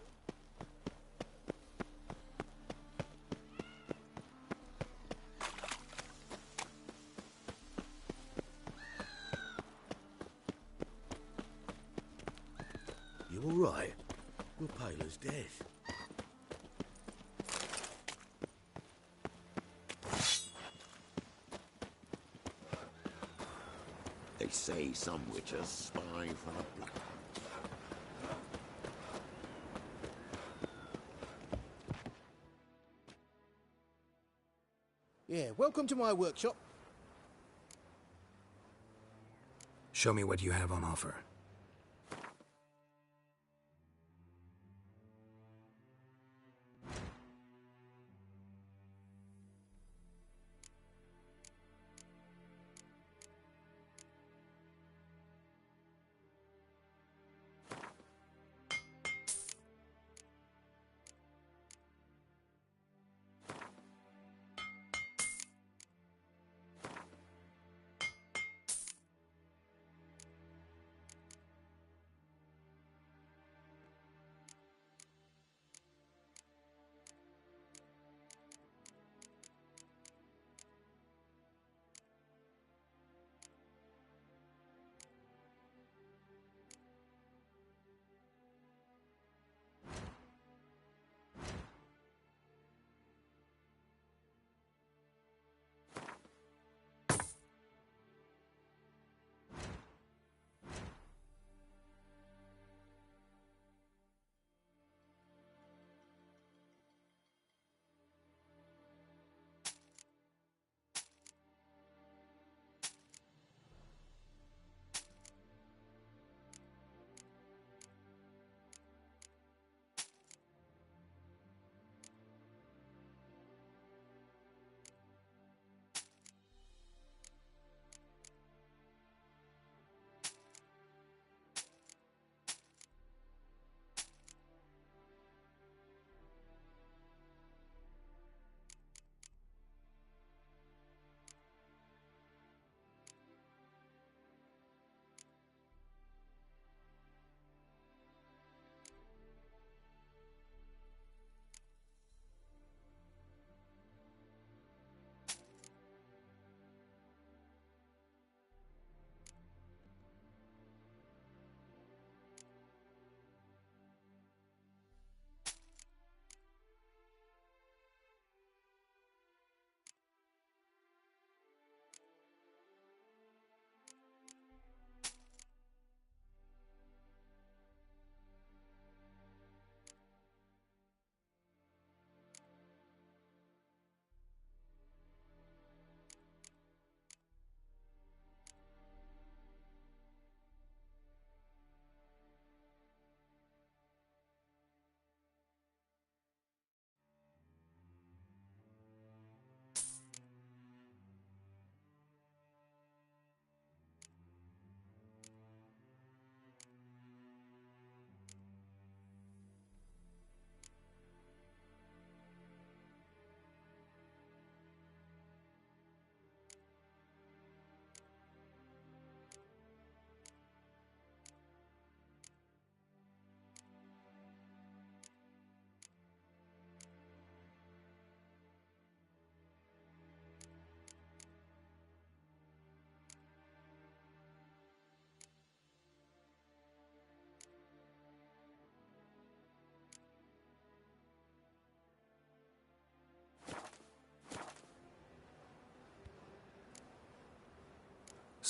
You all right? You're pale as death. They say some witches spy for the blood. Yeah, welcome to my workshop. Show me what you have on offer.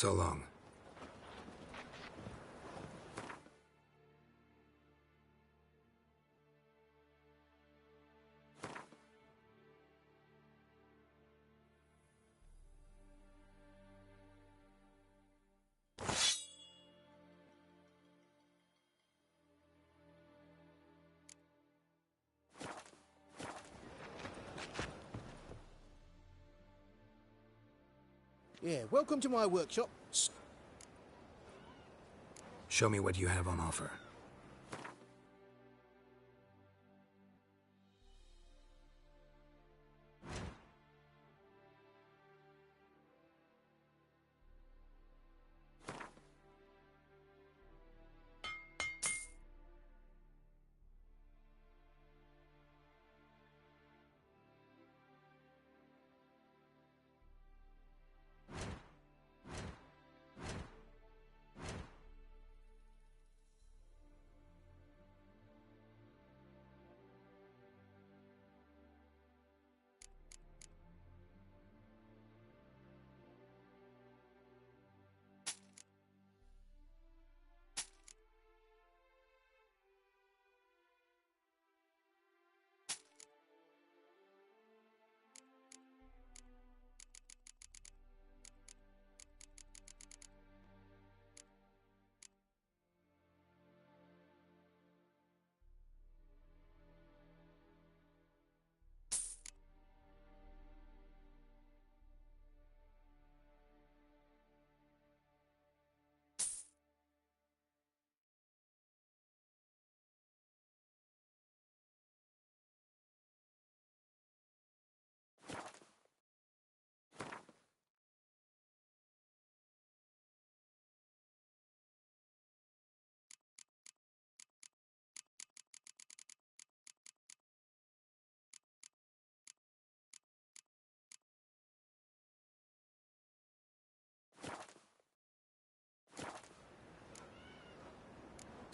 So long. Yeah, welcome to my workshop. Show me what you have on offer.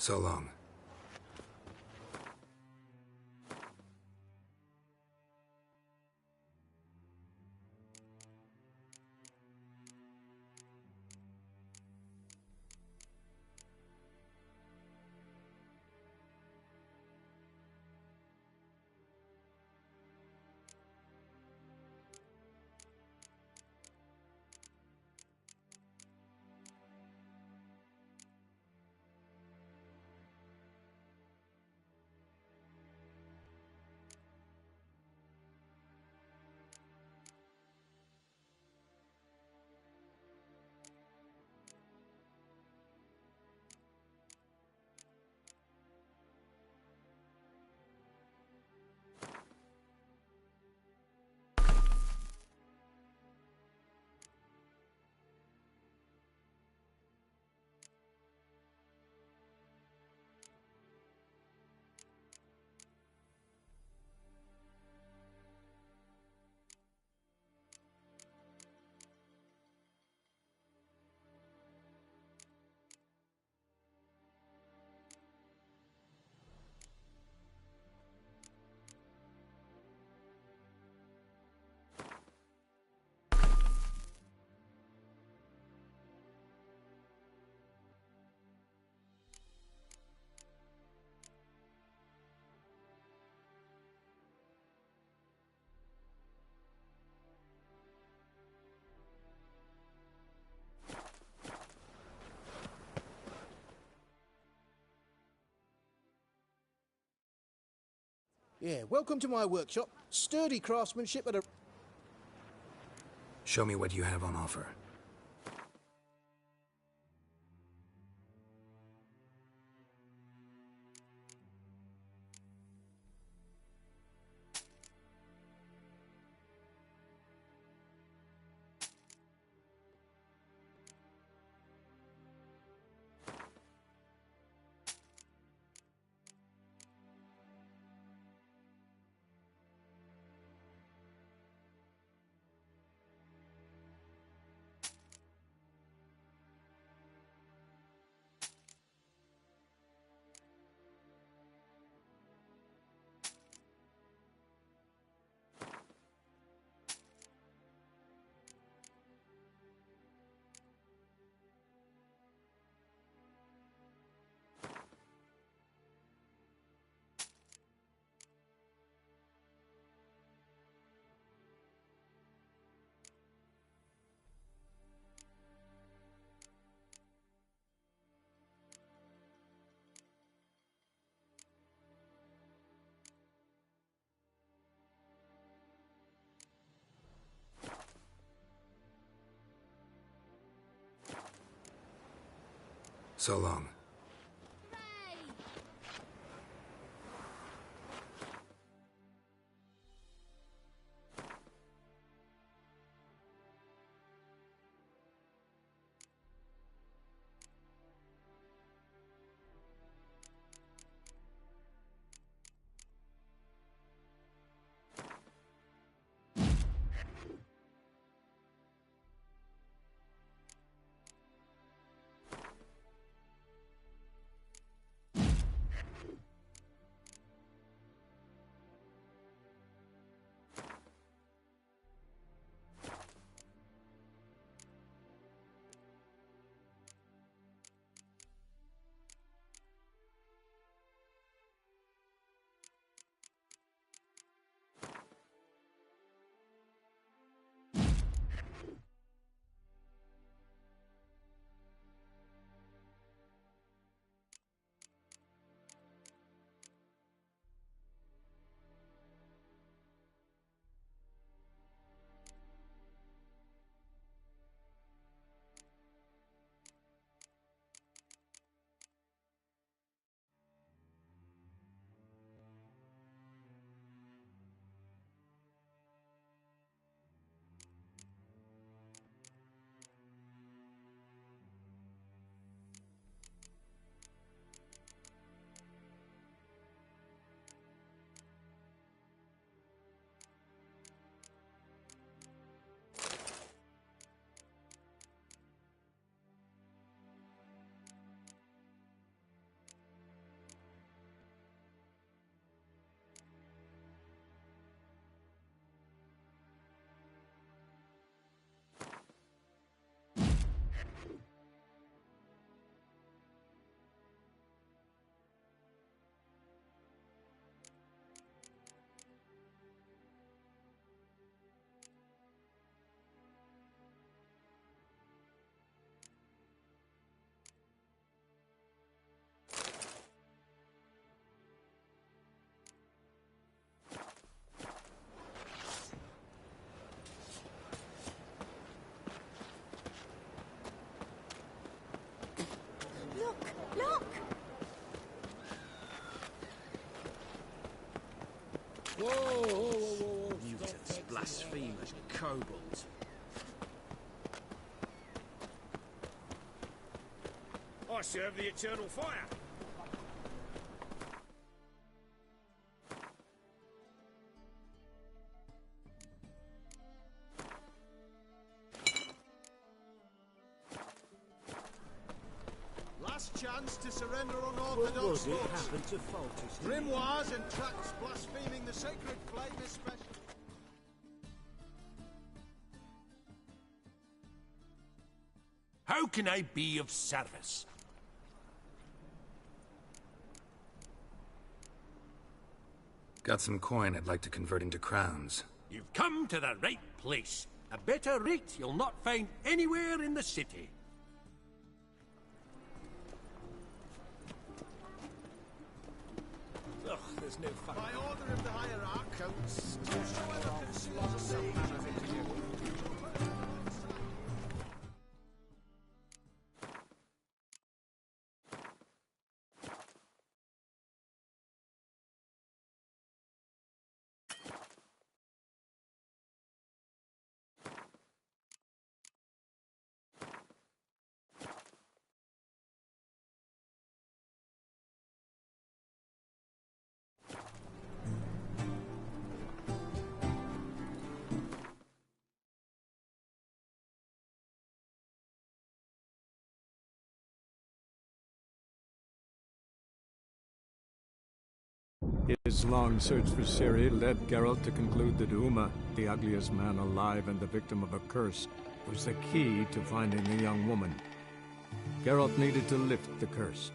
So long. Yeah, welcome to my workshop. Sturdy craftsmanship at a... Show me what you have on offer. So long. Look! Whoa! Mutants, blasphemers, kobolds. I serve the eternal fire. Last chance to surrender unorthodox What thoughts. happened to Foltest? Grimoires and tracts blaspheming the sacred flame especially. How can I be of service? Got some coin I'd like to convert into crowns. You've come to the right place. A better rate you'll not find anywhere in the city. Ugh, there's no fun. By order of the hierarchs, whosoever can slaughter some manner into you. His long search for Ciri led Geralt to conclude that Uma, the ugliest man alive and the victim of a curse, was the key to finding the young woman. Geralt needed to lift the curse,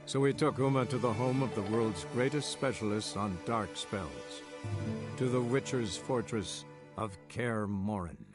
so he took Uma to the home of the world's greatest specialist on dark spells, to the Witcher's fortress of Kaer Morhen.